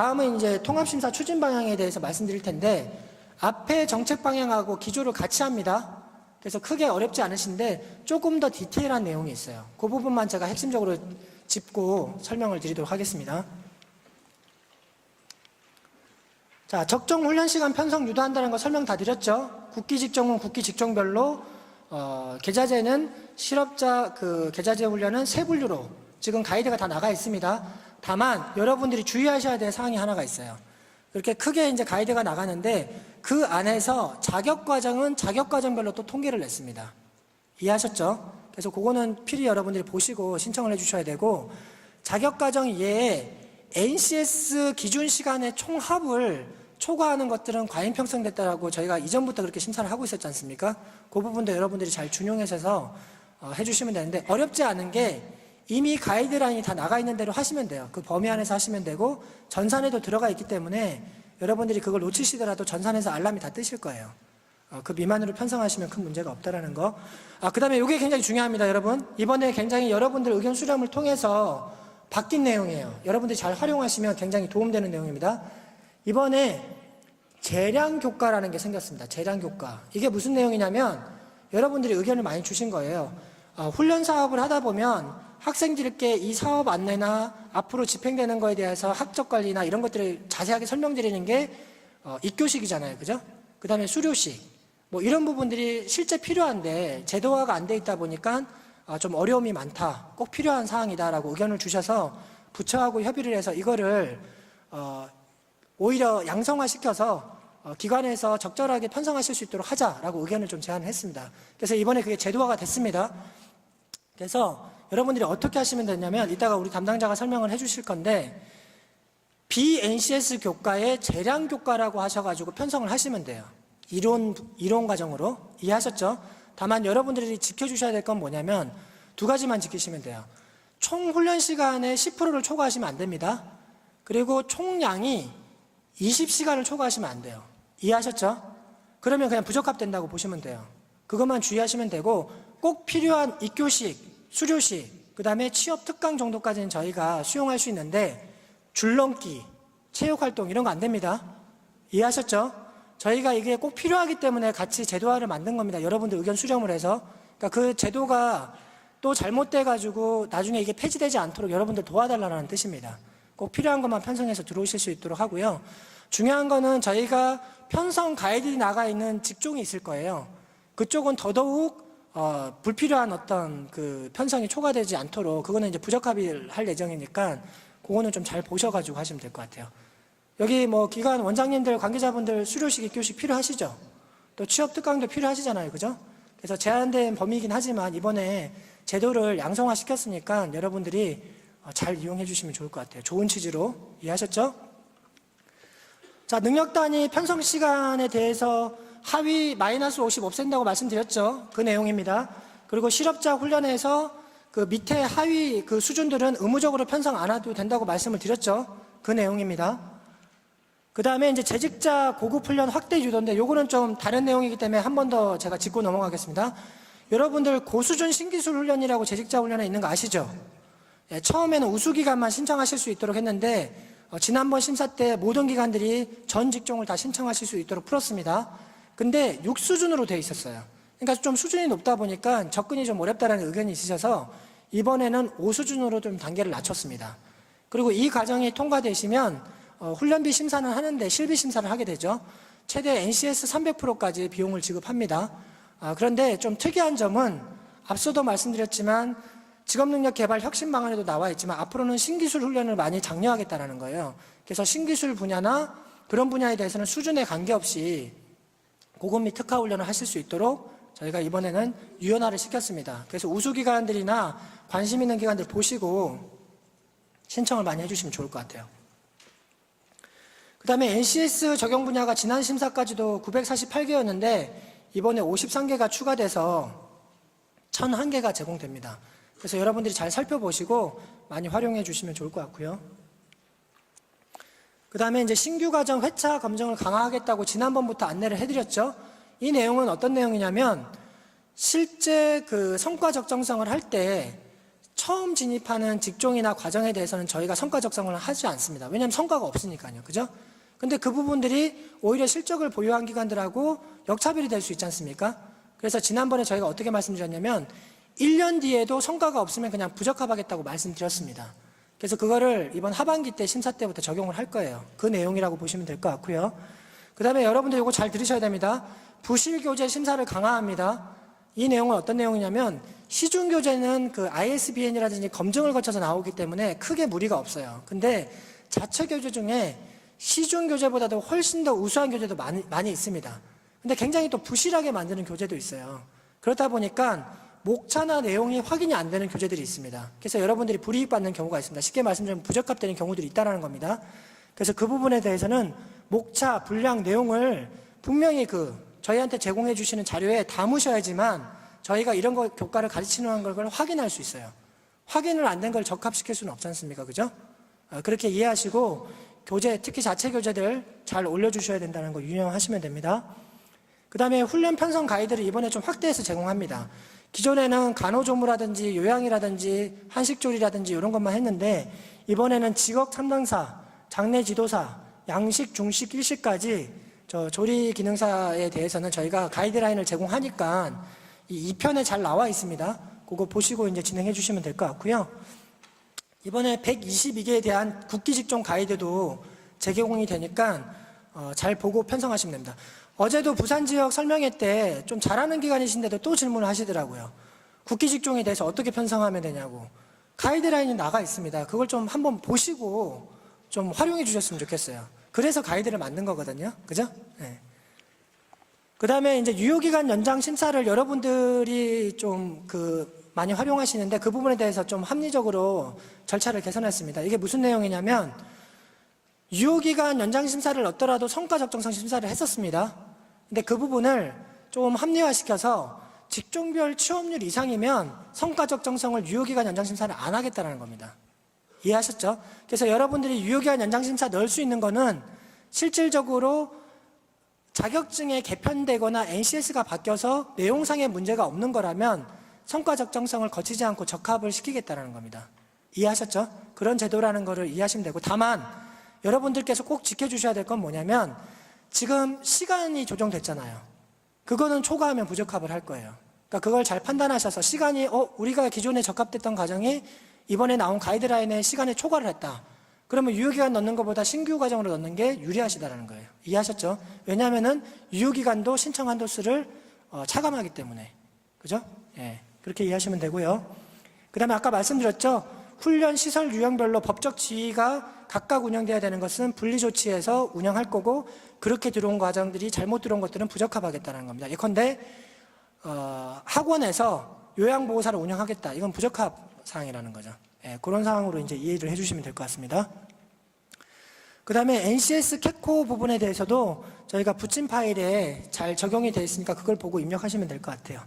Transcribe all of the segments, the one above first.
다음은 이제 통합심사 추진 방향에 대해서 말씀드릴 텐데, 앞에 정책 방향하고 기조를 같이 합니다. 그래서 크게 어렵지 않으신데 조금 더 디테일한 내용이 있어요. 그 부분만 제가 핵심적으로 짚고 설명을 드리도록 하겠습니다. 자, 적정 훈련 시간 편성 유도한다는 거 설명 다 드렸죠. 국기 직종은 국기 직종별로, 계좌제는 실업자 계좌제 훈련은 세 분류로 지금 가이드가 다 나가 있습니다. 다만 여러분들이 주의하셔야 될 사항이 하나가 있어요. 그렇게 크게 이제 가이드가 나가는데 그 안에서 자격과정은 자격과정별로 또 통계를 냈습니다. 이해하셨죠? 그래서 그거는 필히 여러분들이 보시고 신청을 해주셔야 되고, 자격과정 이외에 NCS 기준 시간의 총합을 초과하는 것들은 과잉 편성됐다라고 저희가 이전부터 그렇게 심사를 하고 있었지 않습니까? 그 부분도 여러분들이 잘 준용하셔서 해주시면 되는데, 어렵지 않은 게 이미 가이드라인이 다 나가 있는 대로 하시면 돼요. 그 범위 안에서 하시면 되고, 전산에도 들어가 있기 때문에 여러분들이 그걸 놓치시더라도 전산에서 알람이 다 뜨실 거예요. 그 미만으로 편성하시면 큰 문제가 없다라는 거. 그 다음에 이게 굉장히 중요합니다, 여러분. 이번에 굉장히 여러분들 의견 수렴을 통해서 바뀐 내용이에요. 여러분들이 잘 활용하시면 굉장히 도움되는 내용입니다. 이번에 재량교과라는 게 생겼습니다. 재량교과. 이게 무슨 내용이냐면 여러분들이 의견을 많이 주신 거예요. 훈련 사업을 하다 보면 학생들께 이 사업 안내나 앞으로 집행되는 거에 대해서 학적 관리나 이런 것들을 자세하게 설명드리는 게 입교식이잖아요. 그죠? 그 다음에 수료식. 뭐 이런 부분들이 실제 필요한데 제도화가 안 돼 있다 보니까 좀 어려움이 많다. 꼭 필요한 사항이다라고 의견을 주셔서 부처하고 협의를 해서 이거를 오히려 양성화시켜서 기관에서 적절하게 편성하실 수 있도록 하자라고 의견을 좀 제안을 했습니다. 그래서 이번에 그게 제도화가 됐습니다. 그래서 여러분들이 어떻게 하시면 되냐면 이따가 우리 담당자가 설명을 해주실 건데, BNCS 교과에 재량 교과라고 하셔가지고 편성을 하시면 돼요. 이론 과정으로. 이해하셨죠? 다만 여러분들이 지켜주셔야 될 건 뭐냐면 두 가지만 지키시면 돼요. 총 훈련 시간의 10%를 초과하시면 안 됩니다. 그리고 총량이 20시간을 초과하시면 안 돼요. 이해하셨죠? 그러면 그냥 부적합된다고 보시면 돼요. 그것만 주의하시면 되고, 꼭 필요한 입교식, 수료식, 그 다음에 취업 특강 정도까지는 저희가 수용할 수 있는데 줄넘기, 체육활동 이런 거 안 됩니다. 이해하셨죠? 저희가 이게 꼭 필요하기 때문에 같이 제도화를 만든 겁니다. 여러분들 의견 수렴을 해서. 그러니까 그 제도가 또 잘못돼가지고 나중에 이게 폐지되지 않도록 여러분들 도와달라는 뜻입니다. 꼭 필요한 것만 편성해서 들어오실 수 있도록 하고요. 중요한 거는 저희가 편성 가이드에 나가 있는 직종이 있을 거예요. 그쪽은 더더욱 불필요한 어떤 그 편성이 초과되지 않도록, 그거는 이제 부적합을 할 예정이니까 그거는 좀 잘 보셔가지고 하시면 될 것 같아요. 여기 뭐 기관 원장님들, 관계자분들 수료식, 입교식 필요하시죠? 또 취업 특강도 필요하시잖아요. 그죠? 그래서 제한된 범위이긴 하지만 이번에 제도를 양성화 시켰으니까 여러분들이 잘 이용해 주시면 좋을 것 같아요. 좋은 취지로. 이해하셨죠? 자, 능력 단위 편성 시간에 대해서 하위 마이너스 50 없앤다고 말씀드렸죠. 그 내용입니다. 그리고 실업자 훈련에서 그 밑에 하위 그 수준들은 의무적으로 편성 안 해도 된다고 말씀을 드렸죠. 그 내용입니다. 그 다음에 이제 재직자 고급 훈련 확대 유도인데 요거는 좀 다른 내용이기 때문에 한 번 더 제가 짚고 넘어가겠습니다. 여러분들 고수준 신기술 훈련이라고 재직자 훈련에 있는 거 아시죠? 예, 처음에는 우수기관만 신청하실 수 있도록 했는데 지난번 심사 때 모든 기관들이 전 직종을 다 신청하실 수 있도록 풀었습니다. 근데 6수준으로 돼 있었어요. 그러니까 좀 수준이 높다 보니까 접근이 좀 어렵다는 의견이 있으셔서 이번에는 5수준으로 좀 단계를 낮췄습니다. 그리고 이 과정이 통과되시면 훈련비 심사는 하는데 실비 심사를 하게 되죠. 최대 NCS 300%까지 비용을 지급합니다. 그런데 좀 특이한 점은 앞서도 말씀드렸지만 직업능력 개발 혁신 방안에도 나와 있지만 앞으로는 신기술 훈련을 많이 장려하겠다는 거예요. 그래서 신기술 분야나 그런 분야에 대해서는 수준에 관계없이 고급 및 특화 훈련을 하실 수 있도록 저희가 이번에는 유연화를 시켰습니다. 그래서 우수기관들이나 관심 있는 기관들 보시고 신청을 많이 해주시면 좋을 것 같아요. 그 다음에 NCS 적용 분야가 지난 심사까지도 948개였는데 이번에 53개가 추가돼서 1001개가 제공됩니다. 그래서 여러분들이 잘 살펴보시고 많이 활용해 주시면 좋을 것 같고요. 그 다음에 이제 신규 과정 회차 검증을 강화하겠다고 지난번부터 안내를 해드렸죠. 이 내용은 어떤 내용이냐면 실제 그 성과 적정성을 할 때 처음 진입하는 직종이나 과정에 대해서는 저희가 성과 적성을 하지 않습니다. 왜냐하면 성과가 없으니까요. 그죠? 근데 그 부분들이 오히려 실적을 보유한 기관들하고 역차별이 될 수 있지 않습니까? 그래서 지난번에 저희가 어떻게 말씀드렸냐면 1년 뒤에도 성과가 없으면 그냥 부적합하겠다고 말씀드렸습니다. 그래서 그거를 이번 하반기 때 심사 때부터 적용을 할 거예요. 그 내용이라고 보시면 될 것 같고요. 그 다음에 여러분들 이거 잘 들으셔야 됩니다. 부실교재 심사를 강화합니다. 이 내용은 어떤 내용이냐면 시중교재는 그 ISBN이라든지 검증을 거쳐서 나오기 때문에 크게 무리가 없어요. 근데 자체교재 중에 시중교재보다도 훨씬 더 우수한 교재도 많이 있습니다. 근데 굉장히 또 부실하게 만드는 교재도 있어요. 그렇다 보니까 목차나 내용이 확인이 안 되는 교재들이 있습니다. 그래서 여러분들이 불이익 받는 경우가 있습니다. 쉽게 말씀드리면 부적합되는 경우들이 있다는 겁니다. 그래서 그 부분에 대해서는 목차, 분량, 내용을 분명히 저희한테 제공해 주시는 자료에 담으셔야지만 저희가 이런 거 교과를 가르치는 걸 확인할 수 있어요. 확인을 안 된 걸 적합시킬 수는 없지 않습니까? 그죠? 그렇게 이해하시고 교재, 특히 자체 교재들 잘 올려주셔야 된다는 거 유념하시면 됩니다. 그 다음에 훈련 편성 가이드를 이번에 좀 확대해서 제공합니다. 기존에는 간호조무라든지 요양이라든지 한식조리라든지 이런 것만 했는데 이번에는 직업 담당사, 장례 지도사, 양식, 중식, 일식까지 조리 기능사에 대해서는 저희가 가이드라인을 제공하니까 이 2편에 잘 나와 있습니다. 그거 보시고 이제 진행해 주시면 될 것 같고요. 이번에 122개에 대한 국기 직종 가이드도 재개공이 되니까 잘 보고 편성하시면 됩니다. 어제도 부산 지역 설명회 때 좀 잘하는 기관이신데도 또 질문을 하시더라고요. 국기 직종에 대해서 어떻게 편성하면 되냐고. 가이드라인이 나가 있습니다. 그걸 좀 한번 보시고 좀 활용해 주셨으면 좋겠어요. 그래서 가이드를 만든 거거든요. 그죠? 네. 그 다음에 이제 유효기간 연장 심사를 여러분들이 좀 많이 활용하시는데 그 부분에 대해서 좀 합리적으로 절차를 개선했습니다. 이게 무슨 내용이냐면 유효기간 연장 심사를 얻더라도 성과 적정성 심사를 했었습니다. 근데 그 부분을 좀 합리화시켜서 직종별 취업률 이상이면 성과 적정성을 유효기간 연장 심사를 안 하겠다는 겁니다. 이해하셨죠? 그래서 여러분들이 유효기간 연장 심사 넣을 수 있는 거는 실질적으로 자격증에 개편되거나 NCS가 바뀌어서 내용상의 문제가 없는 거라면 성과 적정성을 거치지 않고 적합을 시키겠다는 겁니다. 이해하셨죠? 그런 제도라는 거를 이해하시면 되고, 다만 여러분들께서 꼭 지켜주셔야 될 건 뭐냐면 지금 시간이 조정됐잖아요. 그거는 초과하면 부적합을 할 거예요. 그러니까 그걸 잘 판단하셔서 시간이 우리가 기존에 적합됐던 과정이 이번에 나온 가이드라인에 시간에 초과를 했다. 그러면 유효기간 넣는 것보다 신규 과정으로 넣는 게 유리하시다는 거예요. 이해하셨죠? 왜냐하면은 유효기간도 신청 한도수를 차감하기 때문에. 그죠? 예. 그렇게 이해하시면 되고요. 그 다음에 아까 말씀드렸죠? 훈련 시설 유형별로 법적 지위가 각각 운영돼야 되는 것은 분리조치해서 운영할 거고, 그렇게 들어온 과정들이 잘못 들어온 것들은 부적합하겠다는 겁니다. 예컨대 학원에서 요양보호사를 운영하겠다. 이건 부적합 사항이라는 거죠. 예, 그런 상황으로 이제 이해를 해주시면 될 것 같습니다. 그 다음에 NCS 캐코 부분에 대해서도 저희가 붙인 파일에 잘 적용이 되어 있으니까 그걸 보고 입력하시면 될 것 같아요.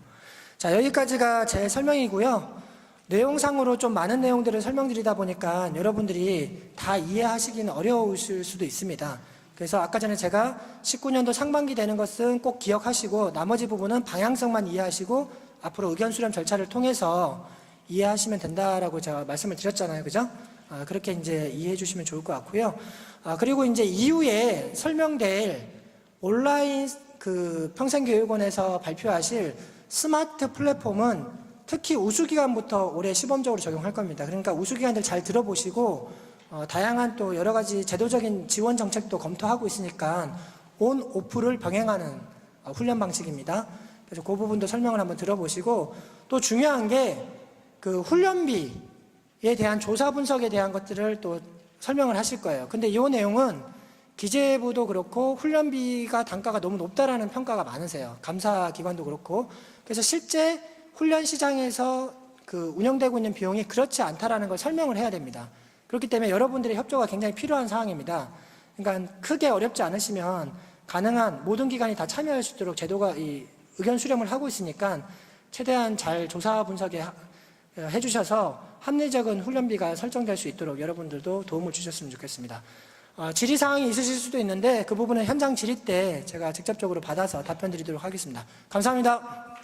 자, 여기까지가 제 설명이고요. 내용상으로 좀 많은 내용들을 설명드리다 보니까 여러분들이 다 이해하시기는 어려우실 수도 있습니다. 그래서 아까 전에 제가 19년도 상반기 되는 것은 꼭 기억하시고 나머지 부분은 방향성만 이해하시고 앞으로 의견 수렴 절차를 통해서 이해하시면 된다라고 제가 말씀을 드렸잖아요. 그죠? 그렇게 이제 이해해 주시면 좋을 것 같고요. 그리고 이제 이후에 설명될 온라인 평생교육원에서 발표하실 스마트 플랫폼은 특히 우수기관부터 올해 시범적으로 적용할 겁니다. 그러니까 우수기관들 잘 들어보시고 다양한 또 여러 가지 제도적인 지원 정책도 검토하고 있으니까 온, 오프를 병행하는 훈련 방식입니다. 그래서 그 부분도 설명을 한번 들어보시고, 또 중요한 게 그 훈련비에 대한 조사 분석에 대한 것들을 또 설명을 하실 거예요. 근데 이 내용은 기재부도 그렇고 훈련비가 단가가 너무 높다라는 평가가 많으세요. 감사기관도 그렇고. 그래서 실제 훈련 시장에서 운영되고 있는 비용이 그렇지 않다라는 걸 설명을 해야 됩니다. 그렇기 때문에 여러분들의 협조가 굉장히 필요한 사항입니다. 그러니까 크게 어렵지 않으시면 가능한 모든 기관이 다 참여할 수 있도록 제도가 이 의견 수렴을 하고 있으니까 최대한 잘 조사 분석에 해주셔서 합리적인 훈련비가 설정될 수 있도록 여러분들도 도움을 주셨으면 좋겠습니다. 질의사항이 있으실 수도 있는데 그 부분은 현장 질의 때 제가 직접적으로 받아서 답변 드리도록 하겠습니다. 감사합니다.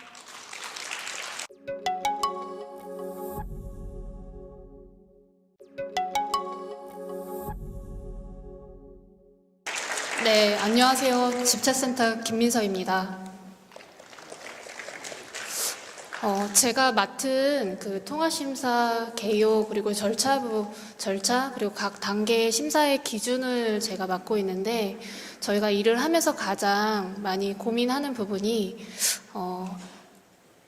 네, 안녕하세요. 집차센터 김민서입니다. 제가 맡은 그 통합심사 개요 그리고 절차 그리고 각 단계의 심사의 기준을 제가 맡고 있는데 저희가 일을 하면서 가장 많이 고민하는 부분이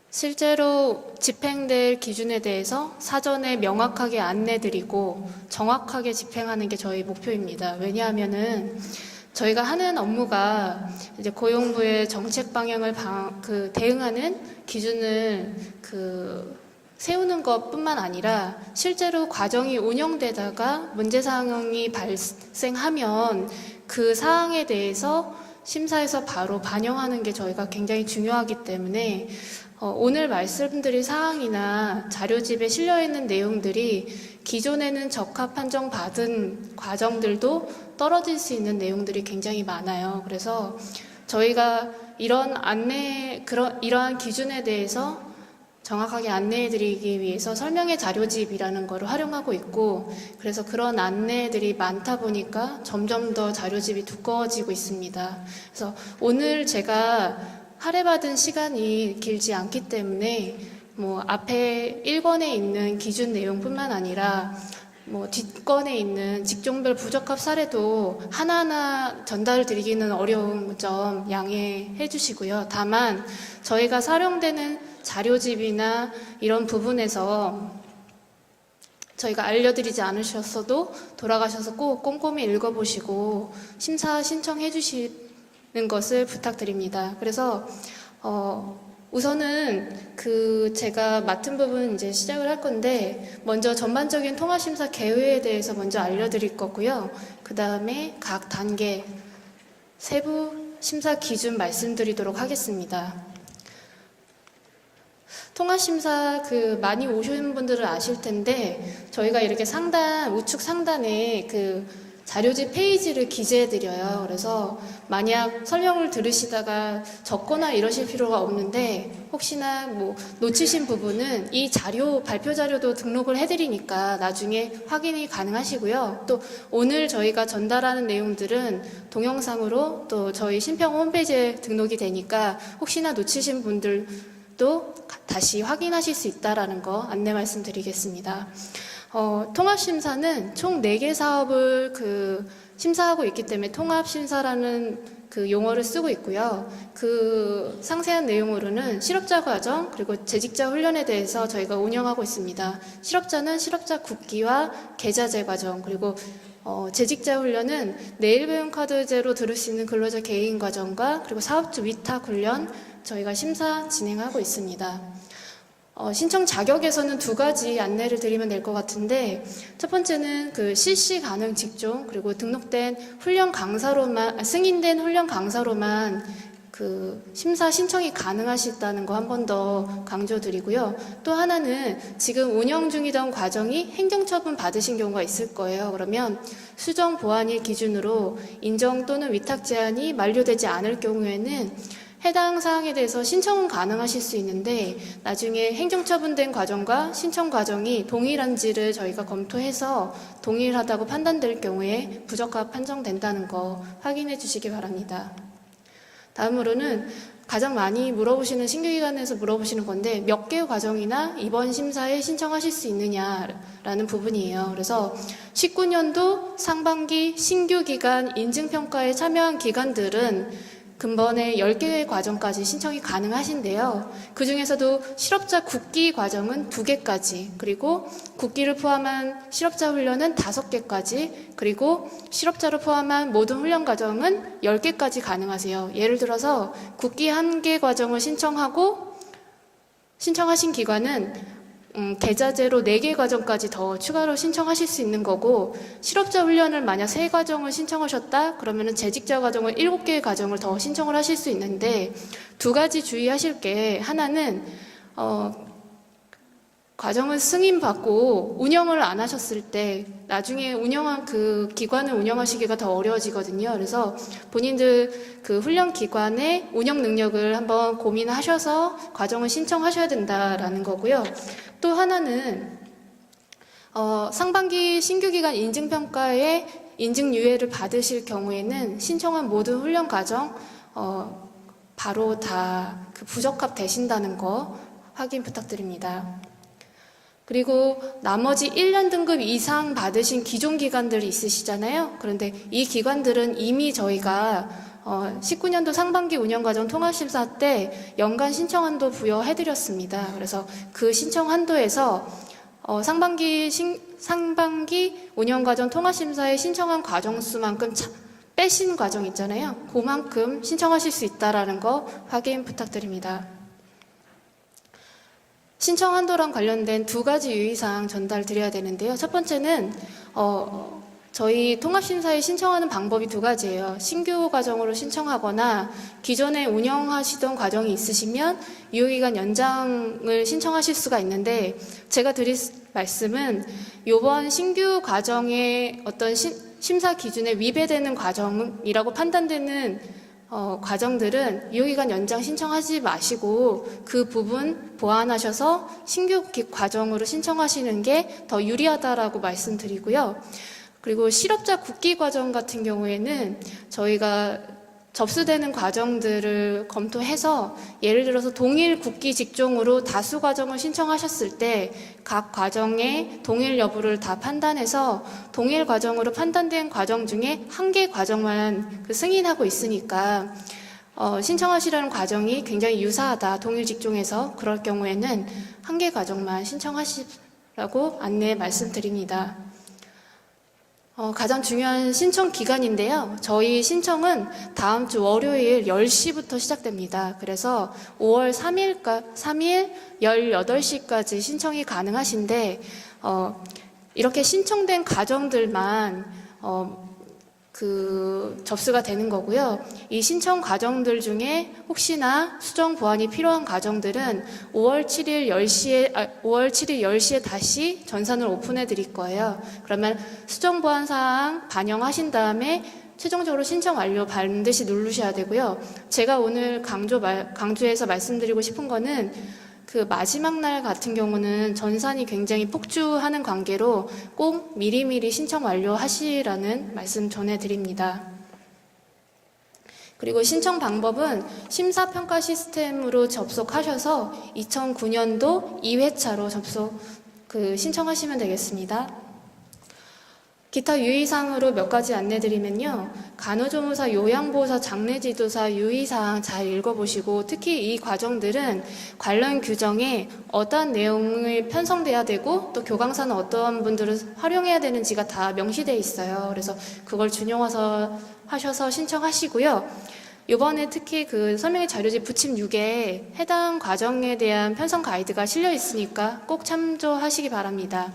실제로 집행될 기준에 대해서 사전에 명확하게 안내드리고 정확하게 집행하는 게 저희 목표입니다. 왜냐하면은 저희가 하는 업무가 이제 고용부의 정책 방향을 대응하는 기준을 세우는 것뿐만 아니라 실제로 과정이 운영되다가 문제 사항이 발생하면 그 사항에 대해서 심사에서 바로 반영하는 게 저희가 굉장히 중요하기 때문에 오늘 말씀드릴 사항이나 자료집에 실려있는 내용들이 기존에는 적합 판정 받은 과정들도 떨어질 수 있는 내용들이 굉장히 많아요. 그래서 저희가 이러한 기준에 대해서 정확하게 안내해드리기 위해서 설명의 자료집이라는 거를 활용하고 있고, 그래서 그런 안내들이 많다 보니까 점점 더 자료집이 두꺼워지고 있습니다. 그래서 오늘 제가 할애받은 시간이 길지 않기 때문에 앞에 1권에 있는 기준 내용뿐만 아니라 뒷권에 있는 직종별 부적합 사례도 하나하나 전달드리기는 어려운 점 양해해 주시고요. 다만 저희가 사용되는 자료집이나 이런 부분에서 저희가 알려드리지 않으셨어도 돌아가셔서 꼭 꼼꼼히 읽어보시고 심사 신청해 주시는 것을 부탁드립니다. 그래서 우선은 제가 맡은 부분 이제 시작을 할 건데, 먼저 전반적인 통합심사 계획에 대해서 먼저 알려드릴 거고요. 그 다음에 각 단계 세부 심사 기준 말씀드리도록 하겠습니다. 통합심사 많이 오신 분들은 아실 텐데, 저희가 이렇게 우측 상단에 자료집 페이지를 기재해드려요. 그래서 만약 설명을 들으시다가 적거나 이러실 필요가 없는데, 혹시나 놓치신 부분은 이 발표 자료도 등록을 해드리니까 나중에 확인이 가능하시고요. 또 오늘 저희가 전달하는 내용들은 동영상으로 또 저희 신평 홈페이지에 등록이 되니까 혹시나 놓치신 분들도 다시 확인하실 수 있다는 거 안내 말씀드리겠습니다. 통합심사는 총 4개 사업을 심사하고 있기 때문에 통합심사라는 용어를 쓰고 있고요. 상세한 내용으로는 실업자 과정 그리고 재직자 훈련에 대해서 저희가 운영하고 있습니다. 실업자는 실업자 국기와 계좌제 과정, 그리고 재직자 훈련은 내일배움카드제로 들을 수 있는 근로자 개인 과정과 그리고 사업주 위탁 훈련 저희가 심사 진행하고 있습니다. 신청 자격에서는 2가지 안내를 드리면 될 것 같은데, 첫 번째는 실시 가능 직종 그리고 등록된 훈련 강사로만 승인된 훈련 강사로만 심사 신청이 가능하시다는 거 한 번 더 강조드리고요. 또 하나는 지금 운영 중이던 과정이 행정처분 받으신 경우가 있을 거예요. 그러면 수정 보완일 기준으로 인정 또는 위탁 제한이 만료되지 않을 경우에는 해당 사항에 대해서 신청은 가능하실 수 있는데, 나중에 행정처분된 과정과 신청 과정이 동일한지를 저희가 검토해서 동일하다고 판단될 경우에 부적합 판정된다는 거 확인해 주시기 바랍니다. 다음으로는 가장 많이 물어보시는 신규기관에서 물어보시는 건데, 몇 개의 과정이나 이번 심사에 신청하실 수 있느냐라는 부분이에요. 그래서 19년도 상반기 신규기관 인증평가에 참여한 기관들은 근본에 10개의 과정까지 신청이 가능하신데요. 그 중에서도 실업자 국기 과정은 2개까지, 그리고 국기를 포함한 실업자 훈련은 5개까지, 그리고 실업자를 포함한 모든 훈련 과정은 10개까지 가능하세요. 예를 들어서 국기 1개 과정을 신청하신 기관은 계좌제로 4개 과정까지 더 추가로 신청하실 수 있는 거고, 실업자 훈련을 만약 3과정을 신청하셨다 그러면은 재직자 과정을 7개의 과정을 더 신청을 하실 수 있는데, 2가지 주의하실 게, 하나는 과정을 승인받고 운영을 안 하셨을 때 나중에 운영한 기관을 운영하시기가 더 어려워지거든요. 그래서 본인들 훈련 기관의 운영 능력을 한번 고민하셔서 과정을 신청하셔야 된다라는 거고요. 또 하나는 상반기 신규기관 인증평가에 인증유예를 받으실 경우에는 신청한 모든 훈련 과정 바로 다 그 부적합 되신다는 거 확인 부탁드립니다. 그리고 나머지 1년 등급 이상 받으신 기존 기관들이 있으시잖아요. 그런데 이 기관들은 이미 저희가 19년도 상반기 운영과정 통합심사 때 연간 신청 한도 부여해드렸습니다. 그래서 그 신청 한도에서 상반기 운영과정 통합심사에 신청한 과정 수만큼 빼신 과정 있잖아요. 그만큼 신청하실 수 있다라는 거 확인 부탁드립니다. 신청 한도랑 관련된 2가지 유의사항 전달드려야 되는데요. 첫 번째는 저희 통합심사에 신청하는 방법이 2가지예요. 신규 과정으로 신청하거나 기존에 운영하시던 과정이 있으시면 유효기간 연장을 신청하실 수가 있는데, 제가 드릴 말씀은 이번 신규 과정의 어떤 심사 기준에 위배되는 과정이라고 판단되는 과정들은 유효기간 연장 신청하지 마시고 그 부분 보완하셔서 신규 과정으로 신청하시는 게 더 유리하다라고 말씀드리고요. 그리고 실업자 국기 과정 같은 경우에는 저희가 접수되는 과정들을 검토해서 예를 들어서 동일 국기 직종으로 다수 과정을 신청하셨을 때 각 과정의 동일 여부를 다 판단해서 동일 과정으로 판단된 과정 중에 1개 과정만 승인하고 있으니까 신청하시려는 과정이 굉장히 유사하다, 동일 직종에서, 그럴 경우에는 1개 과정만 신청하시라고 안내 말씀드립니다. 가장 중요한 신청 기간인데요. 저희 신청은 다음 주 월요일 10시부터 시작됩니다. 그래서 5월 3일 18시까지 신청이 가능하신데, 이렇게 신청된 과정들만 접수가 되는 거고요. 이 신청 과정들 중에 혹시나 수정 보완이 필요한 과정들은 5월 7일 10시에 다시 전산을 오픈해 드릴 거예요. 그러면 수정 보완 사항 반영하신 다음에 최종적으로 신청 완료 반드시 누르셔야 되고요. 제가 오늘 강조해서 말씀드리고 싶은 거는 그 마지막 날 같은 경우는 전산이 굉장히 폭주하는 관계로 꼭 미리미리 신청 완료하시라는 말씀 전해드립니다. 그리고 신청 방법은 심사평가 시스템으로 접속하셔서 2009년도 2회차로 신청하시면 되겠습니다. 기타 유의사항으로 몇 가지 안내드리면요. 간호조무사, 요양보호사, 장례지도사 유의사항 잘 읽어보시고, 특히 이 과정들은 관련 규정에 어떠한 내용이 편성돼야 되고 또 교강사는 어떠한 분들을 활용해야 되는지가 다 명시되어 있어요. 그래서 그걸 준용해서 하셔서 신청하시고요. 이번에 특히 그 설명의 자료집 부침 6에 해당 과정에 대한 편성 가이드가 실려 있으니까 꼭 참조하시기 바랍니다.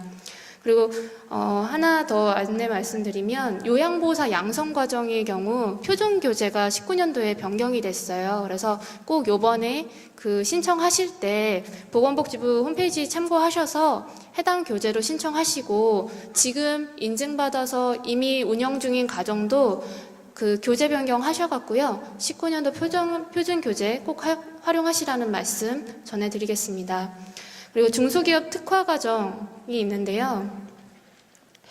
그리고 하나 더 안내 말씀드리면, 요양보호사 양성 과정의 경우 표준 교재가 19년도에 변경이 됐어요. 그래서 꼭 요번에 그 신청하실 때 보건복지부 홈페이지 참고하셔서 해당 교재로 신청하시고, 지금 인증받아서 이미 운영 중인 과정도 그 교재 변경하셔갖고요, 19년도 표준 교재 꼭 활용하시라는 말씀 전해드리겠습니다. 그리고 중소기업 특화 과정이 있는데요.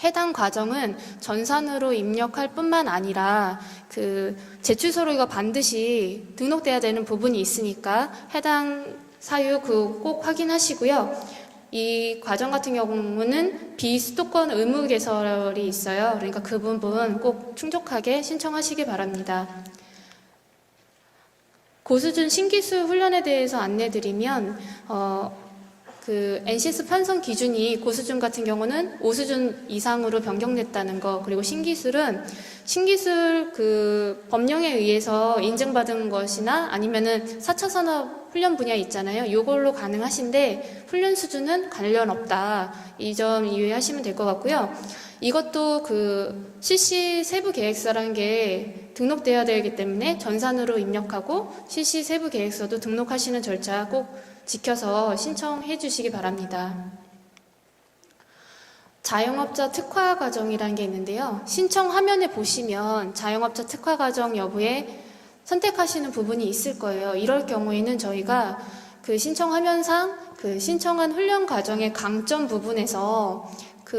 해당 과정은 전산으로 입력할 뿐만 아니라 그 제출 서류가 반드시 등록돼야 되는 부분이 있으니까 해당 사유 꼭 확인하시고요. 이 과정 같은 경우는 비수도권 의무 개설이 있어요. 그러니까 그 부분 꼭 충족하게 신청하시기 바랍니다. 고수준 신기술 훈련에 대해서 안내드리면, 그 NCS 편성 기준이 고수준 같은 경우는 5수준 이상으로 변경됐다는 거, 그리고 신기술 그 법령에 의해서 인증받은 것이나 아니면은 4차 산업 훈련 분야 있잖아요. 이걸로 가능하신데 훈련 수준은 관련 없다. 이 점 이해하시면 될 것 같고요. 이것도 그 실시 세부 계획서라는 게 등록돼야 되기 때문에 전산으로 입력하고 실시 세부 계획서도 등록하시는 절차 꼭 지켜서 신청해 주시기 바랍니다. 자영업자 특화 과정이라는 게 있는데요. 신청 화면에 보시면 자영업자 특화 과정 여부에 선택하시는 부분이 있을 거예요. 이럴 경우에는 저희가 그 신청 화면상 그 신청한 훈련 과정의 강점 부분에서 그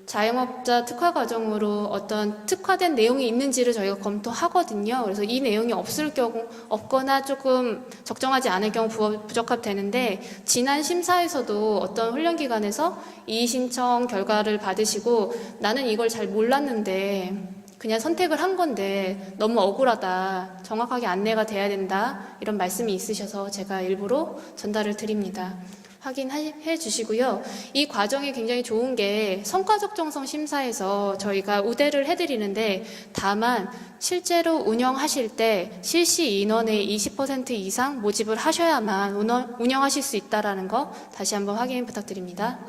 자영업자 특화 과정으로 어떤 특화된 내용이 있는지를 저희가 검토하거든요. 그래서 이 내용이 없을 경우, 없거나 조금 적정하지 않을 경우 부적합 되는데, 지난 심사에서도 어떤 훈련기관에서 이의 신청 결과를 받으시고 나는 이걸 잘 몰랐는데 그냥 선택을 한 건데 너무 억울하다, 정확하게 안내가 돼야 된다, 이런 말씀이 있으셔서 제가 일부러 전달을 드립니다. 확인해 주시고요. 이 과정이 굉장히 좋은 게 성과 적정성 심사에서 저희가 우대를 해드리는데, 다만 실제로 운영하실 때 실시 인원의 20% 이상 모집을 하셔야만 운영하실 수 있다는 거 다시 한번 확인 부탁드립니다.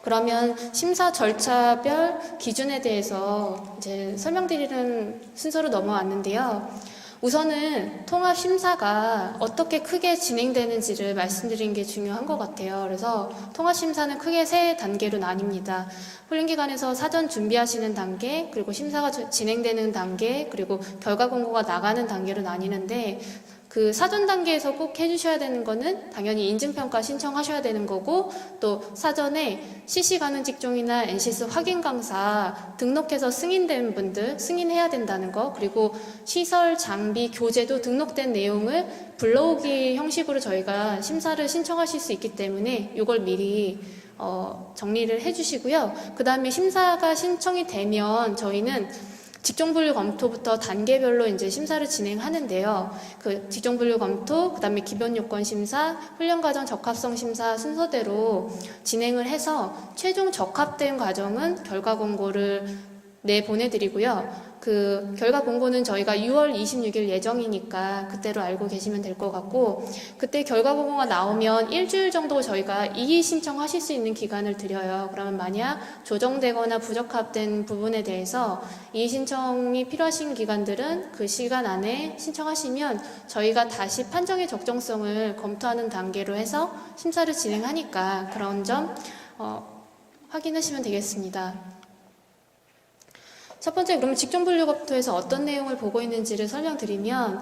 그러면 심사 절차별 기준에 대해서 이제 설명드리는 순서로 넘어왔는데요. 우선은 통합 심사가 어떻게 크게 진행되는지를 말씀드리는 게 중요한 것 같아요. 그래서 통합 심사는 크게 세 단계로 나뉩니다. 훈련기관에서 사전 준비하시는 단계, 그리고 심사가 진행되는 단계, 그리고 결과 공고가 나가는 단계로 나뉘는데, 그 사전 단계에서 꼭 해주셔야 되는 거는 당연히 인증평가 신청하셔야 되는 거고, 또 사전에 CC 가능 직종이나 NCS 확인 강사 등록해서 승인된 분들 승인해야 된다는 거, 그리고 시설, 장비, 교재도 등록된 내용을 불러오기 형식으로 저희가 심사를 신청하실 수 있기 때문에 이걸 미리 정리를 해주시고요. 그 다음에 심사가 신청이 되면 저희는 직종분류 검토부터 단계별로 이제 심사를 진행하는데요. 그 직종분류 검토, 그 다음에 기본 요건 심사, 훈련과정 적합성 심사 순서대로 진행을 해서 최종 적합된 과정은 결과 공고를 내보내드리고요. 그 결과 공고는 저희가 6월 26일 예정이니까 그때로 알고 계시면 될 것 같고, 그때 결과 공고가 나오면 일주일 정도 저희가 이의 신청하실 수 있는 기간을 드려요. 그러면 만약 조정되거나 부적합된 부분에 대해서 이의 신청이 필요하신 기관들은 그 시간 안에 신청하시면 저희가 다시 판정의 적정성을 검토하는 단계로 해서 심사를 진행하니까 그런 점 확인하시면 되겠습니다. 첫 번째, 그러면 직종분류검토에서 어떤 내용을 보고 있는지를 설명드리면,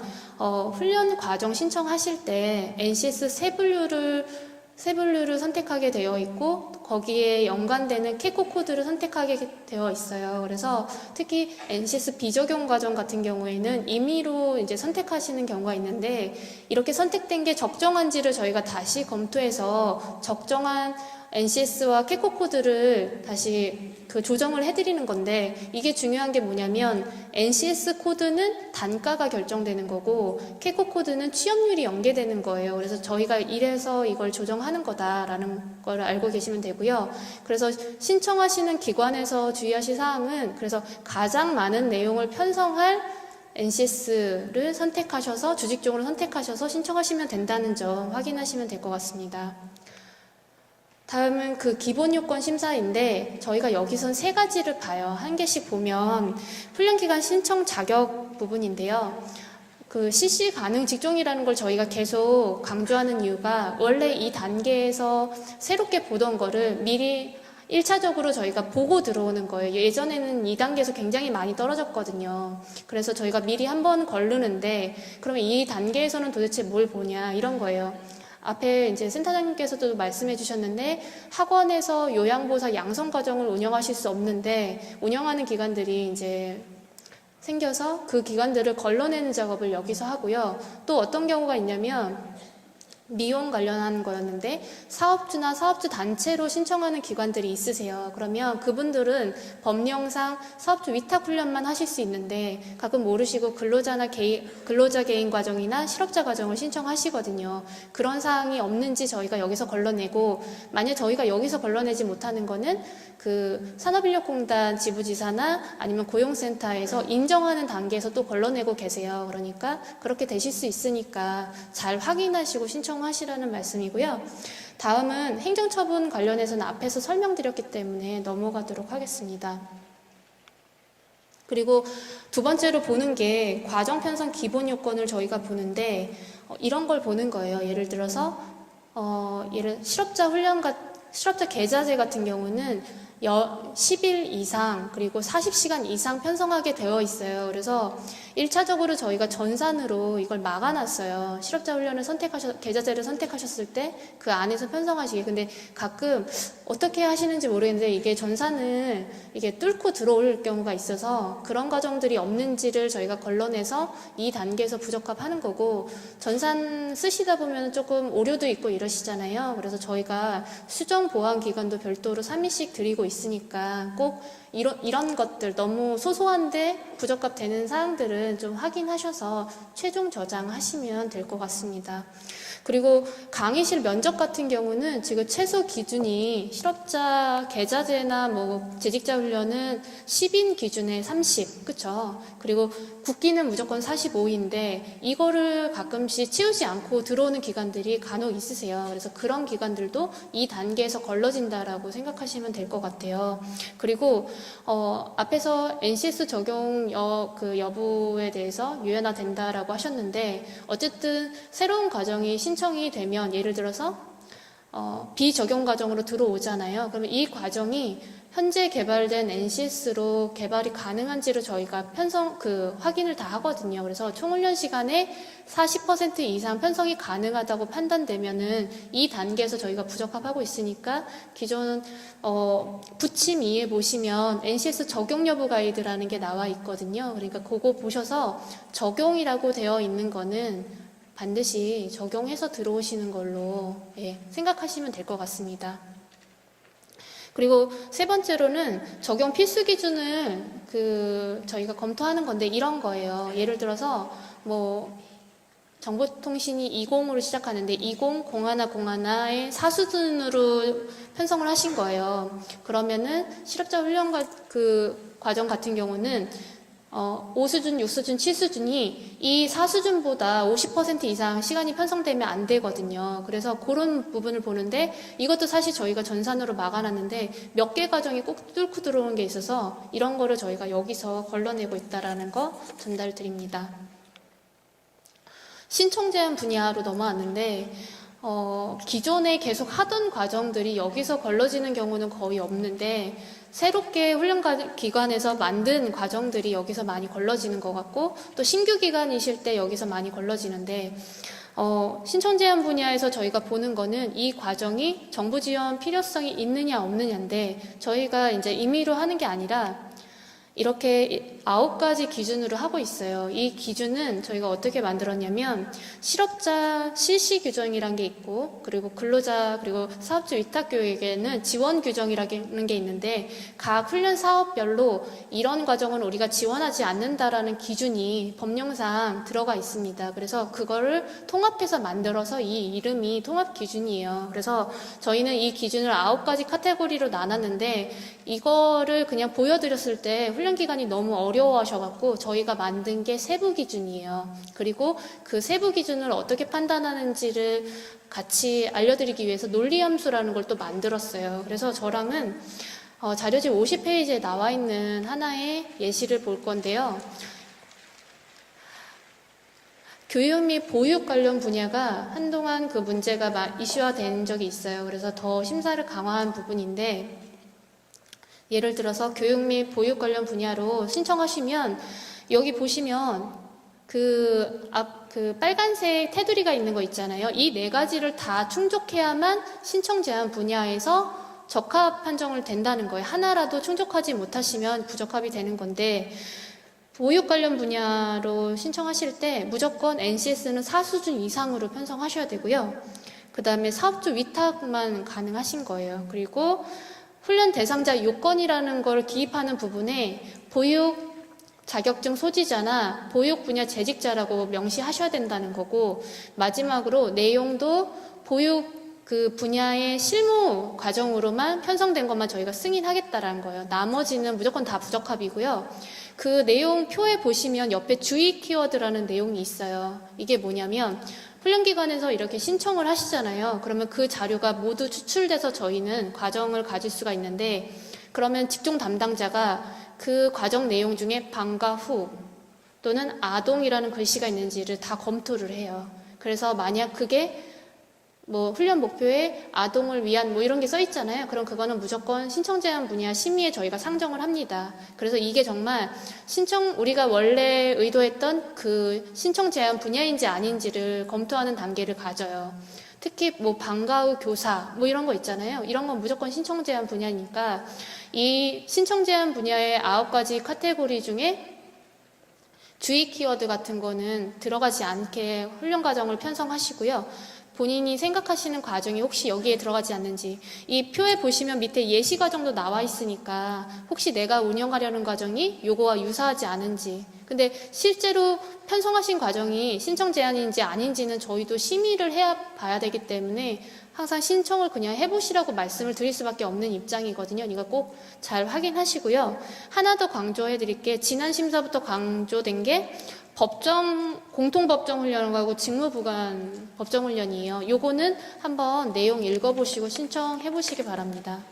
훈련 과정 신청하실 때 NCS 세 분류를 선택하게 되어 있고, 거기에 연관되는 캐코 코드를 선택하게 되어 있어요. 그래서 특히 NCS 비적용 과정 같은 경우에는 임의로 이제 선택하시는 경우가 있는데, 이렇게 선택된 게 적정한지를 저희가 다시 검토해서 적정한 NCS와 캐코 코드를 다시 조정을 해드리는 건데, 이게 중요한 게 뭐냐면 NCS 코드는 단가가 결정되는 거고 캐코 코드는 취업률이 연계되는 거예요. 그래서 저희가 이래서 이걸 조정하는 거다라는 걸 알고 계시면 되고요. 그래서 신청하시는 기관에서 주의하실 사항은, 그래서 가장 많은 내용을 편성할 NCS를 선택하셔서 주직종으로 선택하셔서 신청하시면 된다는 점 확인하시면 될 것 같습니다. 다음은 그 기본 요건 심사인데, 저희가 여기선 세 가지를 봐요. 한 개씩 보면 훈련기간 신청 자격 부분인데요. 그 CC 가능 직종이라는 걸 저희가 계속 강조하는 이유가, 원래 이 단계에서 새롭게 보던 거를 미리 1차적으로 저희가 보고 들어오는 거예요. 예전에는 2단계에서 굉장히 많이 떨어졌거든요. 그래서 저희가 미리 한번 걸르는데, 그러면 이 단계에서는 도대체 뭘 보냐, 이런 거예요. 앞에 이제 센터장님께서도 말씀해 주셨는데, 학원에서 요양보사 양성 과정을 운영하실 수 없는데 운영하는 기관들이 이제 생겨서 그 기관들을 걸러내는 작업을 여기서 하고요. 또 어떤 경우가 있냐면 미용 관련한 거였는데 사업주나 사업주 단체로 신청하는 기관들이 있으세요. 그러면 그분들은 법령상 사업주 위탁 훈련만 하실 수 있는데 가끔 모르시고 근로자 개인 과정이나 실업자 과정을 신청하시거든요. 그런 사항이 없는지 저희가 여기서 걸러내고, 만약 저희가 여기서 걸러내지 못하는 거는 그 산업인력공단 지부지사나 아니면 고용센터에서 인정하는 단계에서 또 걸러내고 계세요. 그러니까 그렇게 되실 수 있으니까 잘 확인하시고 신청하시라는 말씀이고요. 다음은 행정처분 관련해서는 앞에서 설명드렸기 때문에 넘어가도록 하겠습니다. 그리고 두 번째로 보는 게 과정 편성 기본 요건을 저희가 보는데, 이런 걸 보는 거예요. 예를 들어서 실업자 훈련 실업자 계좌제 같은 경우는 10일 이상 그리고 40시간 이상 편성하게 되어 있어요. 그래서 1차적으로 저희가 전산으로 이걸 막아놨어요. 실업자 훈련을 계좌제를 선택하셨을 때 그 안에서 편성하시게. 근데 가끔 어떻게 하시는지 모르겠는데 이게 전산을 이게 뚫고 들어올 경우가 있어서 그런 과정들이 없는지를 저희가 걸러내서 이 단계에서 부적합하는 거고, 전산 쓰시다 보면 조금 오류도 있고 이러시잖아요. 그래서 저희가 수정 보완 기간도 별도로 3일씩 드리고 있으니까 꼭 이런 것들 너무 소소한데 부적합 되는 사항들은 좀 확인하셔서 최종 저장하시면 될 것 같습니다. 그리고 강의실 면접 같은 경우는 지금 최소 기준이 실업자 계좌제나 뭐 재직자 훈련은 10인 기준에 30, 그쵸? 그리고 국기는 무조건 45인데 이거를 가끔씩 치우지 않고 들어오는 기관들이 간혹 있으세요. 그래서 그런 기관들도 이 단계에서 걸러진다라고 생각하시면 될 것 같아요. 그리고 앞에서 NCS 적용 여부에 대해서 유연화된다라고 하셨는데, 어쨌든 새로운 과정이 신청이 되면 예를 들어서 비적용 과정으로 들어오잖아요. 그러면 이 과정이 현재 개발된 NCS로 개발이 가능한지를 저희가 확인을 다 하거든요. 그래서 총훈련 시간에 40% 이상 편성이 가능하다고 판단되면은 이 단계에서 저희가 부적합하고 있으니까 기존 부침 2에 보시면 NCS 적용 여부 가이드라는 게 나와 있거든요. 그러니까 그거 보셔서 적용이라고 되어 있는 거는 반드시 적용해서 들어오시는 걸로 생각하시면 될 것 같습니다. 그리고 세 번째로는 적용 필수 기준을 저희가 검토하는 건데 이런 거예요. 예를 들어서 뭐 정보통신이 20으로 시작하는데 20, 01, 01의 4수준으로 편성을 하신 거예요. 그러면은 실업자 훈련 과정 같은 경우는 5수준, 6수준, 7수준이 이 4수준보다 50% 이상 시간이 편성되면 안 되거든요. 그래서 그런 부분을 보는데 이것도 사실 저희가 전산으로 막아놨는데 몇 개 과정이 꼭 뚫고 들어오는 게 있어서 이런 거를 저희가 여기서 걸러내고 있다라는 거 전달드립니다. 신청 제한 분야로 넘어왔는데 기존에 계속 하던 과정들이 여기서 걸러지는 경우는 거의 없는데 새롭게 훈련기관에서 만든 과정들이 여기서 많이 걸러지는 것 같고, 또 신규 기관이실 때 여기서 많이 걸러지는데 신청 제한 분야에서 저희가 보는 거는 이 과정이 정부 지원 필요성이 있느냐 없느냐인데, 저희가 이제 임의로 하는 게 아니라 이렇게 9가지 기준으로 하고 있어요. 이 기준은 저희가 어떻게 만들었냐면 실업자 실시 규정이라는 게 있고, 그리고 근로자 그리고 사업주 위탁 교육에는 지원 규정이라는 게 있는데 각 훈련 사업별로 이런 과정은 우리가 지원하지 않는다라는 기준이 법령상 들어가 있습니다. 그래서 그거를 통합해서 만들어서 이 이름이 통합 기준이에요. 그래서 저희는 이 기준을 9가지 카테고리로 나눴는데 이거를 그냥 보여드렸을 때 훈련기관이 너무 어려워하셔갖고 저희가 만든 게 세부 기준이에요. 그리고 그 세부 기준을 어떻게 판단하는지를 같이 알려드리기 위해서 논리함수라는 걸 또 만들었어요. 그래서 저랑은 자료집 50페이지에 나와 있는 하나의 예시를 볼 건데요. 교육 및 보육 관련 분야가 한동안 그 문제가 이슈화된 적이 있어요. 그래서 더 심사를 강화한 부분인데, 예를 들어서 교육 및 보육 관련 분야로 신청하시면 여기 보시면 그 빨간색 테두리가 있는 거 있잖아요. 이 4가지를 다 충족해야만 신청 제한 분야에서 적합 판정을 된다는 거예요. 하나라도 충족하지 못하시면 부적합이 되는 건데, 보육 관련 분야로 신청하실 때 무조건 NCS는 4수준 이상으로 편성하셔야 되고요. 그 다음에 사업주 위탁만 가능하신 거예요. 그리고 훈련 대상자 요건이라는 걸 기입하는 부분에 보육 자격증 소지자나 보육 분야 재직자라고 명시하셔야 된다는 거고, 마지막으로 내용도 보육 그 분야의 실무 과정으로만 편성된 것만 저희가 승인하겠다라는 거예요. 나머지는 무조건 다 부적합이고요. 그 내용 표에 보시면 옆에 주의 키워드라는 내용이 있어요. 이게 뭐냐면 훈련기관에서 이렇게 신청을 하시잖아요. 그러면 그 자료가 모두 추출돼서 저희는 과정을 가질 수가 있는데, 그러면 직종 담당자가 그 과정 내용 중에 방과 후 또는 아동이라는 글씨가 있는지를 다 검토를 해요. 그래서 만약 그게 뭐 훈련 목표에 아동을 위한 뭐 이런 게 써 있잖아요. 그럼 그거는 무조건 신청 제한 분야 심의에 저희가 상정을 합니다. 그래서 이게 정말 우리가 원래 의도했던 그 신청 제한 분야인지 아닌지를 검토하는 단계를 가져요. 특히 뭐 방과 후 교사 뭐 이런 거 있잖아요. 이런 건 무조건 신청 제한 분야니까 이 신청 제한 분야의 9가지 카테고리 중에 주의 키워드 같은 거는 들어가지 않게 훈련 과정을 편성하시고요. 본인이 생각하시는 과정이 혹시 여기에 들어가지 않는지, 이 표에 보시면 밑에 예시 과정도 나와 있으니까 혹시 내가 운영하려는 과정이 요거와 유사하지 않은지, 근데 실제로 편성하신 과정이 신청 제한인지 아닌지는 저희도 심의를 해야 봐야 되기 때문에 항상 신청을 그냥 해보시라고 말씀을 드릴 수밖에 없는 입장이거든요. 이거 꼭 잘 확인하시고요. 하나 더 강조해 드릴게, 지난 심사부터 강조된 게 공통법정훈련하고 직무부관 법정훈련이에요. 요거는 한번 내용 읽어보시고 신청해보시기 바랍니다.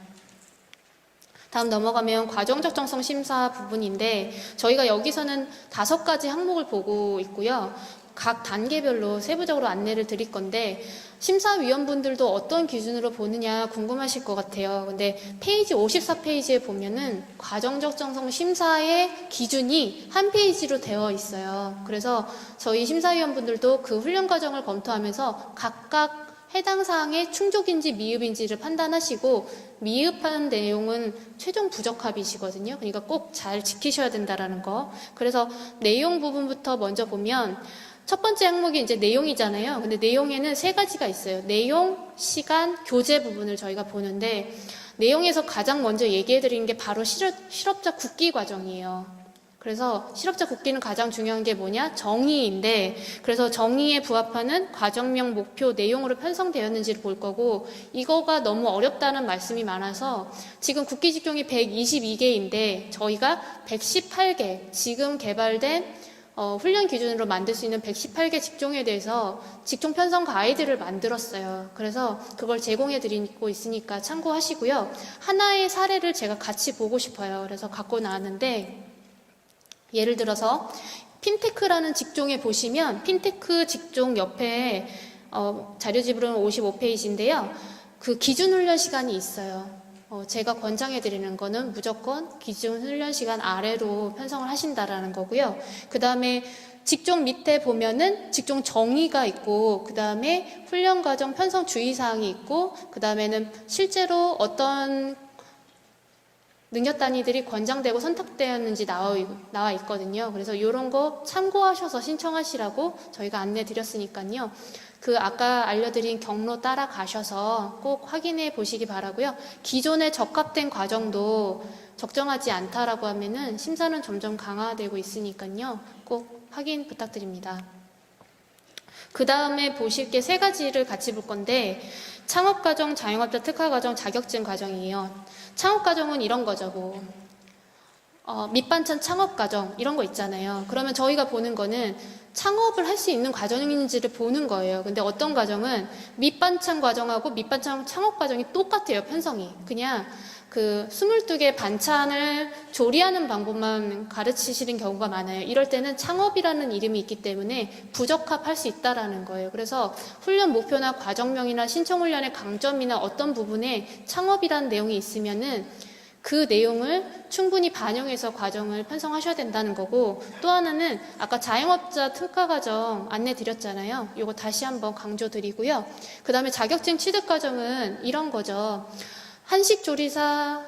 다음 넘어가면 과정적정성 심사 부분인데 저희가 여기서는 5가지 항목을 보고 있고요. 각 단계별로 세부적으로 안내를 드릴 건데 심사위원분들도 어떤 기준으로 보느냐 궁금하실 것 같아요. 근데 페이지 54페이지에 보면은 과정적정성 심사의 기준이 한 페이지로 되어 있어요. 그래서 저희 심사위원분들도 그 훈련 과정을 검토하면서 각각 해당 사항에 충족인지 미흡인지를 판단하시고 미흡한 내용은 최종 부적합이시거든요. 그러니까 꼭 잘 지키셔야 된다라는 거. 그래서 내용 부분부터 먼저 보면 첫 번째 항목이 이제 내용이잖아요. 근데 내용에는 3가지가 있어요. 내용, 시간, 교재 부분을 저희가 보는데 내용에서 가장 먼저 얘기해 드리는 게 바로 실업자 국기 과정이에요. 그래서 실업자 국기는 가장 중요한 게 뭐냐? 정의인데, 그래서 정의에 부합하는 과정명 목표 내용으로 편성되었는지를 볼 거고, 이거가 너무 어렵다는 말씀이 많아서 지금 국기 직종이 122개인데 저희가 118개 지금 개발된 훈련 기준으로 만들 수 있는 118개 직종에 대해서 직종 편성 가이드를 만들었어요. 그래서 그걸 제공해 드리고 있으니까 참고하시고요. 하나의 사례를 제가 같이 보고 싶어요. 그래서 갖고 나왔는데, 예를 들어서 핀테크라는 직종에 보시면 핀테크 직종 옆에 자료집으로는 55페이지인데요. 그 기준 훈련 시간이 있어요. 제가 권장해 드리는 거는 무조건 기준 훈련 시간 아래로 편성을 하신다라는 거고요. 그 다음에 직종 밑에 보면은 직종 정의가 있고, 그 다음에 훈련 과정 편성 주의사항이 있고, 그 다음에는 실제로 어떤 능력 단위들이 권장되고 선택되었는지 나와 있거든요. 그래서 이런 거 참고하셔서 신청하시라고 저희가 안내 드렸으니까요. 그 아까 알려드린 경로 따라가셔서 꼭 확인해 보시기 바라고요. 기존에 적합된 과정도 적정하지 않다라고 하면은 심사는 점점 강화되고 있으니까요. 꼭 확인 부탁드립니다. 그 다음에 보실 게 3가지를 같이 볼 건데, 창업과정, 자영업자 특화과정, 자격증 과정이에요. 창업과정은 이런 거죠. 뭐 밑반찬 창업과정 이런 거 있잖아요. 그러면 저희가 보는 거는 창업을 할 수 있는 과정인지를 보는 거예요. 근데 어떤 과정은 밑반찬 과정하고 밑반찬 창업 과정이 똑같아요. 편성이. 그냥 그 22개 반찬을 조리하는 방법만 가르치시는 경우가 많아요. 이럴 때는 창업이라는 이름이 있기 때문에 부적합할 수 있다라는 거예요. 그래서 훈련 목표나 과정명이나 신청훈련의 강점이나 어떤 부분에 창업이라는 내용이 있으면은 그 내용을 충분히 반영해서 과정을 편성하셔야 된다는 거고, 또 하나는 아까 자영업자 특화과정 안내 드렸잖아요. 이거 다시 한번 강조드리고요. 그 다음에 자격증 취득과정은 이런 거죠. 한식조리사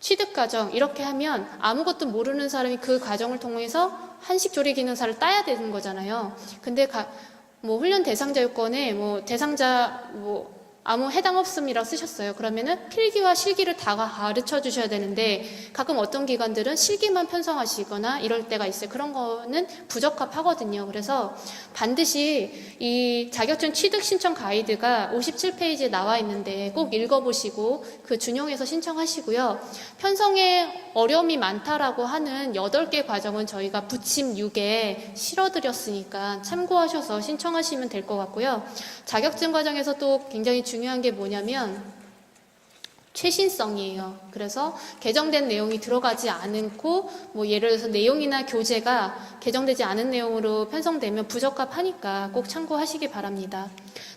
취득과정 이렇게 하면 아무것도 모르는 사람이 그 과정을 통해서 한식조리 기능사를 따야 되는 거잖아요. 근데 뭐 훈련 대상자 요건에 뭐 대상자 뭐 아무 해당 없음이라고 쓰셨어요. 그러면은 필기와 실기를 다 가르쳐 주셔야 되는데 가끔 어떤 기관들은 실기만 편성하시거나 이럴 때가 있어요. 그런 거는 부적합하거든요. 그래서 반드시 이 자격증 취득 신청 가이드가 57페이지에 나와 있는데 꼭 읽어보시고 그 준용해서 신청하시고요. 편성에 어려움이 많다라고 하는 8개 과정은 저희가 부침 6에 실어드렸으니까 참고하셔서 신청하시면 될 것 같고요. 자격증 과정에서 또 굉장히 중요한 게 뭐냐면 최신성이에요. 그래서 개정된 내용이 들어가지 않고 뭐 예를 들어서 내용이나 교재가 개정되지 않은 내용으로 편성되면 부적합하니까 꼭 참고하시기 바랍니다.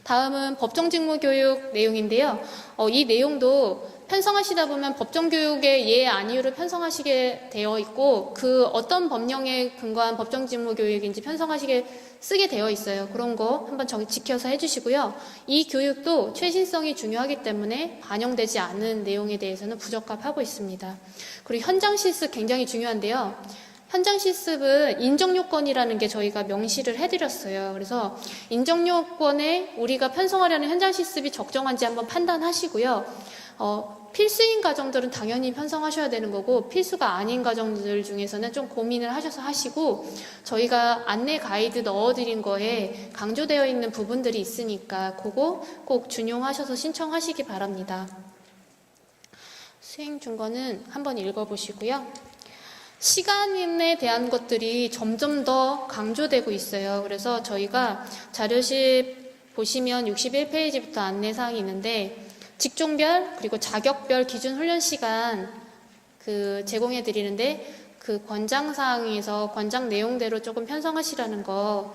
다음은 법정직무교육 내용인데요. 이 내용도 편성하시다 보면 법정교육의 예, 아니요를 편성하시게 되어 있고 그 어떤 법령에 근거한 법정직무교육인지 편성하시게 쓰게 되어 있어요. 그런 거 한번 지켜서 해주시고요. 이 교육도 최신성이 중요하기 때문에 반영되지 않은 내용에 대해서는 부적합하고 있습니다. 그리고 현장 실습 굉장히 중요한데요. 현장 실습은 인정요건이라는 게 저희가 명시를 해드렸어요. 그래서 인정요건에 우리가 편성하려는 현장 실습이 적정한지 한번 판단하시고요. 필수인 과정들은 당연히 편성하셔야 되는 거고 필수가 아닌 과정들 중에서는 좀 고민을 하셔서 하시고 저희가 안내 가이드 넣어드린 거에 강조되어 있는 부분들이 있으니까 그거 꼭 준용하셔서 신청하시기 바랍니다. 수행준거는 한번 읽어보시고요. 시간에 대한 것들이 점점 더 강조되고 있어요. 그래서 저희가 자료실 보시면 61페이지부터 안내사항이 있는데 직종별 그리고 자격별 기준 훈련 시간 제공해 드리는데 그 권장사항에서 권장 내용대로 조금 편성하시라는 거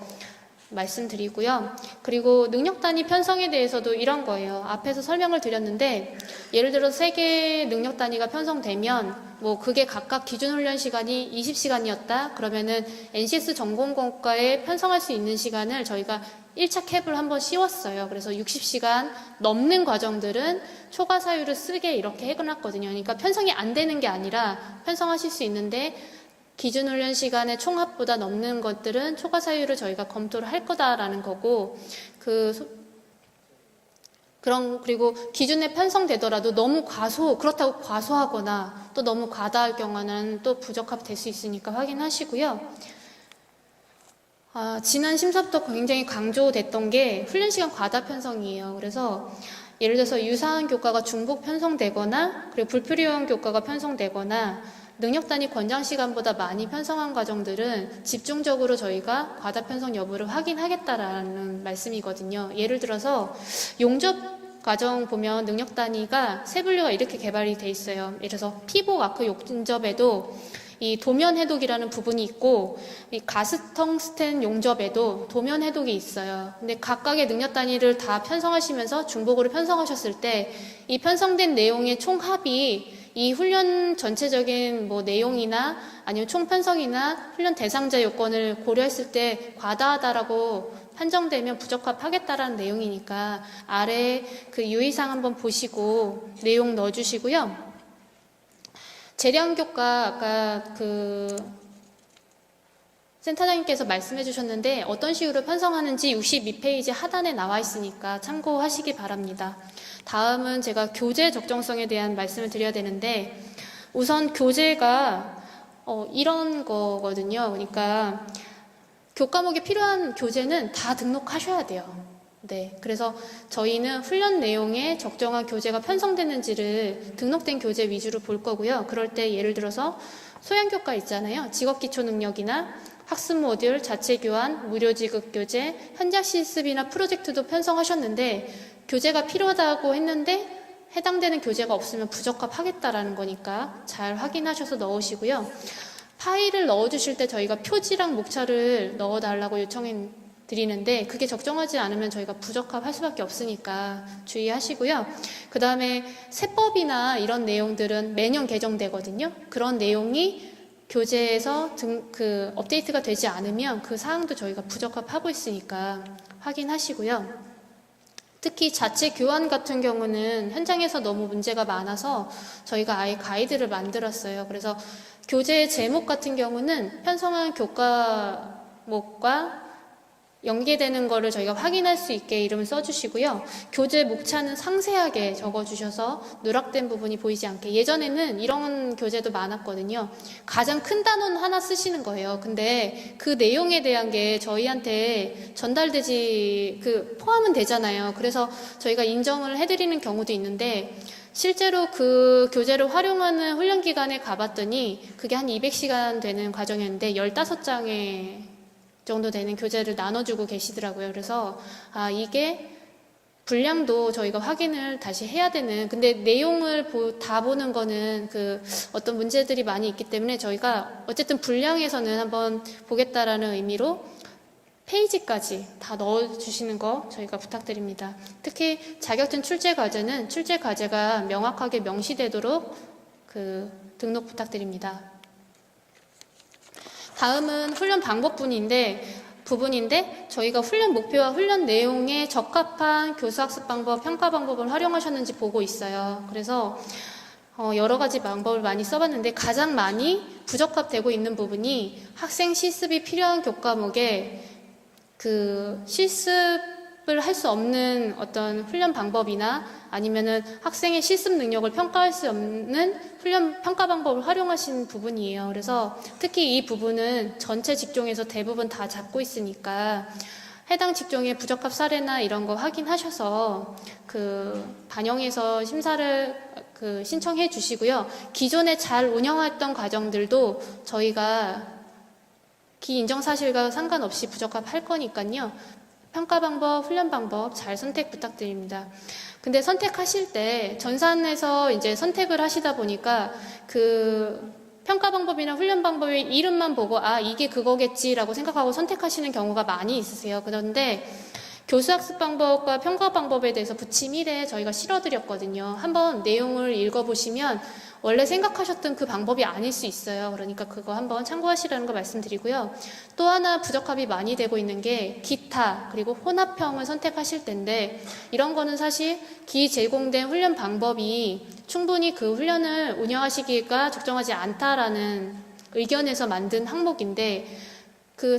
말씀드리고요. 그리고 능력 단위 편성에 대해서도 이런 거예요. 앞에서 설명을 드렸는데 예를 들어 3개의 능력 단위가 편성되면 뭐 그게 각각 기준 훈련 시간이 20시간이었다. 그러면은 NCS 전공권과에 편성할 수 있는 시간을 저희가 1차 캡을 한번 씌웠어요. 그래서 60시간 넘는 과정들은 초과 사유를 쓰게 이렇게 해놨거든요. 그러니까 편성이 안 되는 게 아니라 편성하실 수 있는데 기준 훈련 시간의 총합보다 넘는 것들은 초과 사유를 저희가 검토를 할 거다라는 거고 그리고 기준에 편성되더라도 너무 그렇다고 과소하거나 또 너무 과다할 경우는 또 부적합될 수 있으니까 확인하시고요. 지난 심사부터 굉장히 강조됐던 게 훈련 시간 과다 편성이에요. 그래서 예를 들어서 유사한 교과가 중복 편성되거나 그리고 불필요한 교과가 편성되거나 능력 단위 권장 시간보다 많이 편성한 과정들은 집중적으로 저희가 과다 편성 여부를 확인하겠다라는 말씀이거든요. 예를 들어서 용접 과정 보면 능력 단위가 세 분류가 이렇게 개발이 돼 있어요. 예를 들어서 피복 아크 용접에도 이 도면 해독이라는 부분이 있고 이 가스텅스텐 용접에도 도면 해독이 있어요. 근데 각각의 능력 단위를 다 편성하시면서 중복으로 편성하셨을 때 이 편성된 내용의 총합이 이 훈련 전체적인 뭐 내용이나 아니면 총 편성이나 훈련 대상자 요건을 고려했을 때 과다하다라고 판정되면 부적합하겠다라는 내용이니까 아래 그 유의사항 한번 보시고 내용 넣어주시고요. 재량교과 아까 센터장님께서 말씀해 주셨는데 어떤 식으로 편성하는지 62페이지 하단에 나와 있으니까 참고하시기 바랍니다. 다음은 제가 교재 적정성에 대한 말씀을 드려야 되는데 우선 교재가 이런 거거든요. 그러니까 교과목에 필요한 교재는 다 등록하셔야 돼요. 네, 그래서 저희는 훈련 내용에 적정한 교재가 편성됐는지를 등록된 교재 위주로 볼 거고요. 그럴 때 예를 들어서 소양교과 있잖아요. 직업기초능력이나 학습 모듈, 자체 교환, 무료 지급 교재, 현장 실습이나 프로젝트도 편성하셨는데 교재가 필요하다고 했는데 해당되는 교재가 없으면 부적합하겠다라는 거니까 잘 확인하셔서 넣으시고요. 파일을 넣어주실 때 저희가 표지랑 목차를 넣어달라고 요청해 드리는데 그게 적정하지 않으면 저희가 부적합할 수밖에 없으니까 주의하시고요. 그 다음에 세법이나 이런 내용들은 매년 개정되거든요. 그런 내용이 교재에서 업데이트가 되지 않으면 그 사항도 저희가 부적합하고 있으니까 확인하시고요. 특히 자체 교환 같은 경우는 현장에서 너무 문제가 많아서 저희가 아예 가이드를 만들었어요. 그래서 교재 제목 같은 경우는 편성한 교과목과 연계되는 거를 저희가 확인할 수 있게 이름을 써주시고요. 교재 목차는 상세하게 적어주셔서 누락된 부분이 보이지 않게. 예전에는 이런 교재도 많았거든요. 가장 큰 단어는 하나 쓰시는 거예요. 근데 그 내용에 대한 게 저희한테 전달되지 포함은 되잖아요. 그래서 저희가 인정을 해드리는 경우도 있는데 실제로 그 교재를 활용하는 훈련 기간에 가봤더니 그게 한 200시간 되는 과정이었는데 15장의 정도 되는 교재를 나눠주고 계시더라고요. 그래서 이게 분량도 저희가 확인을 다시 해야 되는, 근데 내용을 다 보는 거는 어떤 문제들이 많이 있기 때문에 저희가 어쨌든 분량에서는 한번 보겠다라는 의미로 페이지까지 다 넣어주시는 거 저희가 부탁드립니다. 특히 자격증 출제 과제는 출제 과제가 명확하게 명시되도록 등록 부탁드립니다. 다음은 훈련 부분인데 저희가 훈련 목표와 훈련 내용에 적합한 교수학습 방법, 평가 방법을 활용하셨는지 보고 있어요. 그래서 여러 가지 방법을 많이 써봤는데 가장 많이 부적합되고 있는 부분이 학생 실습이 필요한 교과목에 실습을 할 수 없는 어떤 훈련 방법이나 아니면은 학생의 실습 능력을 평가할 수 없는 훈련 평가 방법을 활용하신 부분이에요. 그래서 특히 이 부분은 전체 직종에서 대부분 다 잡고 있으니까 해당 직종의 부적합 사례나 이런 거 확인하셔서 반영해서 심사를 신청해 주시고요. 기존에 잘 운영했던 과정들도 저희가 기인정 사실과 상관없이 부적합할 거니까요. 평가 방법, 훈련 방법 잘 선택 부탁드립니다. 근데 선택하실 때 전산에서 이제 선택을 하시다 보니까 평가 방법이나 훈련 방법의 이름만 보고 이게 그거겠지라고 생각하고 선택하시는 경우가 많이 있으세요. 그런데 교수학습 방법과 평가 방법에 대해서 부침 1에 저희가 실어드렸거든요. 한번 내용을 읽어보시면 원래 생각하셨던 그 방법이 아닐 수 있어요. 그러니까 그거 한번 참고하시라는 거 말씀드리고요. 또 하나 부적합이 많이 되고 있는 게 기타 그리고 혼합형을 선택하실 텐데 이런 거는 사실 제공된 훈련 방법이 충분히 그 훈련을 운영하시기가 적정하지 않다라는 의견에서 만든 항목인데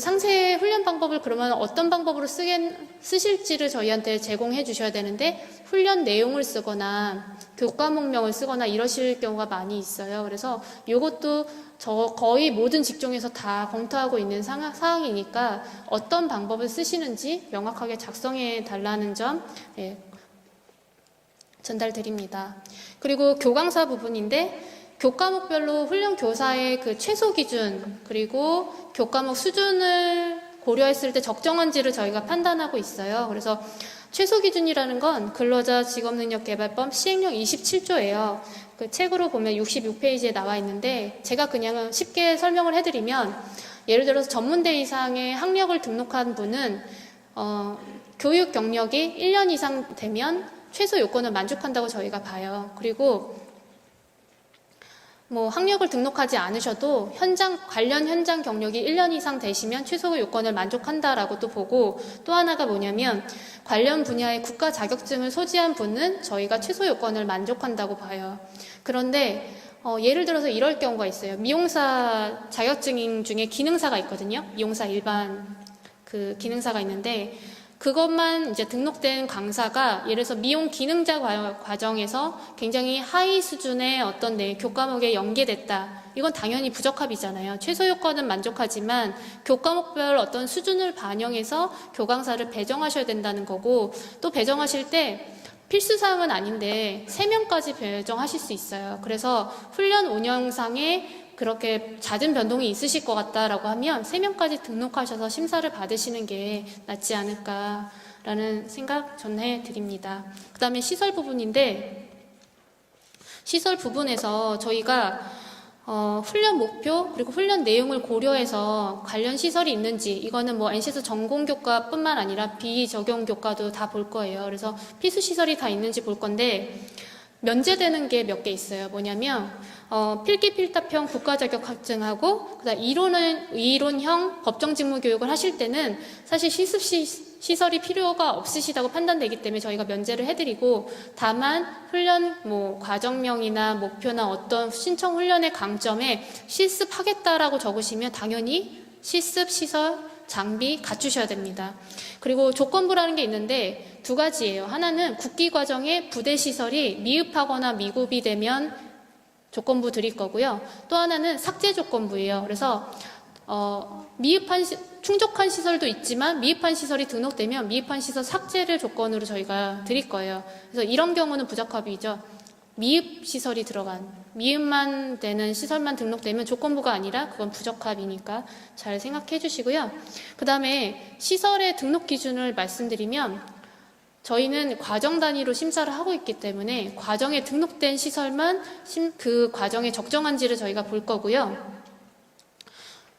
상세 훈련 방법을 그러면 어떤 방법으로 쓰실지를 저희한테 제공해 주셔야 되는데 훈련 내용을 쓰거나 교과목명을 쓰거나 이러실 경우가 많이 있어요. 그래서 이것도 거의 모든 직종에서 다 검토하고 있는 사항이니까 어떤 방법을 쓰시는지 명확하게 작성해 달라는 점 전달드립니다. 그리고 교강사 부분인데 교과목별로 훈련 교사의 최소 기준 그리고 교과목 수준을 고려했을 때 적정한지를 저희가 판단하고 있어요. 그래서 최소 기준이라는 건 근로자 직업능력개발법 시행령 27조예요. 책으로 보면 66페이지에 나와 있는데 제가 그냥 쉽게 설명을 해드리면 예를 들어서 전문대 이상의 학력을 등록한 분은 교육 경력이 1년 이상 되면 최소 요건을 만족한다고 저희가 봐요. 그리고 학력을 등록하지 않으셔도 관련 현장 경력이 1년 이상 되시면 최소 요건을 만족한다라고 또 보고 또 하나가 뭐냐면 관련 분야의 국가 자격증을 소지한 분은 저희가 최소 요건을 만족한다고 봐요. 그런데 예를 들어서 이럴 경우가 있어요. 미용사 자격증인 중에 기능사가 있거든요. 미용사 일반 기능사가 있는데 그것만 이제 등록된 강사가 예를 들어서 미용 기능자 과정에서 굉장히 하위 수준의 어떤 교과목에 연계됐다. 이건 당연히 부적합이잖아요. 최소 요건은 만족하지만 교과목별 어떤 수준을 반영해서 교강사를 배정하셔야 된다는 거고 또 배정하실 때 필수사항은 아닌데 3명까지 배정하실 수 있어요. 그래서 훈련 운영상에 그렇게 잦은 변동이 있으실 것 같다라고 하면 3명까지 등록하셔서 심사를 받으시는 게 낫지 않을까라는 생각 전해드립니다. 그 다음에 시설 부분인데 시설 부분에서 저희가 훈련 목표 그리고 훈련 내용을 고려해서 관련 시설이 있는지 이거는 NCS 전공교과뿐만 아니라 비적용교과도 다 볼 거예요. 그래서 필수 시설이 다 있는지 볼 건데 면제되는 게 몇 개 있어요. 뭐냐면 필기필답형 국가자격증하고 그다음 이론형 법정직무 교육을 하실 때는 사실 실습 시설이 필요가 없으시다고 판단되기 때문에 저희가 면제를 해드리고 다만 훈련 과정명이나 목표나 어떤 신청 훈련의 강점에 실습하겠다라고 적으시면 당연히 실습 시설 장비 갖추셔야 됩니다. 그리고 조건부라는 게 있는데 2가지예요. 하나는 국기 과정에 부대 시설이 미흡하거나 미급이 되면 조건부 드릴 거고요. 또 하나는 삭제 조건부예요. 그래서 충족한 시설도 있지만 미흡한 시설이 등록되면 미흡한 시설 삭제를 조건으로 저희가 드릴 거예요. 그래서 이런 경우는 부적합이죠. 미흡 시설이 미흡만 되는 시설만 등록되면 조건부가 아니라 그건 부적합이니까 잘 생각해 주시고요. 그 다음에 시설의 등록 기준을 말씀드리면 저희는 과정 단위로 심사를 하고 있기 때문에 과정에 등록된 시설만 그 과정에 적정한지를 저희가 볼 거고요.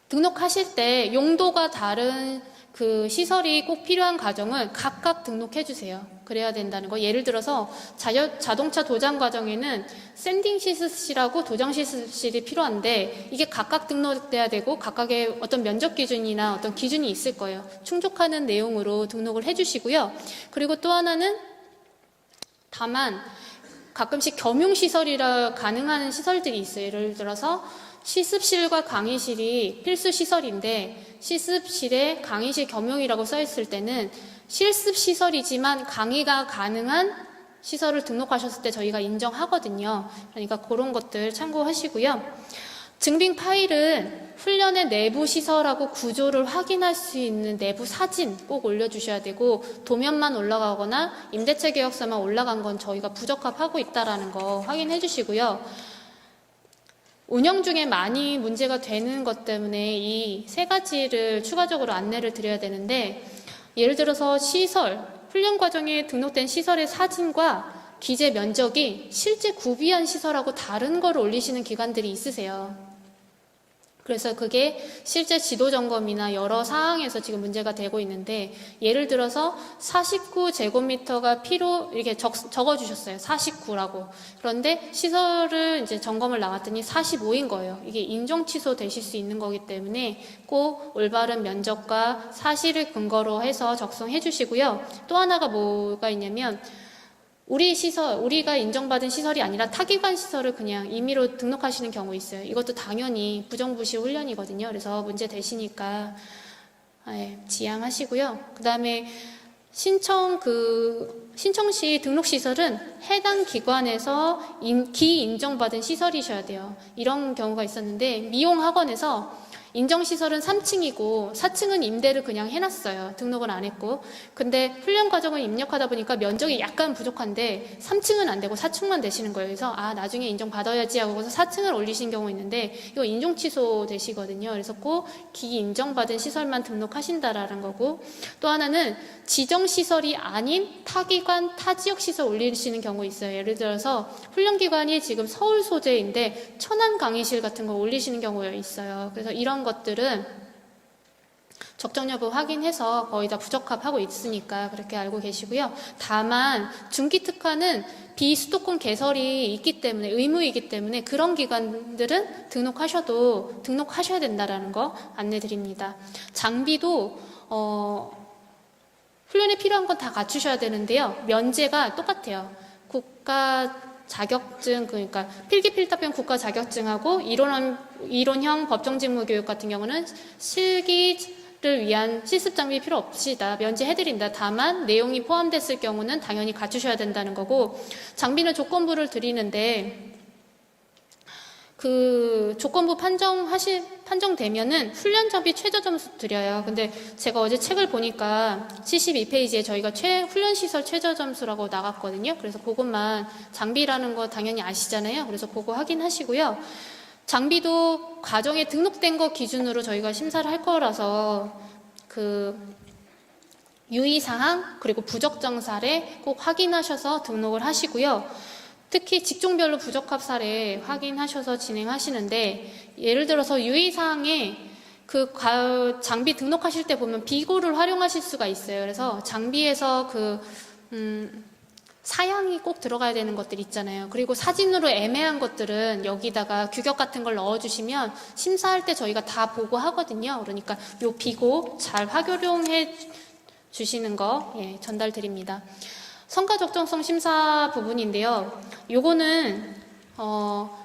등록하실 때 용도가 다른 그 시설이 꼭 필요한 가정은 각각 등록해 주세요. 그래야 된다는 거. 예를 들어서 자동차 도장 과정에는 샌딩 시스실하고 도장 시스실이 필요한데 이게 각각 등록돼야 되고 각각의 어떤 면적 기준이나 어떤 기준이 있을 거예요. 충족하는 내용으로 등록을 해 주시고요. 그리고 또 하나는 다만 가끔씩 겸용시설이라 가능한 시설들이 있어요. 예를 들어서 시습실과 강의실이 필수 시설인데 시습실에 강의실 겸용이라고 써있을 때는 실습 시설이지만 강의가 가능한 시설을 등록하셨을 때 저희가 인정하거든요. 그러니까 그런 것들 참고하시고요. 증빙 파일은 훈련의 내부 시설하고 구조를 확인할 수 있는 내부 사진 꼭 올려주셔야 되고 도면만 올라가거나 임대차 계약서만 올라간 건 저희가 부적합하고 있다는 거 확인해 주시고요. 운영 중에 많이 문제가 되는 것 때문에 이 세 가지를 추가적으로 안내를 드려야 되는데 예를 들어서 시설, 훈련 과정에 등록된 시설의 사진과 기재 면적이 실제 구비한 시설하고 다른 거를 올리시는 기관들이 있으세요. 그래서 그게 실제 지도 점검이나 여러 사항에서 지금 문제가 되고 있는데 예를 들어서 49제곱미터가 이렇게 적어주셨어요. 49라고. 그런데 시설을 이제 점검을 나갔더니 45인 거예요. 이게 인정 취소 되실 수 있는 거기 때문에 꼭 올바른 면적과 사실을 근거로 해서 작성해 주시고요. 또 하나가 뭐가 있냐면 우리가 인정받은 시설이 아니라 타기관 시설을 그냥 임의로 등록하시는 경우 있어요. 이것도 당연히 부정부시 훈련이거든요. 그래서 문제 되시니까 지양하시고요. 그 다음에 신청 시 등록 시설은 해당 기관에서 기인정받은 시설이셔야 돼요. 이런 경우가 있었는데 미용학원에서 인정시설은 3층이고 4층은 임대를 그냥 해놨어요. 등록을 안 했고. 근데 훈련 과정을 입력하다 보니까 면적이 약간 부족한데 3층은 안 되고 4층만 되시는 거예요. 그래서 나중에 인정받아야지 하고서 4층을 올리신 경우 있는데 이거 인정 취소 되시거든요. 그래서 꼭 기인정받은 시설만 등록하신다라는 거고 또 하나는 지정시설이 아닌 타기관, 타지역 시설 올리시는 경우 있어요. 예를 들어서 훈련기관이 지금 서울 소재인데 천안 강의실 같은 거 올리시는 경우가 있어요. 그래서 이런 것들은 적정 여부 확인해서 거의 다 부적합하고 있으니까 그렇게 알고 계시고요. 다만 중기특화는 비수도권 개설이 있기 때문에 의무이기 때문에 그런 기관들은 등록하셔야 된다라는 거 안내드립니다. 장비도 훈련에 필요한 건 다 갖추셔야 되는데요. 면제가 똑같아요. 국가 자격증, 그러니까 필기필답형 국가 자격증하고 이론형 법정직무교육 같은 경우는 실기를 위한 실습 장비 필요 없이다. 면제해드린다. 다만 내용이 포함됐을 경우는 당연히 갖추셔야 된다는 거고 장비는 드리는데 그 조건부 판정되면은 훈련 장비 최저 점수 드려요. 근데 제가 어제 책을 보니까 72페이지에 저희가 훈련 시설 최저 점수라고 나갔거든요. 그래서 그것만 장비라는 거 당연히 아시잖아요. 그래서 그거 확인하시고요. 장비도 과정에 등록된 거 기준으로 저희가 심사를 할 거라서 그 유의사항 그리고 부적정 사례 꼭 확인하셔서 등록을 하시고요. 특히 직종별로 부적합 사례 확인하셔서 진행하시는데 예를 들어서 유의사항에 그 장비 등록하실 때 보면 비고를 활용하실 수가 있어요. 그래서 장비에서 사양이 꼭 들어가야 되는 것들 있잖아요. 그리고 사진으로 애매한 것들은 여기다가 규격 같은 걸 넣어주시면 심사할 때 저희가 다 보고 하거든요. 그러니까 요 비고 잘 활용해 주시는 거 전달드립니다. 성과 적정성 심사 부분인데요. 요거는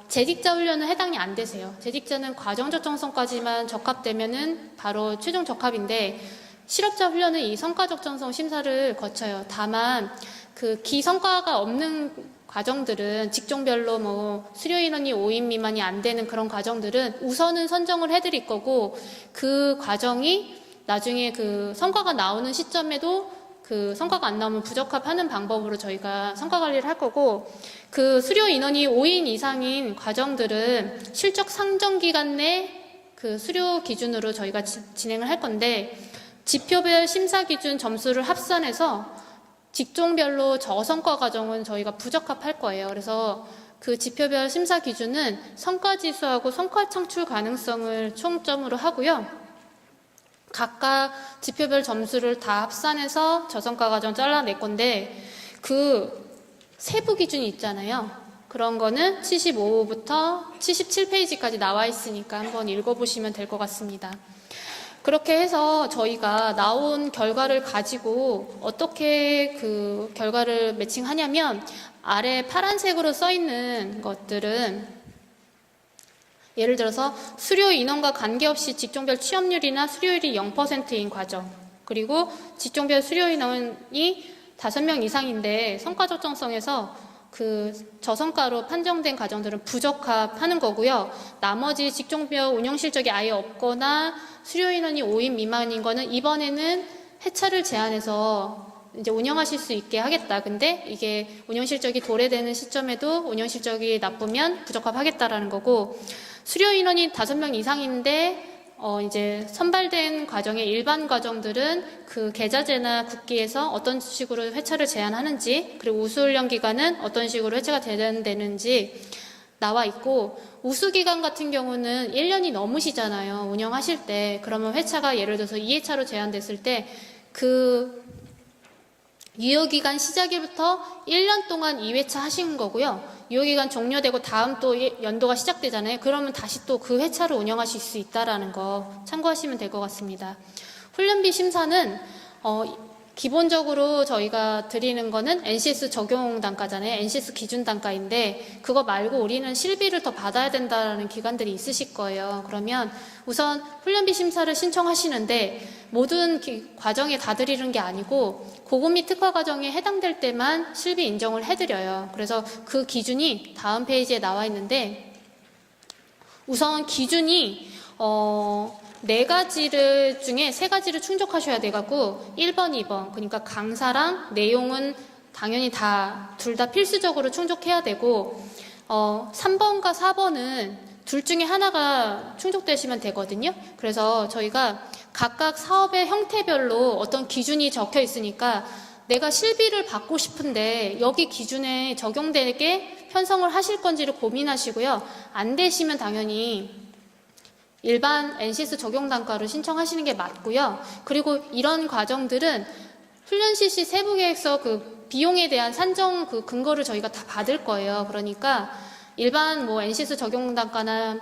재직자 훈련은 해당이 안 되세요. 재직자는 과정 적정성까지만 적합되면은 바로 최종 적합인데 실업자 훈련은 이 성과 적정성 심사를 거쳐요. 다만 그 기성과가 없는 과정들은 직종별로 수료 인원이 5인 미만이 안 되는 그런 과정들은 우선은 선정을 해드릴 거고 그 과정이 나중에 그 성과가 나오는 시점에도 그 성과가 안 나오면 부적합하는 방법으로 저희가 성과 관리를 할 거고 그 수료 인원이 5인 이상인 과정들은 실적 상정 기간 내 그 수료 기준으로 저희가 진행을 할 건데 지표별 심사 기준 점수를 합산해서 직종별로 저성과 과정은 저희가 부적합할 거예요. 그래서 그 지표별 심사 기준은 성과 지수하고 성과 창출 가능성을 총점으로 하고요. 각각 지표별 점수를 다 합산해서 저성과 과정 잘라낼 건데 그 세부 기준이 있잖아요. 그런 거는 75부터 77페이지까지 나와 있으니까 한번 읽어보시면 될 것 같습니다. 그렇게 해서 저희가 나온 결과를 가지고 어떻게 그 결과를 매칭하냐면 아래 파란색으로 써 있는 것들은 예를 들어서 수료 인원과 관계없이 직종별 취업률이나 수료율이 0%인 과정, 그리고 직종별 수료 인원이 5명 이상인데 성과 적정성에서 그 저성과로 판정된 과정들은 부적합하는 거고요. 나머지 직종별 운영 실적이 아예 없거나 수료 인원이 5인 미만인 거는 이번에는 해차를 제한해서 이제 운영하실 수 있게 하겠다. 근데 이게 운영 실적이 도래되는 시점에도 운영 실적이 나쁘면 부적합하겠다라는 거고, 수료 인원이 5명 이상인데 이제 선발된 과정의 일반 과정들은 그 계좌제나 국기에서 어떤 식으로 회차를 제한하는지, 그리고 우수훈련 기간은 어떤 식으로 회차가 제한되는지 나와 있고, 우수기간 같은 경우는 1년이 넘으시잖아요. 운영하실 때. 그러면 회차가 예를 들어서 2회차로 제한됐을 때 그 유효기간 시작일부터 1년 동안 2회차 하신 거고요. 유효기간 종료되고 다음 또 연도가 시작되잖아요. 그러면 다시 또 그 회차를 운영하실 수 있다라는 거 참고하시면 될 것 같습니다. 훈련비 심사는 기본적으로 저희가 드리는 거는 NCS 적용 단가잖아요. NCS 기준 단가인데 그거 말고 우리는 실비를 더 받아야 된다는 기관들이 있으실 거예요. 그러면 우선 훈련비 심사를 신청하시는데 모든 과정에 다 드리는 게 아니고 고급 및 특화 과정에 해당될 때만 실비 인정을 해드려요. 그래서 그 기준이 다음 페이지에 나와 있는데 우선 기준이 4가지를 중에 3가지를 충족하셔야 돼갖고 1번, 2번 그러니까 강사랑 내용은 당연히 둘 다 필수적으로 충족해야 되고 3번과 4번은 둘 중에 하나가 충족되시면 되거든요. 그래서 저희가 각각 사업의 형태별로 어떤 기준이 적혀 있으니까 내가 실비를 받고 싶은데 여기 기준에 적용되게 편성을 하실 건지를 고민하시고요. 안 되시면 당연히 일반 NCS 적용 단가를 신청하시는 게 맞고요. 그리고 이런 과정들은 훈련 실시 세부 계획서 그 비용에 대한 산정 그 근거를 저희가 다 받을 거예요. 그러니까 일반 뭐 NCS 적용 단가나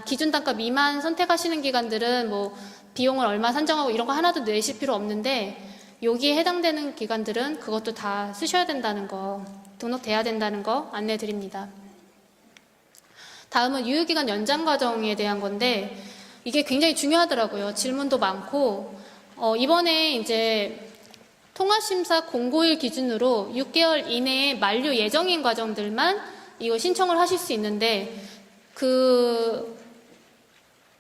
기준 단가 미만 선택하시는 기관들은 뭐 비용을 얼마 산정하고 이런 거 하나도 내실 필요 없는데 여기에 해당되는 기관들은 그것도 다 쓰셔야 된다는 거, 등록돼야 된다는 거 안내 드립니다. 다음은 유효기간 연장 과정에 대한 건데 이게 굉장히 중요하더라고요. 질문도 많고 이번에 이제 통합심사 공고일 기준으로 6개월 이내에 만료 예정인 과정들만 이거 신청을 하실 수 있는데 그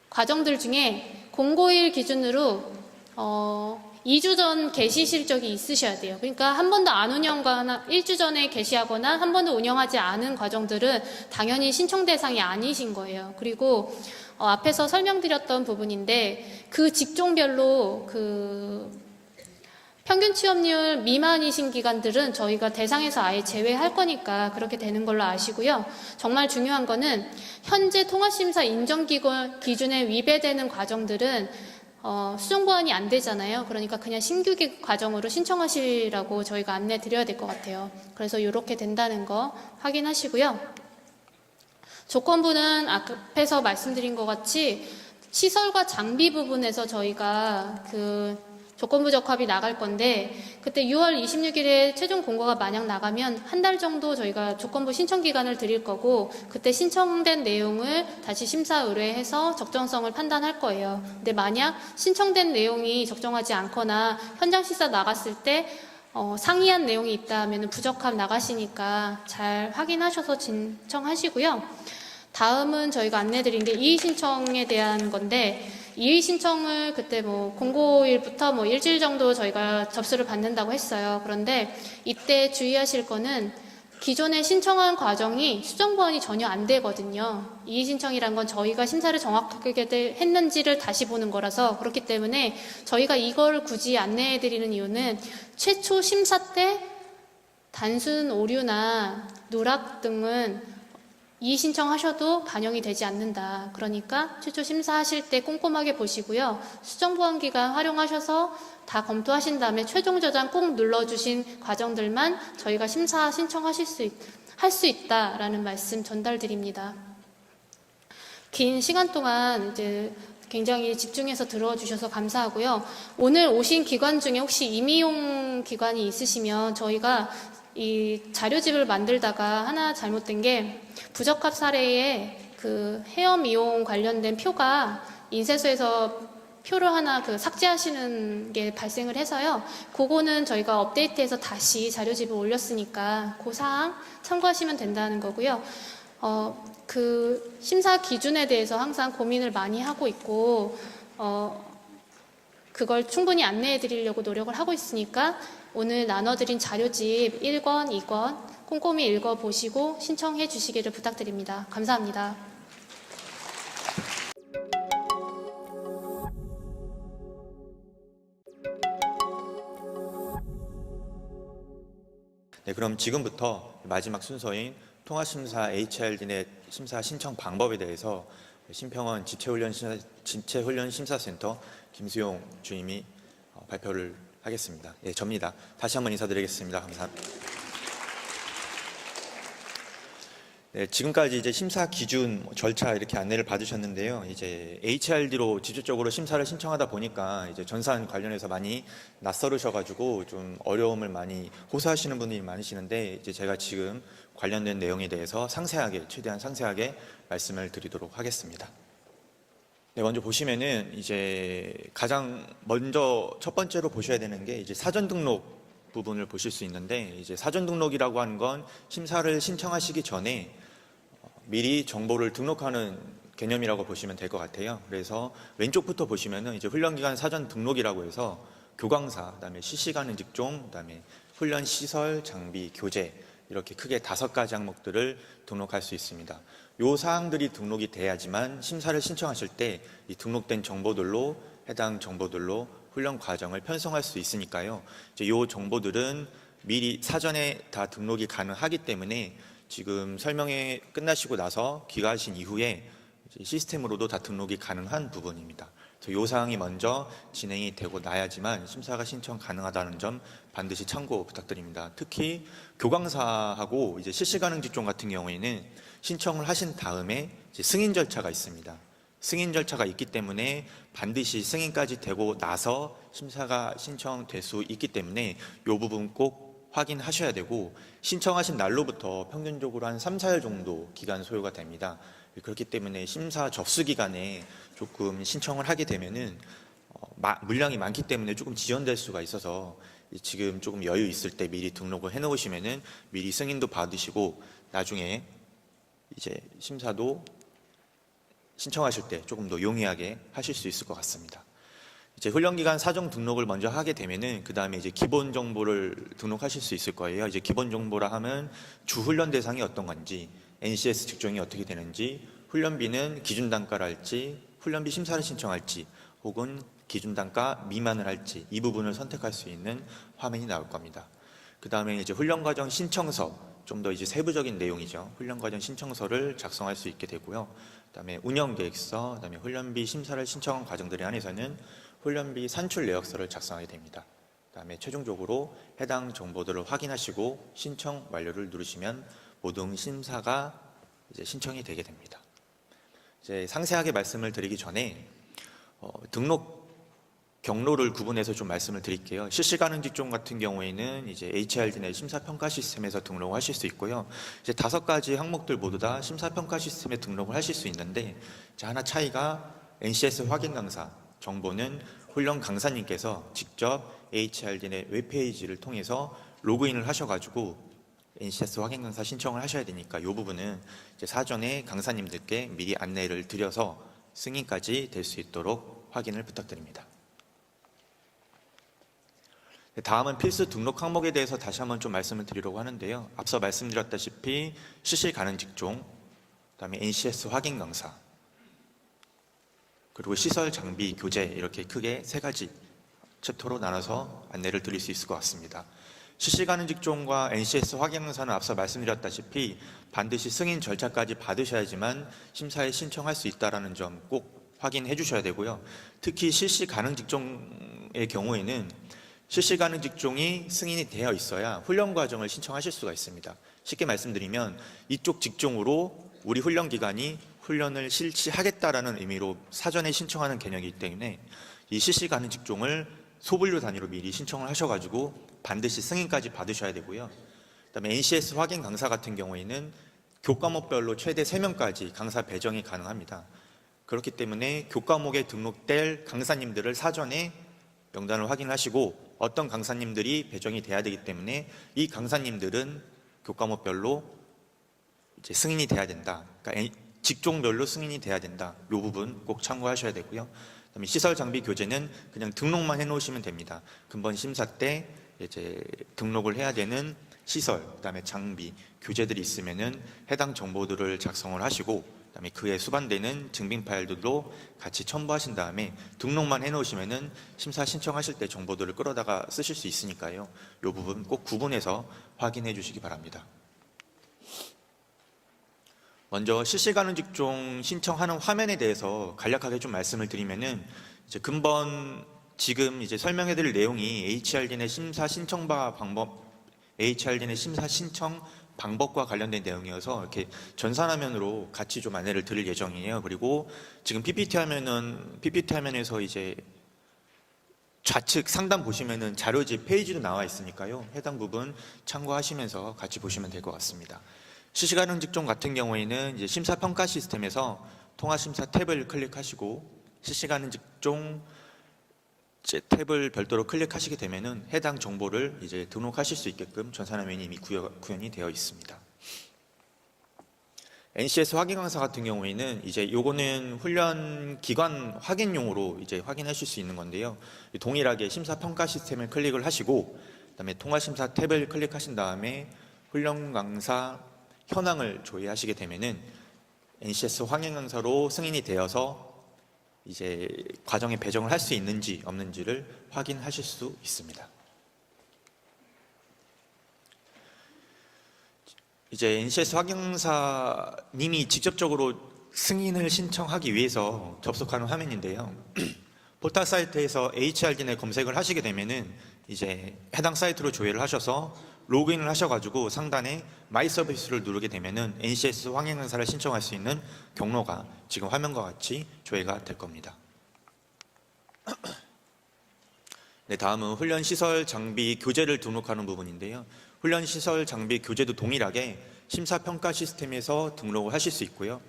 과정들 중에 공고일 기준으로 2주 전 개시 실적이 있으셔야 돼요. 그러니까 한 번도 안 운영하거나 1주 전에 개시하거나 한 번도 운영하지 않은 과정들은 당연히 신청 대상이 아니신 거예요. 그리고 앞에서 설명드렸던 부분인데 그 직종별로 그 평균 취업률 미만이신 기관들은 저희가 대상에서 아예 제외할 거니까 그렇게 되는 걸로 아시고요. 정말 중요한 거는 현재 통합심사 인정기준 기준에 위배되는 과정들은 수정 보완이 안 되잖아요. 그러니까 그냥 신규 과정으로 신청하시라고 저희가 안내 드려야 될 것 같아요. 그래서 이렇게 된다는 거 확인하시고요. 조건부는 앞에서 말씀드린 것 같이 시설과 장비 부분에서 저희가 그 조건부 적합이 나갈 건데 그때 6월 26일에 최종 공고가 만약 나가면 한 달 정도 저희가 조건부 신청 기간을 드릴 거고 그때 신청된 내용을 다시 심사 의뢰해서 적정성을 판단할 거예요. 근데 만약 신청된 내용이 적정하지 않거나 현장 시사 나갔을 때 상이한 내용이 있다 하면 부적합 나가시니까 잘 확인하셔서 신청하시고요. 다음은 저희가 안내드린 게 이의 신청에 대한 건데 이의 신청을 그때 뭐 공고일부터 뭐 일주일 정도 저희가 접수를 받는다고 했어요. 그런데 이때 주의하실 거는 기존에 신청한 과정이 수정 보완이 전혀 안 되거든요. 이의 신청이란 건 저희가 심사를 정확하게 했는지를 다시 보는 거라서 그렇기 때문에 저희가 이걸 굳이 안내해 드리는 이유는 최초 심사 때 단순 오류나 누락 등은 이의 신청하셔도 반영이 되지 않는다. 그러니까 최초 심사하실 때 꼼꼼하게 보시고요. 수정보완기간 활용하셔서 다 검토하신 다음에 최종 저장 꼭 눌러주신 과정들만 저희가 심사 신청하실 할 수 있다라는 말씀 전달드립니다. 긴 시간 동안 이제 굉장히 집중해서 들어주셔서 감사하고요. 오늘 오신 기관 중에 혹시 임의용 기관이 있으시면 저희가 이 자료집을 만들다가 하나 잘못된 게 부적합 사례에 그 헤엄 이용 관련된 표가 인쇄소에서 표를 하나 삭제하시는 게 발생을 해서요. 그거는 저희가 업데이트해서 다시 자료집을 올렸으니까 그 사항 참고하시면 된다는 거고요. 그 심사 기준에 대해서 항상 고민을 많이 하고 있고 그걸 충분히 안내해 드리려고 노력을 하고 있으니까 오늘 나눠드린 자료집 1권, 2권 꼼꼼히 읽어보시고 신청해 주시기를 부탁드립니다. 감사합니다. 네, 그럼 지금부터 마지막 순서인 통합심사 HRD넷 심사 신청 방법에 대해서 신평원 지체훈련심사센터 김수용 주임이 발표를 하겠습니다. 네, 접니다. 다시 한번 인사드리겠습니다. 감사합니다. 네, 지금까지 이제 심사 기준 절차 이렇게 안내를 받으셨는데요. 이제 HRD로 직접적으로 심사를 신청하다 보니까 이제 전산 관련해서 많이 낯설으셔가지고 좀 어려움을 많이 호소하시는 분들이 많으시는데 이제 제가 지금 관련된 내용에 대해서 최대한 상세하게 말씀을 드리도록 하겠습니다. 네, 먼저 보시면은 이제 가장 먼저 첫 번째로 보셔야 되는 게 이제 사전 등록 부분을 보실 수 있는데 이제 사전 등록이라고 하는 건 심사를 신청하시기 전에 미리 정보를 등록하는 개념이라고 보시면 될 것 같아요. 그래서 왼쪽부터 보시면은 이제 훈련기간 사전 등록이라고 해서 교강사, 그다음에 실시가능 직종, 그다음에 훈련 시설, 장비, 교재 이렇게 크게 5가지 항목들을 등록할 수 있습니다. 요 사항들이 등록이 돼야지만 심사를 신청하실 때 이 등록된 정보들로 해당 정보들로 훈련 과정을 편성할 수 있으니까요. 이제 이 정보들은 미리 사전에 다 등록이 가능하기 때문에 지금 설명회 끝나시고 나서 귀가하신 이후에 시스템으로도 다 등록이 가능한 부분입니다. 그래서 이 사항이 먼저 진행이 되고 나야지만 심사가 신청 가능하다는 점 반드시 참고 부탁드립니다. 특히 교강사하고 이제 실시가능 직종 같은 경우에는 신청을 하신 다음에 이제 승인 절차가 있습니다. 승인 절차가 있기 때문에 반드시 승인까지 되고 나서 심사가 신청될 수 있기 때문에 이 부분 꼭 확인하셔야 되고 신청하신 날로부터 평균적으로 한 3, 4일 정도 기간 소요가 됩니다. 그렇기 때문에 심사 접수 기간에 조금 신청을 하게 되면은 물량이 많기 때문에 조금 지연될 수가 있어서 지금 조금 여유 있을 때 미리 등록을 해 놓으시면은 미리 승인도 받으시고 나중에 이제 심사도 신청하실 때 조금 더 용이하게 하실 수 있을 것 같습니다. 이제 훈련기간 사전 등록을 먼저 하게 되면은 그 다음에 이제 기본 정보를 등록하실 수 있을 거예요. 이제 기본 정보라 하면 주 훈련 대상이 어떤 건지, NCS 직종이 어떻게 되는지, 훈련비는 기준 단가를 할지, 훈련비 심사를 신청할지, 혹은 기준 단가 미만을 할지 이 부분을 선택할 수 있는 화면이 나올 겁니다. 그 다음에 이제 훈련과정 신청서, 좀 더 이제 세부적인 내용이죠. 훈련과정 신청서를 작성할 수 있게 되고요. 그다음에 운영계획서, 그다음에 훈련비 심사를 신청한 과정들에 한해서는 훈련비 산출 내역서를 작성하게 됩니다. 그다음에 최종적으로 해당 정보들을 확인하시고 신청 완료를 누르시면 모든 심사가 이제 신청이 되게 됩니다. 이제 상세하게 말씀을 드리기 전에 등록 경로를 구분해서 좀 말씀을 드릴게요. 실시가능 직종 같은 경우에는 이제 HRD넷 심사평가 시스템에서 등록을 하실 수 있고요. 이제 5가지 항목들 모두 다 심사평가 시스템에 등록을 하실 수 있는데 이제 하나 차이가 NCS 확인 강사 정보는 훈련 강사님께서 직접 HRD넷 웹페이지를 통해서 로그인을 하셔가지고 NCS 확인 강사 신청을 하셔야 되니까 이 부분은 이제 사전에 강사님들께 미리 안내를 드려서 승인까지 될 수 있도록 확인을 부탁드립니다. 다음은 필수 등록 항목에 대해서 다시 한번 좀 말씀을 드리려고 하는데요. 앞서 말씀드렸다시피 실시 가능 직종, 그다음에 NCS 확인 강사, 그리고 시설, 장비, 교재 이렇게 크게 3가지 챕터로 나눠서 안내를 드릴 수 있을 것 같습니다. 실시가능 직종과 NCS 확인 강사는 앞서 말씀드렸다시피 반드시 승인 절차까지 받으셔야지만 심사에 신청할 수 있다는 점 꼭 확인해 주셔야 되고요. 특히 실시가능 직종의 경우에는 실시가능 직종이 승인이 되어 있어야 훈련 과정을 신청하실 수가 있습니다. 쉽게 말씀드리면 이쪽 직종으로 우리 훈련기관이 훈련을 실시하겠다라는 의미로 사전에 신청하는 개념이기 때문에 이 실시가능 직종을 소분류 단위로 미리 신청을 하셔가지고 반드시 승인까지 받으셔야 되고요. 그다음에 NCS 확인 강사 같은 경우에는 교과목별로 최대 3명까지 강사 배정이 가능합니다. 그렇기 때문에 교과목에 등록될 강사님들을 사전에 명단을 확인하시고 어떤 강사님들이 배정이 돼야 되기 때문에 이 강사님들은 교과목별로 이제 승인이 돼야 된다. 그러니까 직종별로 승인이 돼야 된다. 이 부분 꼭 참고하셔야 되고요. 그다음에 시설 장비 교재는 그냥 등록만 해놓으시면 됩니다. 근본 심사 때 이제 등록을 해야 되는 시설, 그다음에 장비, 교재들이 있으면은 해당 정보들을 작성을 하시고, 그다음에 그에 수반되는 증빙 파일들도 같이 첨부하신 다음에 등록만 해놓으시면은 심사 신청하실 때 정보들을 끌어다가 쓰실 수 있으니까요. 이 부분 꼭 구분해서 확인해 주시기 바랍니다. 먼저 실시가능 직종 신청하는 화면에 대해서 간략하게 좀 말씀을 드리면은 이제 근본 지금 이제 설명해 드릴 내용이 HRD 내 심사 신청 방법과 관련된 내용이어서 이렇게 전산화면으로 같이 좀 안내를 드릴 예정이에요. 그리고 지금 PPT 화면에서 이제 좌측 상단 보시면은 자료집 페이지도 나와 있으니까요. 해당 부분 참고하시면서 같이 보시면 될 것 같습니다. 실시가능 직종 같은 경우에는 이제 심사 평가 시스템에서 통화 심사 탭을 클릭하시고 실시가능 직종 탭을 별도로 클릭하시게 되면은 해당 정보를 이제 등록하실 수 있게끔 전산화면이 이미 구현이 되어 있습니다. NCS 확인 강사 같은 경우에는 이제 요거는 훈련 기관 확인용으로 이제 확인하실 수 있는 건데요. 동일하게 심사 평가 시스템을 클릭을 하시고 그다음에 통화 심사 탭을 클릭하신 다음에 훈련 강사 현황을 조회하시게 되면은 NCS 확인 강사로 승인이 되어서 이제 과정에 배정을 할 수 있는지 없는지를 확인하실 수 있습니다. 이제 NCS 확인사님이 직접적으로 승인을 신청하기 위해서 접속하는 화면인데요. 포털 사이트에서 HRD 내 검색을 하시게 되면은 이제 해당 사이트로 조회를 하셔서 로그인을 하셔가지고 상단에 마이 서비스를 누르게 되면은 NCS 확인 강사를 신청할 수 있는 경로가 지금 화면과 같이 조회가 될 겁니다. 네, 다음은 훈련 시설 장비 교재를 등록하는 부분인데요. 훈련 시설 장비 교재도 동일하게 심사 평가 시스템에서 등록을 하실 수 있고요.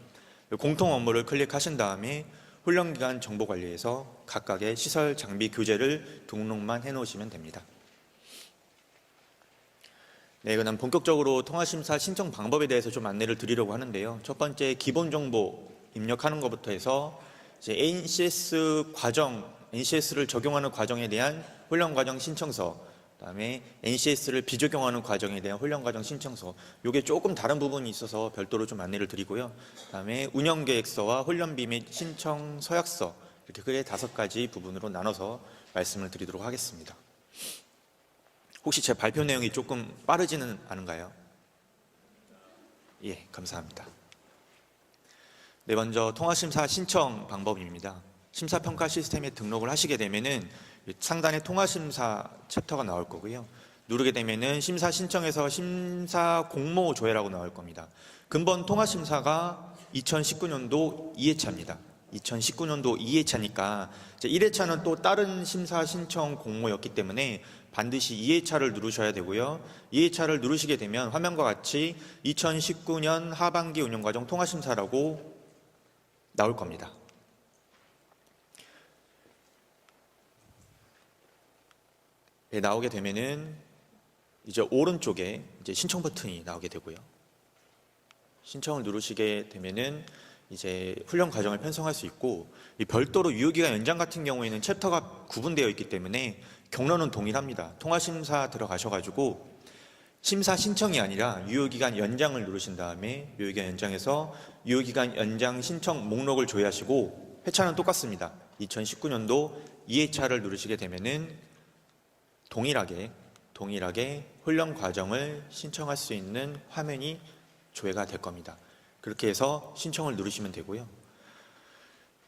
공통 업무를 클릭하신 다음에 훈련 기간 정보 관리에서 각각의 시설 장비 교재를 등록만 해 놓으시면 됩니다. 네, 그다음 본격적으로 통화심사 신청 방법에 대해서 좀 안내를 드리려고 하는데요. 첫 번째 기본 정보 입력하는 것부터 해서 이제 NCS를 적용하는 과정에 대한 훈련 과정 신청서, 그다음에 NCS를 비적용하는 과정에 대한 훈련 과정 신청서. 이게 조금 다른 부분이 있어서 별도로 좀 안내를 드리고요. 그다음에 운영 계획서와 훈련비 및 신청 서약서, 이렇게 크게 5가지 부분으로 나눠서 말씀을 드리도록 하겠습니다. 혹시 제 발표 내용이 조금 빠르지는 않은가요? 예, 감사합니다. 네, 먼저 통화심사 신청 방법입니다. 심사평가 시스템에 등록을 하시게 되면은 상단에 통화심사 챕터가 나올 거고요. 누르게 되면은 심사 신청에서 심사 공모 조회라고 나올 겁니다. 근본 통화심사가 2019년도 2회차입니다. 2019년도 2회차니까 이제 1회차는 또 다른 심사 신청 공모였기 때문에 반드시 2회차를 누르셔야 되고요. 2회차를 누르시게 되면 화면과 같이 2019년 하반기 운영과정 통화심사라고 나올 겁니다. 네, 나오게 되면은 이제 오른쪽에 이제 신청 버튼이 나오게 되고요. 신청을 누르시게 되면은 이제 훈련 과정을 편성할 수 있고, 이 별도로 유효기간 연장 같은 경우에는 챕터가 구분되어 있기 때문에 경로는 동일합니다. 통화심사 들어가셔가지고 심사 신청이 아니라 유효기간 연장을 누르신 다음에 유효기간 연장에서 유효기간 연장 신청 목록을 조회하시고, 회차는 똑같습니다. 2019년도 2회차를 누르시게 되면은 동일하게 훈련 과정을 신청할 수 있는 화면이 조회가 될 겁니다. 그렇게 해서 신청을 누르시면 되고요.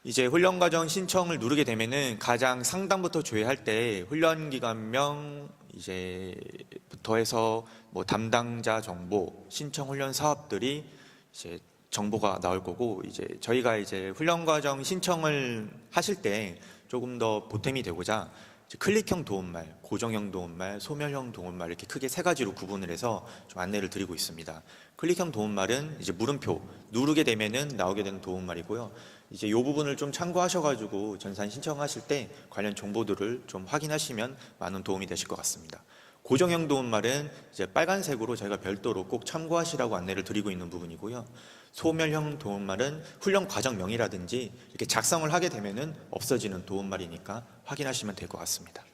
이제 훈련 과정 신청을 누르게 되면은 가장 상단부터 조회할 때 훈련 기간명 이제부터 해서 뭐 담당자 정보, 신청 훈련 사업들이 이제 정보가 나올 거고, 이제 저희가 이제 훈련 과정 신청을 하실 때 조금 더 보탬이 되고자 클릭형 도움말, 고정형 도움말, 소멸형 도움말 이렇게 크게 세 가지로 구분을 해서 좀 안내를 드리고 있습니다. 클릭형 도움말은 이제 물음표 누르게 되면은 나오게 되는 도움말이고요. 이제 이 부분을 좀 참고하셔가지고 전산 신청하실 때 관련 정보들을 좀 확인하시면 많은 도움이 되실 것 같습니다. 고정형 도움말은 이제 빨간색으로 저희가 별도로 꼭 참고하시라고 안내를 드리고 있는 부분이고요. 소멸형 도움말은 훈련 과정명이라든지 이렇게 작성을 하게 되면은 없어지는 도움말이니까 확인하시면 될 것 같습니다.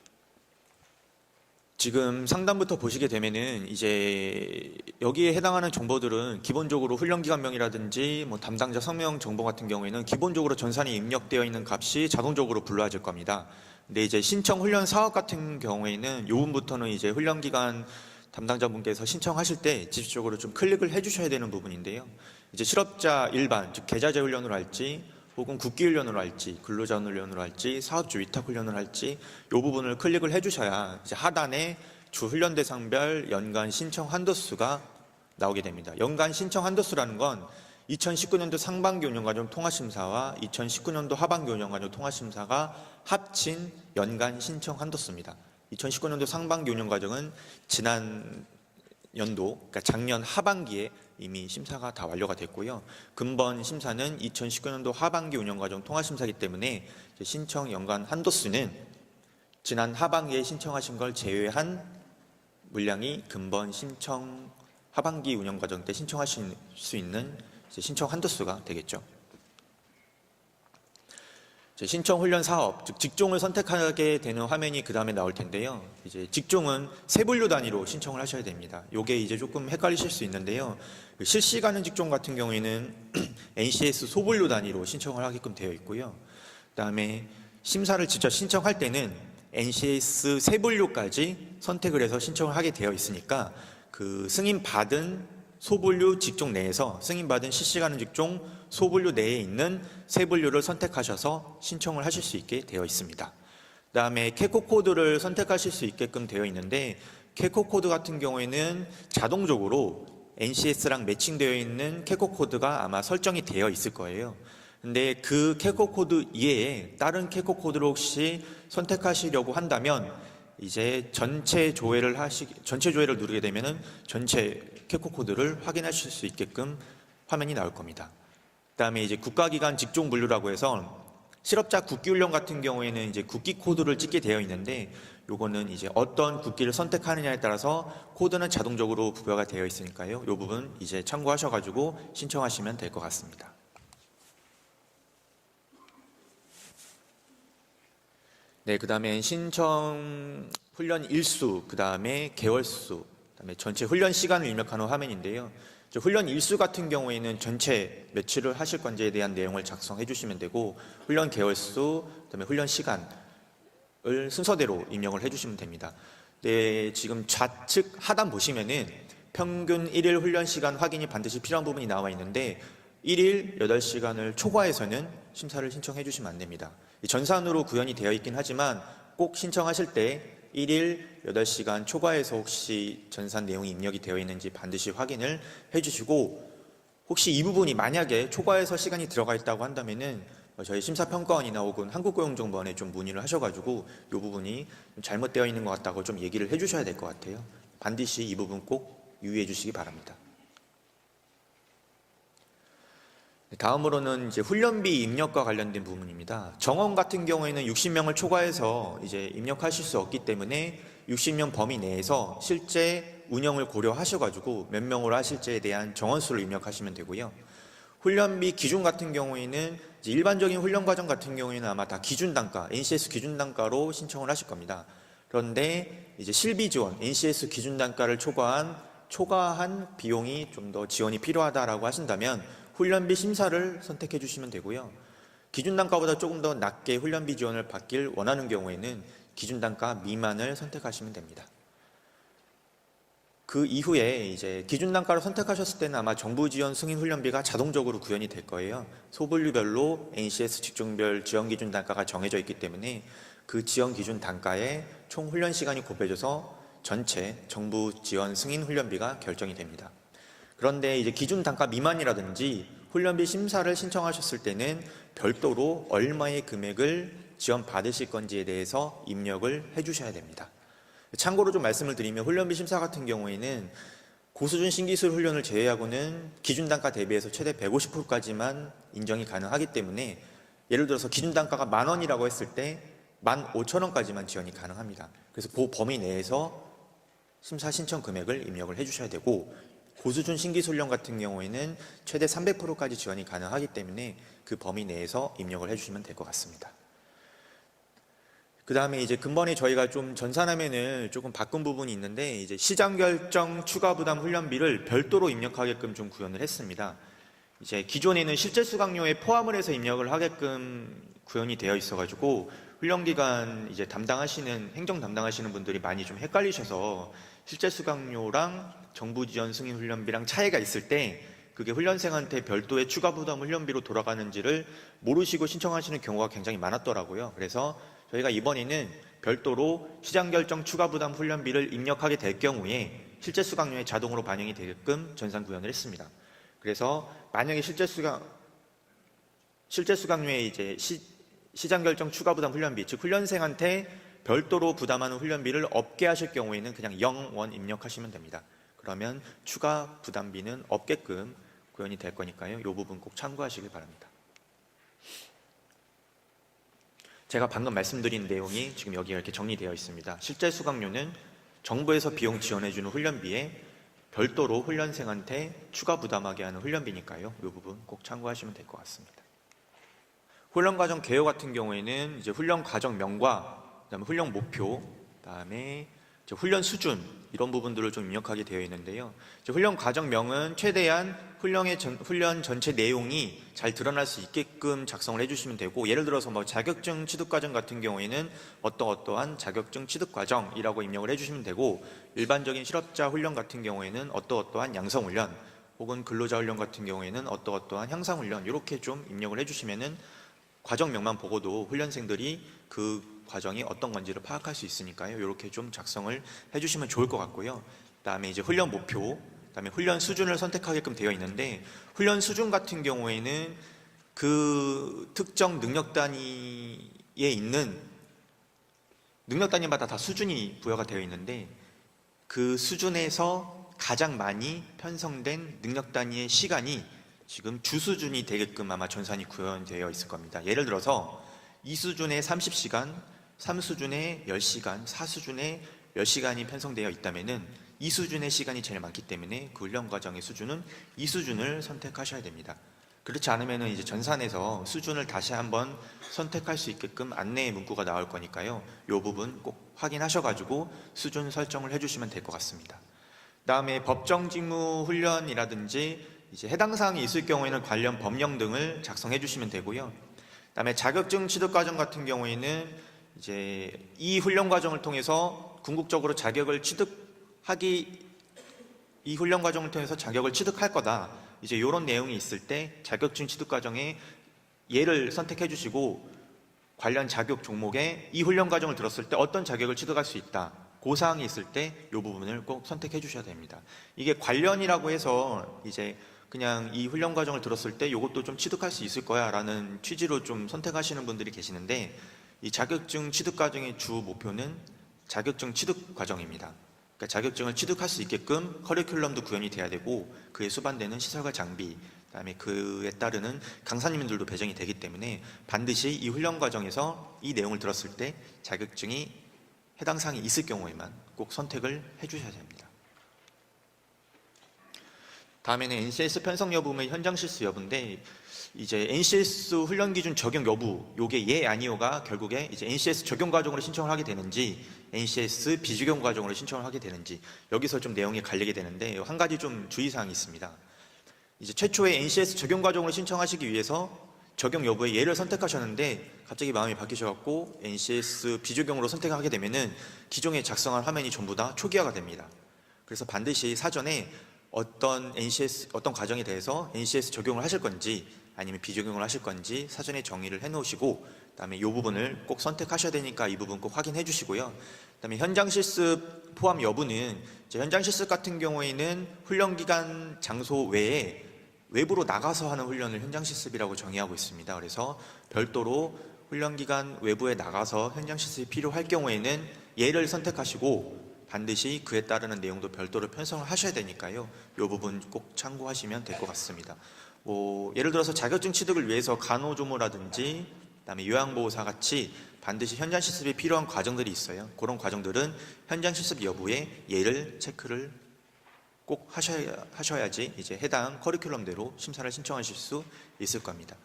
지금 상단부터 보시게 되면은 이제 여기에 해당하는 정보들은 기본적으로 훈련기간명이라든지 뭐 담당자 성명 정보 같은 경우에는 기본적으로 전산에 입력되어 있는 값이 자동적으로 불러와질 겁니다. 근데 이제 신청 훈련 사업 같은 경우에는 이 부분부터는 이제 훈련기간 담당자분께서 신청하실 때 직접적으로 좀 클릭을 해주셔야 되는 부분인데요. 이제 실업자 일반, 즉 계좌제 훈련으로 할지 혹은 국기 훈련으로 할지, 근로자 훈련으로 할지, 사업주 위탁 훈련을 할지 이 부분을 클릭을 해주셔야 이제 하단에 주 훈련 대상별 연간 신청 한도수가 나오게 됩니다. 연간 신청 한도수라는 건 2019년도 상반기 운영과정 통합심사와 2019년도 하반기 운영과정 통합심사가 합친 연간 신청 한도수입니다. 2019년도 상반기 운영과정은 지난 연도, 그러니까 작년 하반기에 이미 심사가 다 완료가 됐고요. 근본 심사는 2019년도 하반기 운영과정 통합심사이기 때문에 신청 연간 한도수는 지난 하반기에 신청하신 걸 제외한 물량이 근본 신청 하반기 운영과정 때 신청하실 수 있는 신청 한도수가 되겠죠. 신청 훈련 사업, 즉 직종을 선택하게 되는 화면이 그 다음에 나올 텐데요. 이제 직종은 세 분류 단위로 신청을 하셔야 됩니다. 이게 이제 조금 헷갈리실 수 있는데요. 실시가능 직종 같은 경우에는 NCS 소분류 단위로 신청을 하게끔 되어 있고요. 그다음에 심사를 직접 신청할 때는 NCS 세 분류까지 선택을 해서 신청을 하게 되어 있으니까 그 승인 받은 소분류 직종 내에서 승인받은 실시가능 직종 소분류 내에 있는 세 분류를 선택하셔서 신청을 하실 수 있게 되어 있습니다. 그 다음에 캐코 코드를 선택하실 수 있게끔 되어 있는데 캐코 코드 같은 경우에는 자동적으로 NCS랑 매칭되어 있는 캐코 코드가 아마 설정이 되어 있을 거예요. 근데 그 캐코 코드 이외에 다른 캐코 코드를 혹시 선택하시려고 한다면 이제 전체 조회를 누르게 되면은 전체 캐코 코드를 확인하실 수 있게끔 화면이 나올 겁니다. 그다음에 이제 국가기관 직종 분류라고 해서 실업자 국기 훈련 같은 경우에는 이제 국기 코드를 찍게 되어 있는데 요거는 이제 어떤 국기를 선택하느냐에 따라서 코드는 자동적으로 부여가 되어 있으니까요. 요 부분 이제 참고하셔가지고 신청하시면 될 것 같습니다. 네, 그 다음에 신청 훈련 일수, 그 다음에 개월수, 그 다음에 전체 훈련 시간을 입력하는 화면인데요. 훈련 일수 같은 경우에는 전체 며칠을 하실 건지에 대한 내용을 작성해 주시면 되고, 훈련 개월수, 그 다음에 훈련 시간을 순서대로 입력을 해 주시면 됩니다. 네, 지금 좌측 하단 보시면은 평균 1일 훈련 시간 확인이 반드시 필요한 부분이 나와 있는데 1일 8시간을 초과해서는 심사를 신청해 주시면 안 됩니다. 전산으로 구현이 되어 있긴 하지만 꼭 신청하실 때 1일 8시간 초과해서 혹시 전산 내용이 입력이 되어 있는지 반드시 확인을 해주시고, 혹시 이 부분이 만약에 초과해서 시간이 들어가 있다고 한다면은 저희 심사평가원이나 혹은 한국고용정보원에 좀 문의를 하셔가지고 이 부분이 잘못되어 있는 것 같다고 좀 얘기를 해주셔야 될 것 같아요. 반드시 이 부분 꼭 유의해 주시기 바랍니다. 다음으로는 이제 훈련비 입력과 관련된 부분입니다. 정원 같은 경우에는 60명을 초과해서 이제 입력하실 수 없기 때문에 60명 범위 내에서 실제 운영을 고려하셔가지고 몇 명으로 하실지에 대한 정원수를 입력하시면 되고요. 훈련비 기준 같은 경우에는 이제 일반적인 훈련 과정 같은 경우에는 아마 다 기준 단가, NCS 기준 단가로 신청을 하실 겁니다. 그런데 이제 실비 지원, NCS 기준 단가를 초과한 비용이 좀 더 지원이 필요하다라고 하신다면 훈련비 심사를 선택해 주시면 되고요. 기준 단가보다 조금 더 낮게 훈련비 지원을 받길 원하는 경우에는 기준 단가 미만을 선택하시면 됩니다. 그 이후에 이제 기준 단가를 선택하셨을 때는 아마 정부 지원 승인 훈련비가 자동적으로 구현이 될 거예요. 소분류별로 NCS 직종별 지원 기준 단가가 정해져 있기 때문에 그 지원 기준 단가에 총 훈련 시간이 곱해져서 전체 정부 지원 승인 훈련비가 결정이 됩니다. 그런데 이제 기준 단가 미만이라든지 훈련비 심사를 신청하셨을 때는 별도로 얼마의 금액을 지원 받으실 건지에 대해서 입력을 해주셔야 됩니다. 참고로 좀 말씀을 드리면 훈련비 심사 같은 경우에는 고수준 신기술 훈련을 제외하고는 기준 단가 대비해서 최대 150%까지만 인정이 가능하기 때문에 예를 들어서 기준 단가가 10,000원이라고 했을 때 15,000원까지만 지원이 가능합니다. 그래서 그 범위 내에서 심사 신청 금액을 입력을 해주셔야 되고, 고수준 신기술 훈련 같은 경우에는 최대 300%까지 지원이 가능하기 때문에 그 범위 내에서 입력을 해주시면 될 것 같습니다. 그 다음에 이제 근본에 저희가 좀 전산화면을 조금 바꾼 부분이 있는데, 이제 시장 결정 추가 부담 훈련비를 별도로 입력하게끔 좀 구현을 했습니다. 이제 기존에는 실제 수강료에 포함을 해서 입력을 하게끔 구현이 되어 있어가지고 훈련 기간 이제 담당하시는 행정 담당하시는 분들이 많이 좀 헷갈리셔서 실제 수강료랑 정부 지원 승인 훈련비랑 차이가 있을 때 그게 훈련생한테 별도의 추가 부담 훈련비로 돌아가는지를 모르시고 신청하시는 경우가 굉장히 많았더라고요. 그래서 저희가 이번에는 별도로 시장 결정 추가 부담 훈련비를 입력하게 될 경우에 실제 수강료에 자동으로 반영이 되게끔 전산 구현을 했습니다. 그래서 만약에 실제 수강료에 이제 시장 결정 추가 부담 훈련비, 즉 훈련생한테 별도로 부담하는 훈련비를 없게 하실 경우에는 그냥 0원 입력하시면 됩니다. 그러면 추가 부담비는 없게끔 구현이 될 거니까요. 이 부분 꼭 참고하시길 바랍니다. 제가 방금 말씀드린 내용이 지금 여기에 이렇게 정리되어 있습니다. 실제 수강료는 정부에서 비용 지원해주는 훈련비에 별도로 훈련생한테 추가 부담하게 하는 훈련비니까요. 이 부분 꼭 참고하시면 될 것 같습니다. 훈련과정 개요 같은 경우에는 이제 훈련 과정명과 그다음에 훈련 목표, 그다음에 이제 훈련 수준 이런 부분들을 좀 입력하게 되어 있는데요. 이제 훈련 과정명은 최대한 훈련 전체 내용이 잘 드러날 수 있게끔 작성을 해주시면 되고, 예를 들어서 뭐 자격증 취득 과정 같은 경우에는 어떠한 자격증 취득 과정이라고 입력을 해주시면 되고, 일반적인 실업자 훈련 같은 경우에는 어떠한 양성 훈련 혹은 근로자 훈련 같은 경우에는 어떠한 향상 훈련 이렇게 좀 입력을 해주시면은 과정명만 보고도 훈련생들이 그 과정이 어떤 건지를 파악할 수 있으니까요. 이렇게 좀 작성을 해주시면 좋을 것 같고요. 그다음에 이제 훈련 목표, 그다음에 훈련 수준을 선택하게끔 되어 있는데, 훈련 수준 같은 경우에는 그 특정 능력 단위에 있는 능력 단위마다 다 수준이 부여가 되어 있는데, 그 수준에서 가장 많이 편성된 능력 단위의 시간이 지금 주수준이 되게끔 아마 전산이 구현되어 있을 겁니다. 예를 들어서 2수준에 30시간, 3수준에 10시간, 4수준에 10시간이 편성되어 있다면은 2수준의 시간이 제일 많기 때문에 그 훈련 과정의 수준은 2수준을 선택하셔야 됩니다. 그렇지 않으면은 이제 전산에서 수준을 다시 한번 선택할 수 있게끔 안내 문구가 나올 거니까요. 이 부분 꼭 확인하셔가지고 수준 설정을 해주시면 될 것 같습니다. 다음에 법정 직무 훈련이라든지 이제 해당 사항이 있을 경우에는 관련 법령 등을 작성해 주시면 되고요. 그다음에 자격증 취득 과정 같은 경우에는 이제 이 훈련 과정을 통해서 궁극적으로 이 훈련 과정을 통해서 자격을 취득할 거다. 이제 이런 내용이 있을 때 자격증 취득 과정에 예를 선택해 주시고, 관련 자격 종목에 이 훈련 과정을 들었을 때 어떤 자격을 취득할 수 있다. 그 사항이 있을 때 이 부분을 꼭 선택해 주셔야 됩니다. 이게 관련이라고 해서 이제 그냥 이 훈련 과정을 들었을 때 이것도 좀 취득할 수 있을 거야 라는 취지로 좀 선택하시는 분들이 계시는데, 이 자격증 취득 과정의 주 목표는 자격증 취득 과정입니다. 그러니까 자격증을 취득할 수 있게끔 커리큘럼도 구현이 돼야 되고, 그에 수반되는 시설과 장비, 그다음에 그에 따르는 강사님들도 배정이 되기 때문에 반드시 이 훈련 과정에서 이 내용을 들었을 때 자격증이 해당 사항이 있을 경우에만 꼭 선택을 해주셔야 됩니다. 다음에는 NCS 편성 여부 및 현장 실수 여부인데, 이제 NCS 훈련 기준 적용 여부, 요게 예 아니오가 결국에 이제 NCS 적용 과정으로 신청을 하게 되는지 NCS 비적용 과정으로 신청을 하게 되는지, 여기서 좀 내용이 갈리게 되는데 한 가지 좀 주의사항이 있습니다. 이제 최초에 NCS 적용 과정으로 신청하시기 위해서 적용 여부의 예를 선택하셨는데 갑자기 마음이 바뀌셔갖고 NCS 비적용으로 선택하게 되면은 기존에 작성한 화면이 전부 다 초기화가 됩니다. 그래서 반드시 사전에 어떤 과정에 대해서 NCS 적용을 하실 건지 아니면 비적용을 하실 건지 사전에 정의를 해 놓으시고, 그다음에 이 부분을 꼭 선택하셔야 되니까 이 부분 꼭 확인해 주시고요. 그다음에 현장 실습 포함 여부는 이제 현장 실습 같은 경우에는 훈련 기간 장소 외에 외부로 나가서 하는 훈련을 현장 실습이라고 정의하고 있습니다. 그래서 별도로 훈련 기간 외부에 나가서 현장 실습이 필요할 경우에는 예를 선택하시고 반드시 그에 따르는 내용도 별도로 편성을 하셔야 되니까요. 이 부분 꼭 참고하시면 될 것 같습니다. 예를 들어서 자격증 취득을 위해서 간호조무라든지 그다음에 요양보호사 같이 반드시 현장 실습이 필요한 과정들이 있어요. 그런 과정들은 현장 실습 여부에 예를 체크를 꼭 하셔야지 이제 해당 커리큘럼대로 심사를 신청하실 수 있을 겁니다.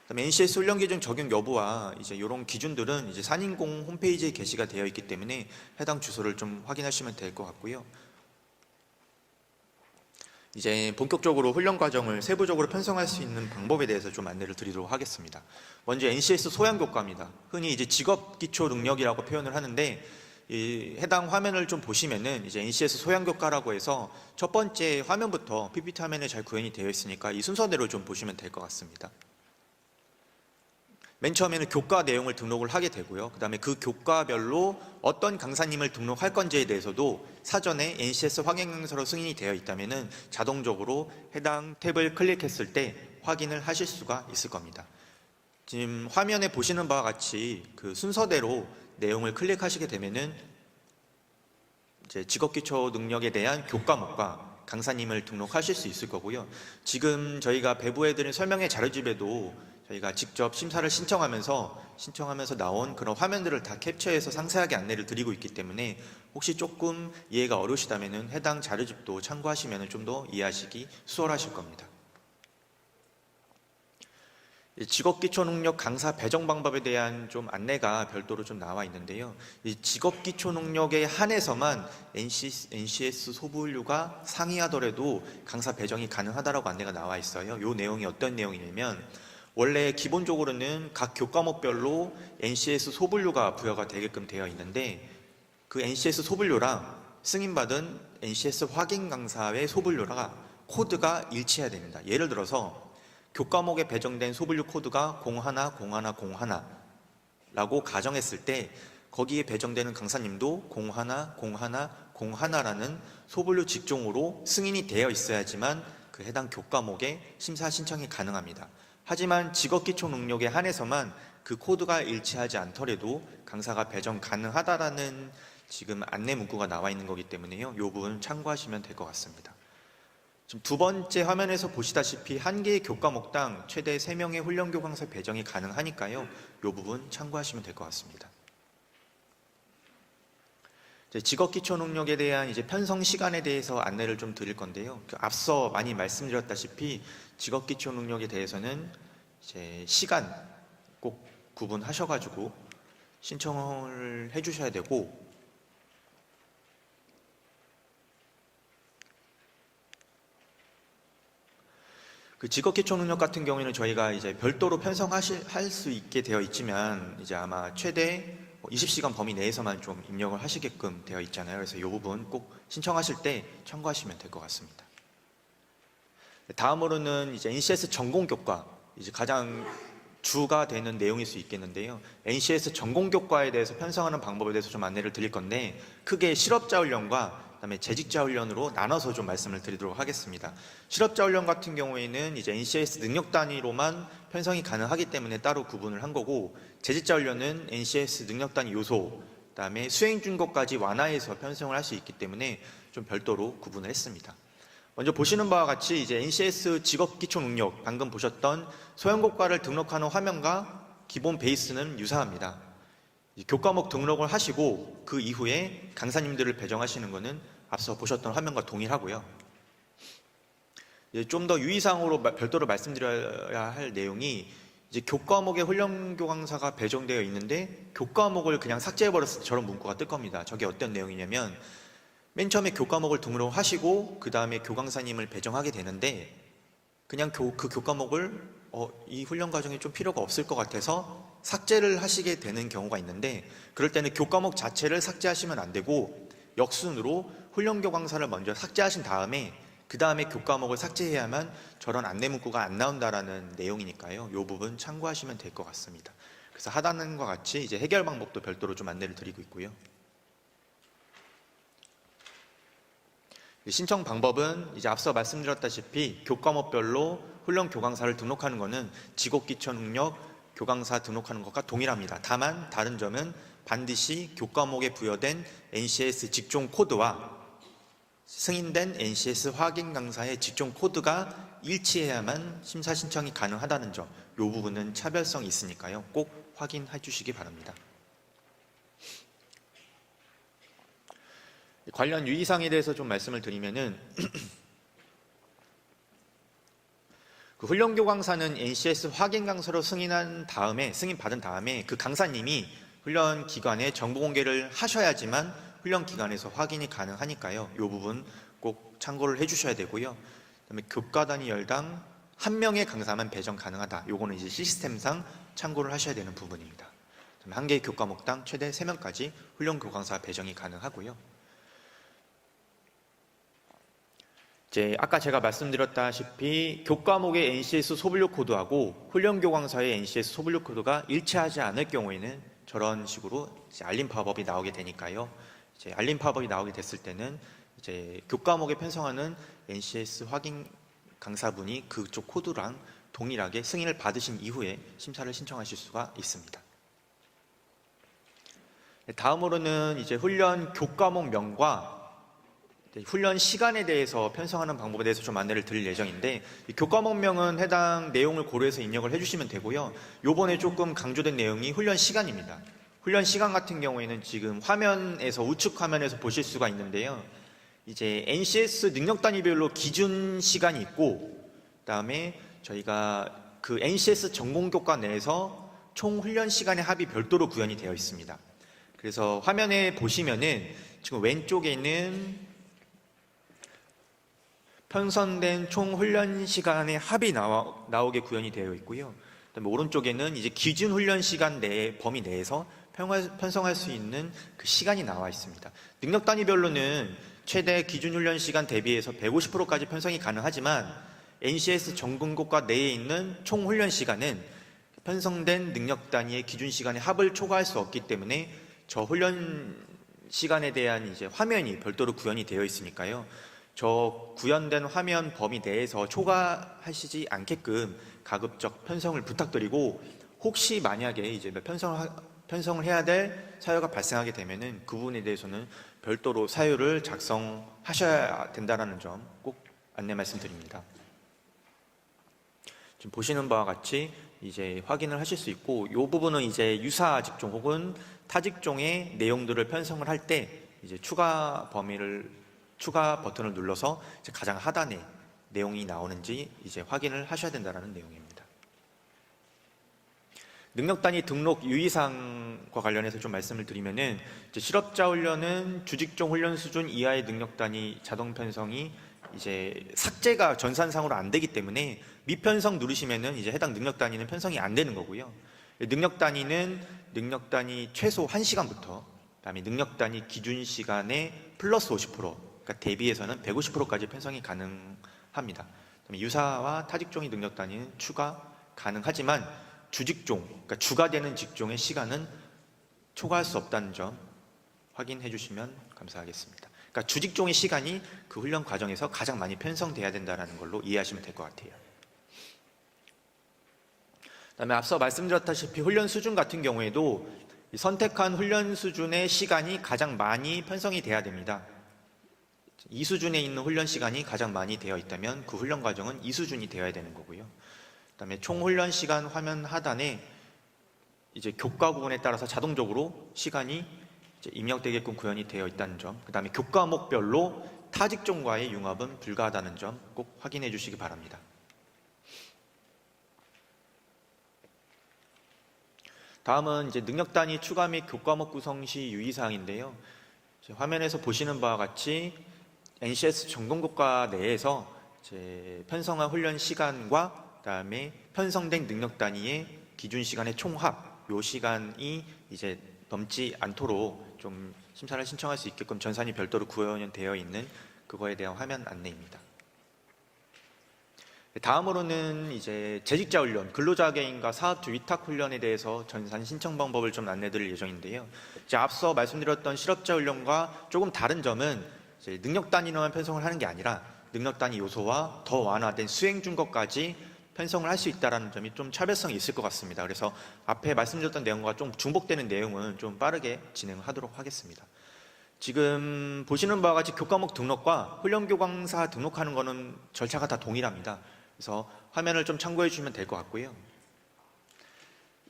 그다음에 NCS 훈련 기준 적용 여부와 이제 이런 기준들은 이제 산인공 홈페이지에 게시가 되어 있기 때문에 해당 주소를 좀 확인하시면 될 것 같고요. 이제 본격적으로 훈련 과정을 세부적으로 편성할 수 있는 방법에 대해서 좀 안내를 드리도록 하겠습니다. 먼저 NCS 소양 교과입니다. 흔히 이제 직업 기초 능력이라고 표현을 하는데, 이 해당 화면을 좀 보시면은 이제 NCS 소양 교과라고 해서 첫 번째 화면부터 PPT 화면에 잘 구현이 되어 있으니까 이 순서대로 좀 보시면 될 것 같습니다. 맨 처음에는 교과 내용을 등록을 하게 되고요. 그 다음에 그 교과별로 어떤 강사님을 등록할 건지에 대해서도 사전에 NCS 확인 강사로 승인이 되어 있다면 자동적으로 해당 탭을 클릭했을 때 확인을 하실 수가 있을 겁니다. 지금 화면에 보시는 바와 같이 그 순서대로 내용을 클릭하시게 되면은 이제 직업기초 능력에 대한 교과목과 강사님을 등록하실 수 있을 거고요. 지금 저희가 배부해드린 설명회 자료집에도 저희가 직접 심사를 신청하면서 나온 그런 화면들을 다 캡처해서 상세하게 안내를 드리고 있기 때문에 혹시 조금 이해가 어려우시다면 해당 자료집도 참고하시면 좀 더 이해하시기 수월하실 겁니다. 직업기초능력 강사 배정 방법에 대한 좀 안내가 별도로 좀 나와 있는데요. 이 직업기초능력에 한해서만 NCS 소부훈료가 상이하더라도 강사 배정이 가능하다라고 안내가 나와 있어요. 이 내용이 어떤 내용이냐면, 원래 기본적으로는 각 교과목별로 NCS 소분료가 부여가 되게끔 되어 있는데, 그 NCS 소분료랑 승인받은 NCS 확인 강사의 소분료가 코드가 일치해야 됩니다. 예를 들어서 교과목에 배정된 소분료 코드가 010101라고 가정했을 때 거기에 배정되는 강사님도 010101라는 소분료 직종으로 승인이 되어 있어야지만 그 해당 교과목에 심사 신청이 가능합니다. 하지만 직업기초 능력에 한해서만 그 코드가 일치하지 않더라도 강사가 배정 가능하다라는 지금 안내 문구가 나와 있는 거기 때문에요. 이 부분 참고하시면 될 것 같습니다. 지금 두 번째 화면에서 보시다시피 한 개의 교과목당 최대 3명의 훈련교 강사 배정이 가능하니까요. 이 부분 참고하시면 될 것 같습니다. 직업기초 능력에 대한 이제 편성 시간에 대해서 안내를 좀 드릴 건데요. 앞서 많이 말씀드렸다시피 직업기초 능력에 대해서는 이제 시간 꼭 구분하셔가지고 신청을 해주셔야 되고, 그 직업기초 능력 같은 경우에는 저희가 이제 별도로 편성할 수 있게 되어 있지만 이제 아마 최대 20시간 범위 내에서만 좀 입력을 하시게끔 되어 있잖아요. 그래서 이 부분 꼭 신청하실 때 참고하시면 될 것 같습니다. 다음으로는 이제 NCS 전공교과, 이제 가장 주가 되는 내용일 수 있겠는데요. NCS 전공교과에 대해서 편성하는 방법에 대해서 좀 안내를 드릴 건데, 크게 실업자 훈련과 그다음에 재직자 훈련으로 나눠서 좀 말씀을 드리도록 하겠습니다. 실업자 훈련 같은 경우에는 이제 NCS 능력 단위로만 편성이 가능하기 때문에 따로 구분을 한 거고, 재직자 훈련은 NCS 능력 단위 요소, 그다음에 수행 중것까지 완화해서 편성을 할 수 있기 때문에 좀 별도로 구분을 했습니다. 먼저 보시는 바와 같이 이제 NCS 직업 기초 능력, 방금 보셨던 소형교과를 등록하는 화면과 기본 베이스는 유사합니다. 교과목 등록을 하시고 그 이후에 강사님들을 배정하시는 것은 앞서 보셨던 화면과 동일하고요. 좀 더 유의사항으로 별도로 말씀드려야 할 내용이, 이제 교과목에 훈련교 강사가 배정되어 있는데 교과목을 그냥 삭제해버렸을 때 저런 문구가 뜰 겁니다. 저게 어떤 내용이냐면, 맨 처음에 교과목을 등록하시고 그 다음에 교강사님을 배정하게 되는데, 그냥 그 교과목을 이 훈련 과정이 좀 필요가 없을 것 같아서 삭제를 하시게 되는 경우가 있는데, 그럴 때는 교과목 자체를 삭제하시면 안 되고 역순으로 훈련교과서를 먼저 삭제하신 다음에 그 다음에 교과목을 삭제해야만 저런 안내 문구가 안 나온다라는 내용이니까요. 이 부분 참고하시면 될 것 같습니다. 그래서 하단과 같이 이제 해결 방법도 별도로 좀 안내를 드리고 있고요. 신청 방법은 이제 앞서 말씀드렸다시피 교과목별로 훈련 교강사를 등록하는 것은 직업기초 능력 교강사 등록하는 것과 동일합니다. 다만 다른 점은 반드시 교과목에 부여된 NCS 직종 코드와 승인된 NCS 확인 강사의 직종 코드가 일치해야만 심사 신청이 가능하다는 점, 이 부분은 차별성이 있으니까요. 꼭 확인해 주시기 바랍니다. 관련 유의사항에 대해서 좀 말씀을 드리면은 그 훈련교 강사는 NCS 확인 강사로 승인받은 다음에 그 강사님이 훈련 기관에 정보 공개를 하셔야지만 훈련 기관에서 확인이 가능하니까요. 이 부분 꼭 참고를 해주셔야 되고요. 그다음에 교과 단위 열당 1명의 강사만 배정 가능하다. 요거는 이제 시스템상 참고를 하셔야 되는 부분입니다. 한 개의 교과목당 최대 3명까지 훈련 교강사 배정이 가능하고요. 이제 아까 제가 말씀드렸다시피 교과목의 NCS 소분류 코드하고 훈련 교강사의 NCS 소분류 코드가 일치하지 않을 경우에는 저런 식으로 이제 알림 팝업이 나오게 되니까요. 이제 알림 팝업이 나오게 됐을 때는 이제 교과목에 편성하는 NCS 확인 강사분이 그쪽 코드랑 동일하게 승인을 받으신 이후에 심사를 신청하실 수가 있습니다. 다음으로는 이제 훈련 교과목명과 훈련 시간에 대해서 편성하는 방법에 대해서 좀 안내를 드릴 예정인데, 이 교과목명은 해당 내용을 고려해서 입력을 해주시면 되고요. 요번에 조금 강조된 내용이 훈련 시간입니다. 훈련 시간 같은 경우에는 지금 화면에서 우측 화면에서 보실 수가 있는데요. 이제 NCS 능력 단위별로 기준 시간이 있고, 그다음에 저희가 그 NCS 전공교과 내에서 총 훈련 시간의 합이 별도로 구현이 되어 있습니다. 그래서 화면에 보시면은 지금 왼쪽에는 편성된 총 훈련 시간의 합이 나오게 구현이 되어 있고요. 그다음에 오른쪽에는 이제 기준 훈련 시간 내 범위 내에서 편성할 수 있는 그 시간이 나와 있습니다. 능력 단위별로는 최대 기준 훈련 시간 대비해서 150%까지 편성이 가능하지만 NCS 전공교과 내에 있는 총 훈련 시간은 편성된 능력 단위의 기준 시간의 합을 초과할 수 없기 때문에 저 훈련 시간에 대한 이제 화면이 별도로 구현이 되어 있으니까요. 저 구현된 화면 범위 내에서 초과하시지 않게끔 가급적 편성을 부탁드리고, 혹시 만약에 이제 편성을 해야 될 사유가 발생하게 되면은 그 부분에 대해서는 별도로 사유를 작성하셔야 된다는 점 꼭 안내 말씀드립니다. 지금 보시는 바와 같이 이제 확인을 하실 수 있고, 이 부분은 이제 유사 직종 혹은 타 직종의 내용들을 편성을 할 때 이제 추가 버튼을 눌러서 이제 가장 하단에 내용이 나오는지 이제 확인을 하셔야 된다는 내용입니다. 능력 단위 등록 유의사항과 관련해서 좀 말씀을 드리면은, 이제 실업자 훈련은 주직종 훈련 수준 이하의 능력 단위 자동 편성이 이제 삭제가 전산상으로 안 되기 때문에 미편성 누르시면은 이제 해당 능력 단위는 편성이 안 되는 거고요. 능력 단위는 능력 단위 최소 1시간부터 그다음에 능력 단위 기준 시간의 플러스 50%, 그러니까 대비해서는 150%까지 편성이 가능합니다. 그다음에 유사와 타직종의 능력 단위는 추가 가능하지만 주직종, 그러니까 주가 되는 직종의 시간은 초과할 수 없다는 점 확인해 주시면 감사하겠습니다. 그러니까 주직종의 시간이 그 훈련 과정에서 가장 많이 편성돼야 된다는 걸로 이해하시면 될 것 같아요. 그다음에 앞서 말씀드렸다시피 훈련 수준 같은 경우에도 선택한 훈련 수준의 시간이 가장 많이 편성이 돼야 됩니다. 이 수준에 있는 훈련 시간이 가장 많이 되어 있다면 그 훈련 과정은 이 수준이 되어야 되는 거고요. 그다음에 총 훈련 시간 화면 하단에 이제 교과 부분에 따라서 자동적으로 시간이 이제 입력되게끔 구현이 되어 있다는 점, 그다음에 교과목별로 타 직종과의 융합은 불가하다는 점 꼭 확인해 주시기 바랍니다. 다음은 이제 능력 단위 추가 및 교과목 구성 시 유의사항인데요. 화면에서 보시는 바와 같이 NCS 전공교과 내에서 이제 편성한 훈련 시간과 그다음에 편성된 능력 단위의 기준 시간의 총합, 요 시간이 이제 넘지 않도록 좀 심사를 신청할 수 있게끔 전산이 별도로 구현되어 있는 그거에 대한 화면 안내입니다. 다음으로는 이제 재직자 훈련, 근로자 개인과 사업주 위탁 훈련에 대해서 전산 신청 방법을 좀 안내드릴 예정인데요. 이제 앞서 말씀드렸던 실업자 훈련과 조금 다른 점은 이제 능력 단위로만 편성을 하는 게 아니라 능력 단위 요소와 더 완화된 수행 준거까지 편성을 할 수 있다는 점이 좀 차별성이 있을 것 같습니다. 그래서 앞에 말씀드렸던 내용과 좀 중복되는 내용은 좀 빠르게 진행하도록 하겠습니다. 지금 보시는 바와 같이 교과목 등록과 훈련교강사 등록하는 거는 절차가 다 동일합니다. 그래서 화면을 좀 참고해 주시면 될 것 같고요.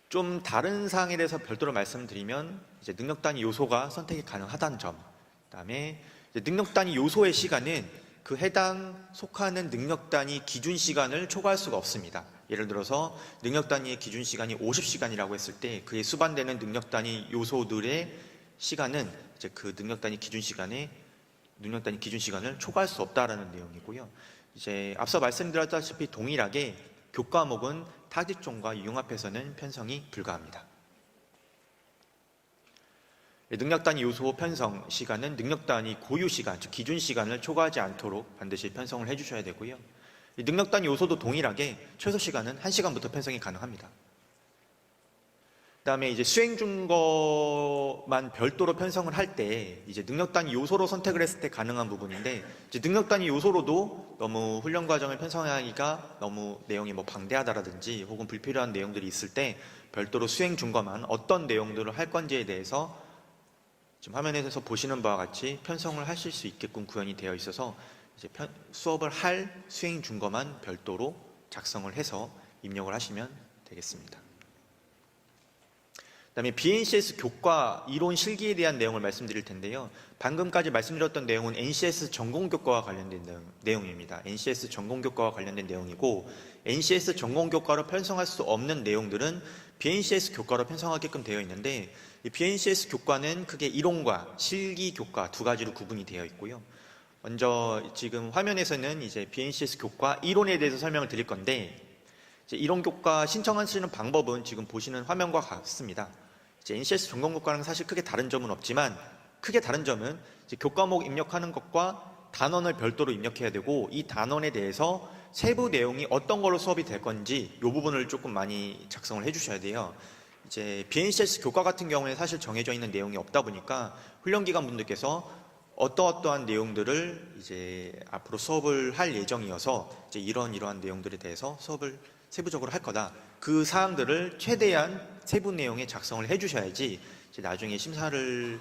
좀 다른 사항에 대해서 별도로 말씀드리면 이제 능력 단위 요소가 선택이 가능하다는 점, 그다음에 능력 단위 요소의 시간은 그 해당 속하는 능력 단위 기준 시간을 초과할 수가 없습니다. 예를 들어서 능력 단위의 기준 시간이 50시간이라고 했을 때 그에 수반되는 능력 단위 요소들의 시간은 이제 그 능력 단위 기준 시간을 초과할 수 없다라는 내용이고요. 이제 앞서 말씀드렸다시피 동일하게 교과목은 타직종과 융합해서는 편성이 불가합니다. 능력 단위 요소 편성 시간은 능력 단위 고유 시간, 즉 기준 시간을 초과하지 않도록 반드시 편성을 해주셔야 되고요. 능력 단위 요소도 동일하게 최소 시간은 1시간부터 편성이 가능합니다. 그다음에 이제 수행 준거만 별도로 편성을 할 때 이제 능력 단위 요소로 선택을 했을 때 가능한 부분인데 이제 능력 단위 요소로도 너무 훈련 과정을 편성하기가 너무 내용이 뭐 방대하다라든지 혹은 불필요한 내용들이 있을 때 별도로 수행 준거만 어떤 내용들을 할 건지에 대해서 지금 화면에서 보시는 바와 같이 편성을 하실 수 있게끔 구현이 되어 있어서 이제 수업을 할 수행 준거만 별도로 작성을 해서 입력을 하시면 되겠습니다. 그다음에 BNCS 교과 이론 실기에 대한 내용을 말씀드릴 텐데요. 방금까지 말씀드렸던 내용은 NCS 전공교과와 관련된 내용입니다. NCS 전공교과와 관련된 내용이고 NCS 전공교과로 편성할 수 없는 내용들은 BNCS 교과로 편성하게끔 되어 있는데 이 BNCS 교과는 크게 이론과 실기 교과 두 가지로 구분이 되어 있고요. 먼저 지금 화면에서는 이제 BNCS 교과 이론에 대해서 설명을 드릴 건데 이제 이론 교과 신청하시는 방법은 지금 보시는 화면과 같습니다. 이제 NCS 전공교과랑 사실 크게 다른 점은 없지만 크게 다른 점은 이제 교과목 입력하는 것과 단원을 별도로 입력해야 되고 이 단원에 대해서 세부 내용이 어떤 걸로 수업이 될 건지 이 부분을 조금 많이 작성을 해주셔야 돼요. 이제 BNCS 교과 같은 경우에 사실 정해져 있는 내용이 없다 보니까 훈련기관 분들께서 어떠한 내용들을 이제 앞으로 수업을 할 예정이어서 이제 이러한 내용들에 대해서 수업을 세부적으로 할 거다. 그 사항들을 최대한 세부 내용에 작성을 해주셔야지 이제 나중에 심사를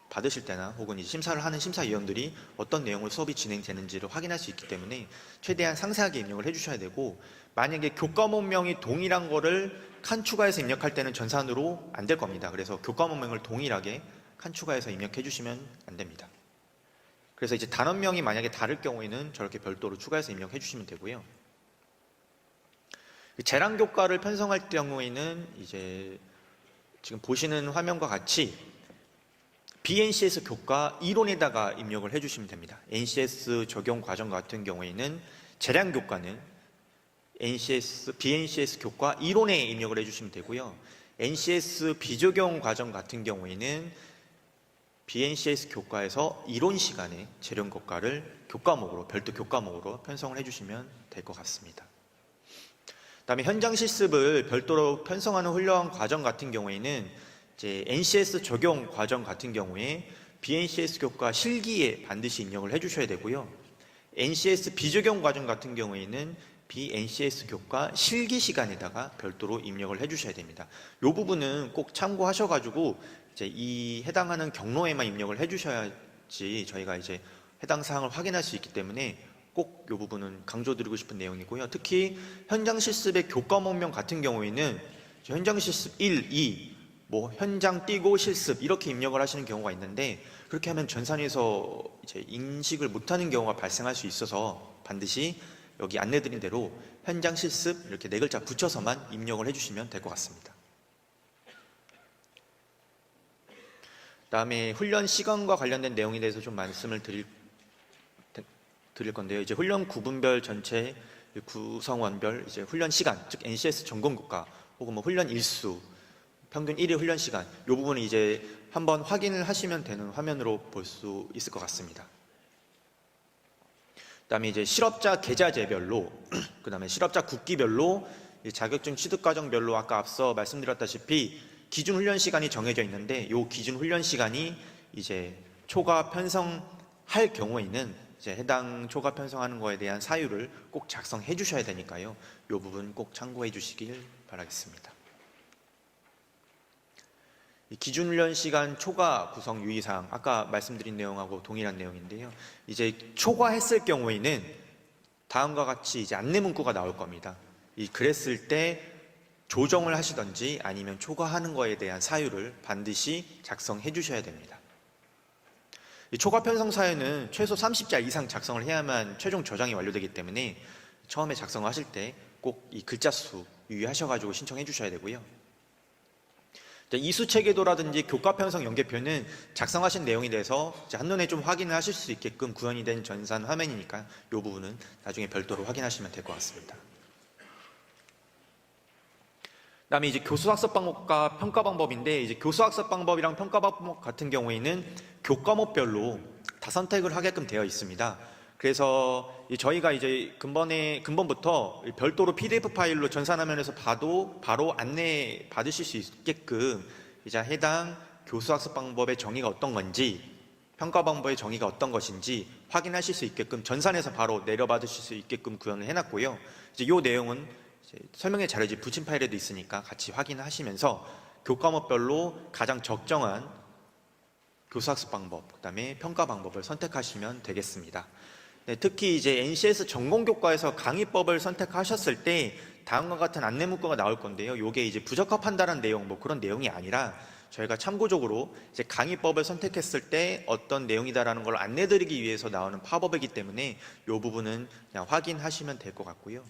받으실 때나 혹은 이제 심사를 하는 심사위원들이 어떤 내용으로 수업이 진행되는지를 확인할 수 있기 때문에 최대한 상세하게 입력을 해주셔야 되고 만약에 교과목명이 동일한 거를 칸 추가해서 입력할 때는 전산으로 안 될 겁니다. 그래서 교과목명을 동일하게 칸 추가해서 입력해 주시면 안 됩니다. 그래서 이제 단원명이 만약에 다를 경우에는 저렇게 별도로 추가해서 입력해 주시면 되고요. 재량 교과를 편성할 경우에는 이제 지금 보시는 화면과 같이 BNCS 교과 이론에다가 입력을 해주시면 됩니다. NCS 적용 과정 같은 경우에는 재량 교과는 BNCS 교과 이론에 입력을 해주시면 되고요. NCS 비적용 과정 같은 경우에는 BNCS 교과에서 이론 시간에 재량 교과를 교과목으로 별도 교과목으로 편성을 해주시면 될 것 같습니다. 그다음에 현장 실습을 별도로 편성하는 훈련 과정 같은 경우에는 이제 NCS 적용 과정 같은 경우에 BNCS 교과 실기에 반드시 입력을 해주셔야 되고요. NCS 비적용 과정 같은 경우에는 BNCS 교과 실기 시간에다가 별도로 입력을 해주셔야 됩니다. 이 부분은 꼭 참고하셔가지고 이제 이 해당하는 경로에만 입력을 해주셔야지 저희가 이제 해당 사항을 확인할 수 있기 때문에 꼭 이 부분은 강조드리고 싶은 내용이고요. 특히 현장 실습의 교과목명 같은 경우에는 현장 실습 1, 2, 뭐 현장 뛰고 실습 이렇게 입력을 하시는 경우가 있는데 그렇게 하면 전산에서 이제 인식을 못하는 경우가 발생할 수 있어서 반드시 여기 안내드린 대로 현장 실습 이렇게 4글자 붙여서만 입력을 해주시면 될 것 같습니다. 다음에 훈련 시간과 관련된 내용에 대해서 좀 말씀을 드릴 건데요. 이제 훈련 구분별 전체 구성원별 이제 훈련 시간, 즉 NCS 전공교과 혹은 뭐 훈련 일수 평균 1일 훈련 시간, 이 부분은 이제 한번 확인을 하시면 되는 화면으로 볼 수 있을 것 같습니다. 그다음에 이제 실업자 계좌제별로, 그다음에 실업자 국기별로, 자격증 취득 과정별로 아까 앞서 말씀드렸다시피 기준 훈련 시간이 정해져 있는데, 이 기준 훈련 시간이 이제 초과 편성할 경우에는 이제 해당 초과 편성하는 거에 대한 사유를 꼭 작성해 주셔야 되니까요. 이 부분 꼭 참고해 주시길 바라겠습니다. 이 기준 훈련 시간 초과 구성 유의사항, 아까 말씀드린 내용하고 동일한 내용인데요. 이제 초과했을 경우에는 다음과 같이 이제 안내 문구가 나올 겁니다. 그랬을 때 조정을 하시던지 아니면 초과하는 거에 대한 사유를 반드시 작성해 주셔야 됩니다. 이 초과 편성 사유는 최소 30자 이상 작성을 해야만 최종 저장이 완료되기 때문에 처음에 작성하실 때 꼭 이 글자 수 유의하셔가지고 신청해 주셔야 되고요. 이수 체계도라든지 교과 편성 연계표는 작성하신 내용에 대해서 한눈에 좀 확인을 하실 수 있게끔 구현이 된 전산 화면이니까 이 부분은 나중에 별도로 확인하시면 될 것 같습니다. 그다음에 이제 교수학습 방법과 평가 방법인데, 이제 교수학습 방법이랑 평가 방법 같은 경우에는 교과목별로 다 선택을 하게끔 되어 있습니다. 그래서 저희가 이제 근본부터 별도로 PDF 파일로 전산화면에서 봐도 바로 안내 받으실 수 있게끔 이제 해당 교수학습 방법의 정의가 어떤 건지, 평가 방법의 정의가 어떤 것인지 확인하실 수 있게끔 전산에서 바로 내려받으실 수 있게끔 구현을 해놨고요. 이제 이 내용은 설명의 자료지 붙인 파일에도 있으니까 같이 확인하시면서 교과목별로 가장 적정한 교수학습 방법, 그다음에 평가 방법을 선택하시면 되겠습니다. 네, 특히 이제 NCS 전공교과에서 강의법을 선택하셨을 때 다음과 같은 안내 문구가 나올 건데요. 이게 이제 부적합한다는 내용, 그런 내용이 아니라 저희가 참고적으로 이제 강의법을 선택했을 때 어떤 내용이다라는 걸 안내드리기 위해서 나오는 팝업이기 때문에 이 부분은 그냥 확인하시면 될 것 같고요.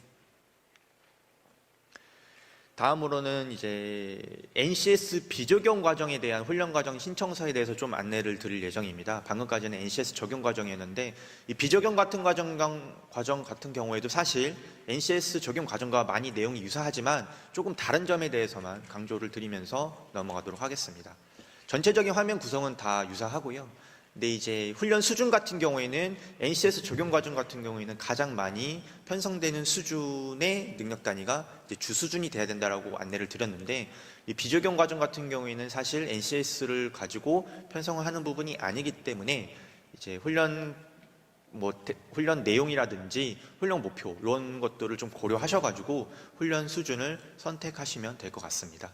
다음으로는 이제 NCS 비적용 과정에 대한 훈련 과정 신청서에 대해서 좀 안내를 드릴 예정입니다. 방금까지는 NCS 적용 과정이었는데, 이 비적용 과정 같은 경우에도 사실 NCS 적용 과정과 많이 내용이 유사하지만 조금 다른 점에 대해서만 강조를 드리면서 넘어가도록 하겠습니다. 전체적인 화면 구성은 다 유사하고요. 근데 이제 훈련 수준 같은 경우에는 NCS 적용 과정 같은 경우에는 가장 많이 편성되는 수준의 능력 단위가 이제 주 수준이 돼야 된다라고 안내를 드렸는데, 이 비적용 과정 같은 경우에는 사실 NCS를 가지고 편성을 하는 부분이 아니기 때문에 이제 훈련 내용이라든지 훈련 목표 이런 것들을 좀 고려하셔가지고 훈련 수준을 선택하시면 될 것 같습니다.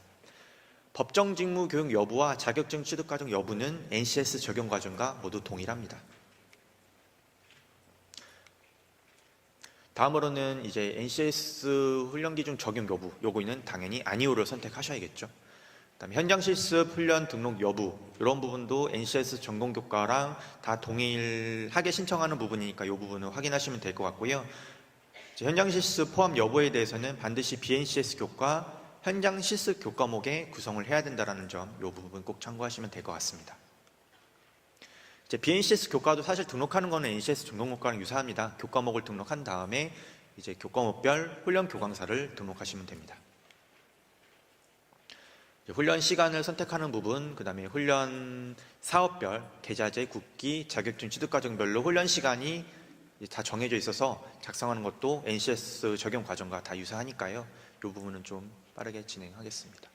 법정 직무 교육 여부와 자격증 취득 과정 여부는 NCS 적용 과정과 모두 동일합니다. 다음으로는 이제 NCS 훈련 기준 적용 여부는 당연히 아니오를 선택하셔야겠죠. 그다음에 현장 실습 훈련 등록 여부, 이런 부분도 NCS 전공 교과랑 다 동일하게 신청하는 부분이니까 이 부분을 확인하시면 될 것 같고요. 현장 실습 포함 여부에 대해서는 반드시 BNCS 교과 현장 실습 교과목에 구성을 해야 된다는 점, 이 부분 꼭 참고하시면 될 것 같습니다. 이제 BNCS 교과도 사실 등록하는 거는 NCS 전공 교과랑 유사합니다. 교과목을 등록한 다음에 이제 교과목별 훈련 교강사를 등록하시면 됩니다. 훈련 시간을 선택하는 부분, 그 다음에 훈련 사업별, 계좌제, 국기, 자격증 취득 과정별로 훈련 시간이 다 정해져 있어서 작성하는 것도 NCS 적용 과정과 다 유사하니까요. 이 부분은 좀 빠르게 진행하겠습니다.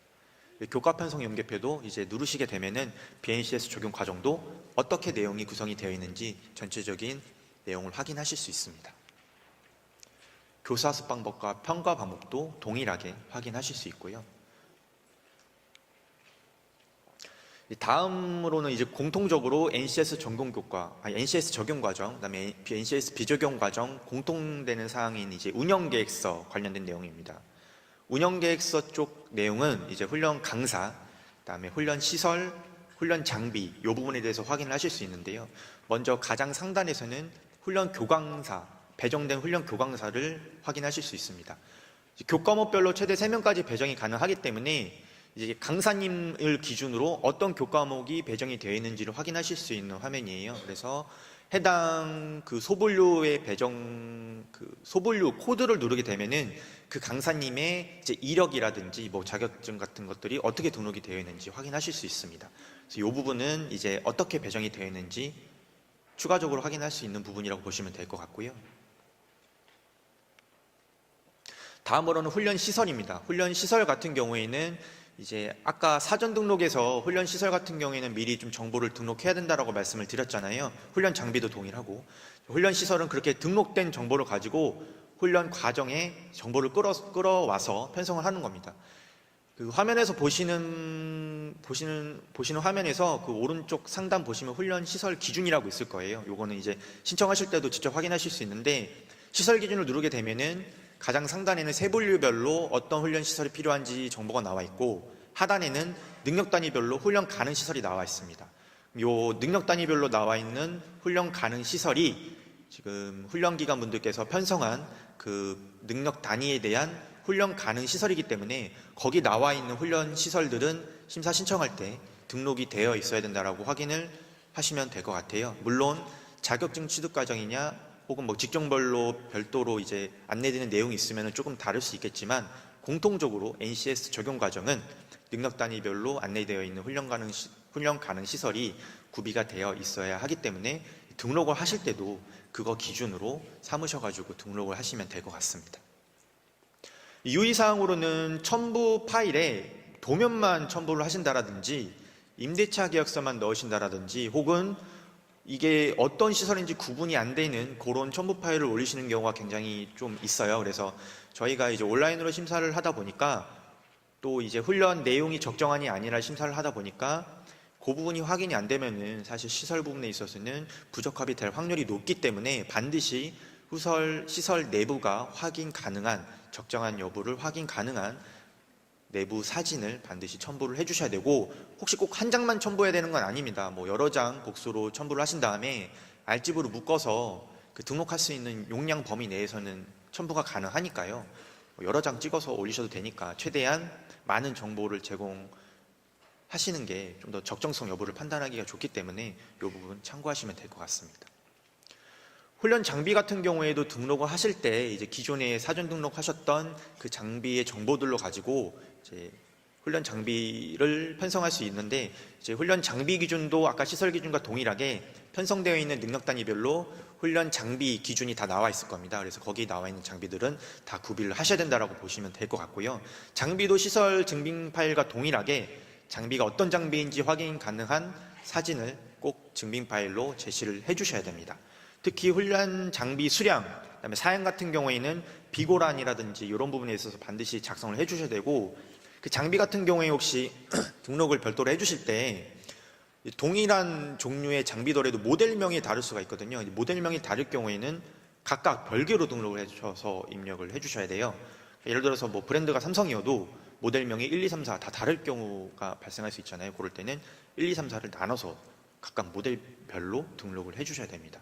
교과 편성 연계표도 이제 누르시게 되면은 BNCS 적용 과정도 어떻게 내용이 구성이 되어 있는지 전체적인 내용을 확인하실 수 있습니다. 교사학습 방법과 평가 방법도 동일하게 확인하실 수 있고요. 다음으로는 이제 공통적으로 NCS NCS 적용 과정, 그다음에 NCS 비적용 과정 공통되는 사항인 이제 운영 계획서 관련된 내용입니다. 운영 계획서 쪽 내용은 이제 훈련 강사, 그다음에 훈련 시설, 훈련 장비 이 부분에 대해서 확인을 하실 수 있는데요. 먼저 가장 상단에서는 훈련 교강사, 배정된 훈련 교강사를 확인하실 수 있습니다. 교과목별로 최대 3명까지 배정이 가능하기 때문에 이제 강사님을 기준으로 어떤 교과목이 배정이 되어 있는지를 확인하실 수 있는 화면이에요. 그래서 해당 그 소분류의 배정 그 소분류 코드를 누르게 되면은 그 강사님의 이제 이력이라든지 뭐 자격증 같은 것들이 어떻게 등록이 되어 있는지 확인하실 수 있습니다. 그래서 이 부분은 이제 어떻게 배정이 되어 있는지 추가적으로 확인할 수 있는 부분이라고 보시면 될 것 같고요. 다음으로는 훈련 시설입니다. 훈련 시설 같은 경우에는 이제 아까 사전 등록에서 훈련 시설 같은 경우에는 미리 좀 정보를 등록해야 된다라고 말씀을 드렸잖아요. 훈련 장비도 동일하고 훈련 시설은 그렇게 등록된 정보를 가지고 훈련 과정에 정보를 끌어와서 편성을 하는 겁니다. 그 화면에서 보시는 화면에서 그 오른쪽 상단 보시면 훈련 시설 기준이라고 있을 거예요. 요거는 이제 신청하실 때도 직접 확인하실 수 있는데 시설 기준을 누르게 되면은 가장 상단에는 세 분류별로 어떤 훈련 시설이 필요한지 정보가 나와 있고 하단에는 능력 단위별로 훈련 가능 시설이 나와 있습니다. 요 능력 단위별로 나와 있는 훈련 가능 시설이 지금 훈련 기관 분들께서 편성한 그 능력 단위에 대한 훈련 가능 시설이기 때문에 거기 나와 있는 훈련 시설들은 심사 신청할 때 등록이 되어 있어야 된다라고 확인을 하시면 될 것 같아요. 물론 자격증 취득 과정이냐 혹은 뭐 직종별로 별도로 이제 안내되는 내용이 있으면 조금 다를 수 있겠지만 공통적으로 NCS 적용 과정은 능력 단위별로 안내되어 있는 훈련 가능 시설이 구비가 되어 있어야 하기 때문에 등록을 하실 때도 그거 기준으로 삼으셔가지고 등록을 하시면 될 것 같습니다. 유의사항으로는 첨부 파일에 도면만 첨부를 하신다라든지 임대차 계약서만 넣으신다라든지 혹은 이게 어떤 시설인지 구분이 안 되는 그런 첨부 파일을 올리시는 경우가 굉장히 좀 있어요. 그래서 저희가 이제 온라인으로 심사를 하다 보니까 또 이제 훈련 내용이 적정한이 아니라 심사를 하다 보니까 그 부분이 확인이 안 되면은 사실 시설 부분에 있어서는 부적합이 될 확률이 높기 때문에 반드시 시설 내부가 확인 가능한 적정한 여부를 확인 가능한 내부 사진을 반드시 첨부를 해주셔야 되고 혹시 꼭 한 장만 첨부해야 되는 건 아닙니다. 뭐 여러 장 복수로 첨부를 하신 다음에 알집으로 묶어서 그 등록할 수 있는 용량 범위 내에서는 첨부가 가능하니까요. 여러 장 찍어서 올리셔도 되니까 최대한 많은 정보를 제공하시는 게 좀 더 적정성 여부를 판단하기가 좋기 때문에 이 부분 참고하시면 될 것 같습니다. 훈련 장비 같은 경우에도 등록을 하실 때 이제 기존에 사전 등록하셨던 그 장비의 정보들로 가지고 이제 훈련 장비를 편성할 수 있는데 이제 훈련 장비 기준도 아까 시설 기준과 동일하게 편성되어 있는 능력 단위별로 훈련 장비 기준이 다 나와 있을 겁니다. 그래서 거기 나와 있는 장비들은 다 구비를 하셔야 된다라고 보시면 될 것 같고요. 장비도 시설 증빙 파일과 동일하게 장비가 어떤 장비인지 확인 가능한 사진을 꼭 증빙 파일로 제시를 해주셔야 됩니다. 특히 훈련 장비 수량, 그다음에 사양 같은 경우에는 비고란이라든지 이런 부분에 있어서 반드시 작성을 해주셔야 되고 그 장비 같은 경우에 혹시 등록을 별도로 해주실 때 동일한 종류의 장비더라도 모델명이 다를 수가 있거든요. 모델명이 다를 경우에는 각각 별개로 등록을 해주셔서 입력을 해주셔야 돼요. 예를 들어서 뭐 브랜드가 삼성이어도 모델명이 1, 2, 3, 4 다 다를 경우가 발생할 수 있잖아요. 그럴 때는 1, 2, 3, 4를 나눠서 각각 모델별로 등록을 해주셔야 됩니다.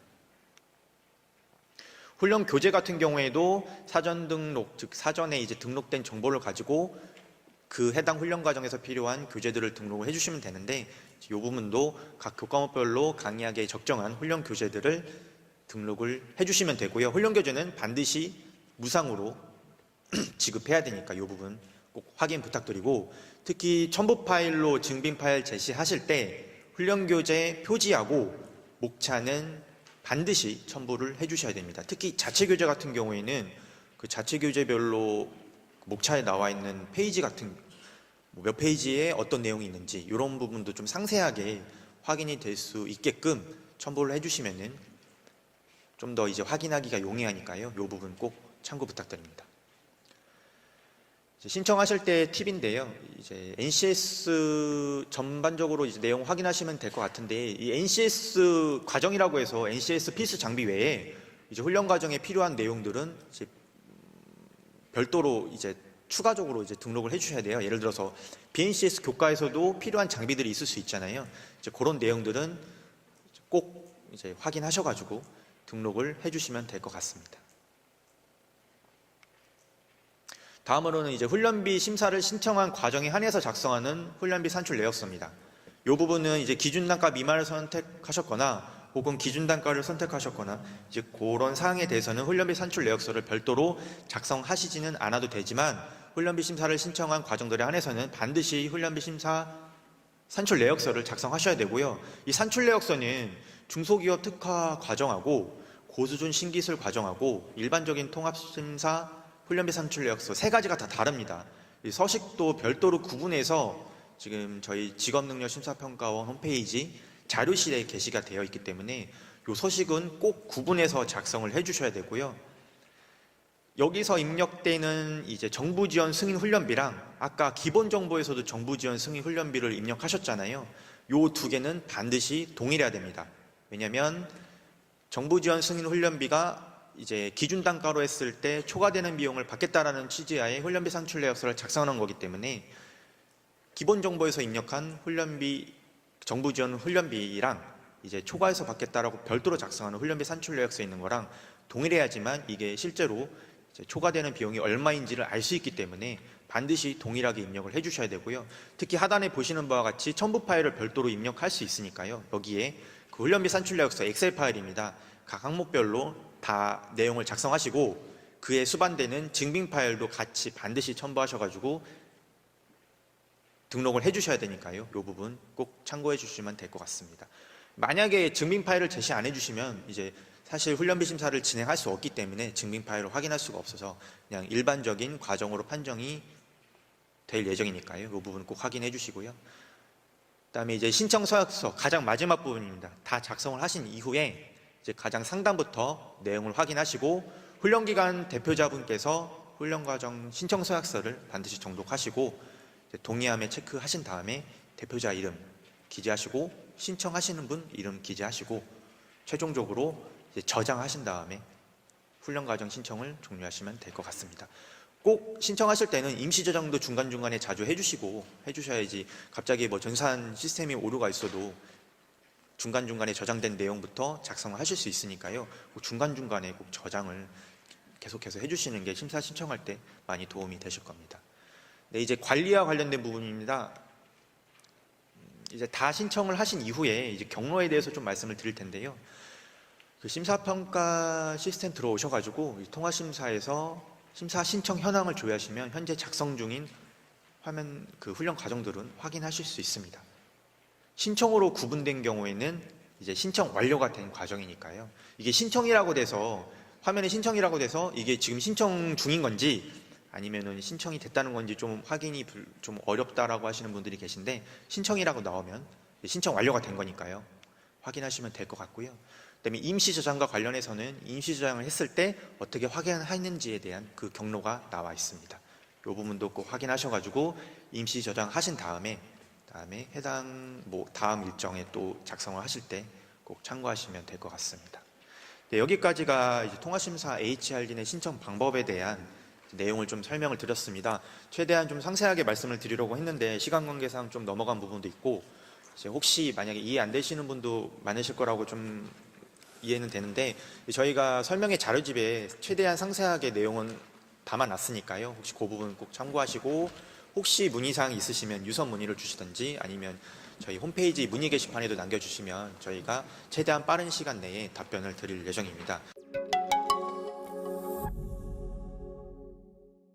훈련 교재 같은 경우에도 사전 등록, 즉 사전에 이제 등록된 정보를 가지고 그 해당 훈련 과정에서 필요한 교재들을 등록을 해주시면 되는데 이 부분도 각 교과목별로 강의하기에 적정한 훈련 교재들을 등록을 해주시면 되고요. 훈련 교재는 반드시 무상으로 지급해야 되니까 이 부분 꼭 확인 부탁드리고 특히 첨부 파일로 증빙 파일 제시하실 때 훈련 교재 표지하고 목차는 반드시 첨부를 해주셔야 됩니다. 특히 자체 교재 같은 경우에는 그 자체 교재별로 목차에 나와 있는 페이지 같은 몇 페이지에 어떤 내용이 있는지 이런 부분도 좀 상세하게 확인이 될 수 있게끔 첨부를 해주시면은 좀 더 이제 확인하기가 용이하니까요. 이 부분 꼭 참고 부탁드립니다. 신청하실 때 팁인데요. 이제 NCS 전반적으로 이제 내용 확인하시면 될 것 같은데 이 NCS 과정이라고 해서 NCS 필수 장비 외에 이제 훈련 과정에 필요한 내용들은 이제 별도로 이제 추가적으로 이제 등록을 해주셔야 돼요. 예를 들어서 BNCS 교과에서도 필요한 장비들이 있을 수 있잖아요. 이제 그런 내용들은 꼭 이제 확인하셔가지고 등록을 해주시면 될 것 같습니다. 다음으로는 이제 훈련비 심사를 신청한 과정에 한해서 작성하는 훈련비 산출 내역서입니다. 이 부분은 이제 기준 단가 미만을 선택하셨거나 혹은 기준 단가를 선택하셨거나 이제 그런 사항에 대해서는 훈련비 산출 내역서를 별도로 작성하시지는 않아도 되지만 훈련비 심사를 신청한 과정들에 한해서는 반드시 훈련비 심사 산출 내역서를 작성하셔야 되고요. 이 산출 내역서는 중소기업 특화 과정하고 고수준 신기술 과정하고 일반적인 통합심사 훈련비 산출 내역서 세 가지가 다 다릅니다. 이 서식도 별도로 구분해서 지금 저희 직업능력심사평가원 홈페이지 자료실에 게시가 되어 있기 때문에 이 서식은 꼭 구분해서 작성을 해주셔야 되고요. 여기서 입력되는 이제 정부 지원 승인 훈련비랑 아까 기본 정보에서도 정부 지원 승인 훈련비를 입력하셨잖아요. 요 두 개는 반드시 동일해야 됩니다. 왜냐하면 정부 지원 승인 훈련비가 이제 기준 단가로 했을 때 초과되는 비용을 받겠다라는 취지하에 훈련비 산출 내역서를 작성하는 거기 때문에 기본 정보에서 입력한 훈련비 정부 지원 훈련비랑 이제 초과해서 받겠다라고 별도로 작성하는 훈련비 산출 내역서에 있는 거랑 동일해야지만 이게 실제로 이제 초과되는 비용이 얼마인지를 알 수 있기 때문에 반드시 동일하게 입력을 해주셔야 되고요. 특히 하단에 보시는 바와 같이 첨부 파일을 별도로 입력할 수 있으니까요. 여기에 그 훈련비 산출 내역서 엑셀 파일입니다. 각 항목별로 다 내용을 작성하시고 그에 수반되는 증빙 파일도 같이 반드시 첨부하셔가지고 등록을 해주셔야 되니까요. 이 부분 꼭 참고해 주시면 될 것 같습니다. 만약에 증빙 파일을 제시 안 해주시면 이제 사실 훈련비 심사를 진행할 수 없기 때문에 증빙 파일을 확인할 수가 없어서 그냥 일반적인 과정으로 판정이 될 예정이니까요. 이 부분 꼭 확인해 주시고요. 그다음에 이제 신청 서약서 가장 마지막 부분입니다. 다 작성을 하신 이후에 이제 가장 상단부터 내용을 확인하시고 훈련기관 대표자분께서 훈련과정 신청 서약서를 반드시 정독하시고 동의함에 체크하신 다음에 대표자 이름 기재하시고 신청하시는 분 이름 기재하시고 최종적으로 이제 저장하신 다음에 훈련과정 신청을 종료하시면 될 것 같습니다. 꼭 신청하실 때는 임시 저장도 중간중간에 자주 해주셔야지 갑자기 뭐 전산 시스템이 오류가 있어도 중간중간에 저장된 내용부터 작성을 하실 수 있으니까요. 중간중간에 꼭 저장을 계속해서 해주시는 게 심사 신청할 때 많이 도움이 되실 겁니다. 네, 이제 관리와 관련된 부분입니다. 이제 다 신청을 하신 이후에 이제 경로에 대해서 좀 말씀을 드릴 텐데요. 그 심사평가 시스템 들어오셔가지고 통화심사에서 심사 신청 현황을 조회하시면 현재 작성 중인 화면 그 훈련 과정들은 확인하실 수 있습니다. 신청으로 구분된 경우에는 이제 신청 완료가 된 과정이니까요. 이게 신청이라고 돼서 화면에 신청이라고 돼서 이게 지금 신청 중인 건지 아니면은 신청이 됐다는 건지 좀 확인이 좀 어렵다라고 하시는 분들이 계신데 신청이라고 나오면 신청 완료가 된 거니까요. 확인하시면 될 것 같고요. 그다음에 임시 저장과 관련해서는 임시 저장을 했을 때 어떻게 확인했는지에 대한 그 경로가 나와 있습니다. 이 부분도 꼭 확인하셔가지고 임시 저장하신 다음에 해당 다음 일정에 또 작성을 하실 때 꼭 참고하시면 될 것 같습니다. 네, 여기까지가 이제 통화심사 HRD 내 신청 방법에 대한 내용을 좀 설명을 드렸습니다. 최대한 좀 상세하게 말씀을 드리려고 했는데 시간 관계상 좀 넘어간 부분도 있고 이제 혹시 만약에 이해 안 되시는 분도 많으실 거라고 좀 이해는 되는데 저희가 설명의 자료집에 최대한 상세하게 내용은 담아놨으니까요. 혹시 그 부분 꼭 참고하시고 혹시 문의사항 있으시면 유선 문의를 주시든지 아니면 저희 홈페이지 문의 게시판에도 남겨주시면 저희가 최대한 빠른 시간 내에 답변을 드릴 예정입니다.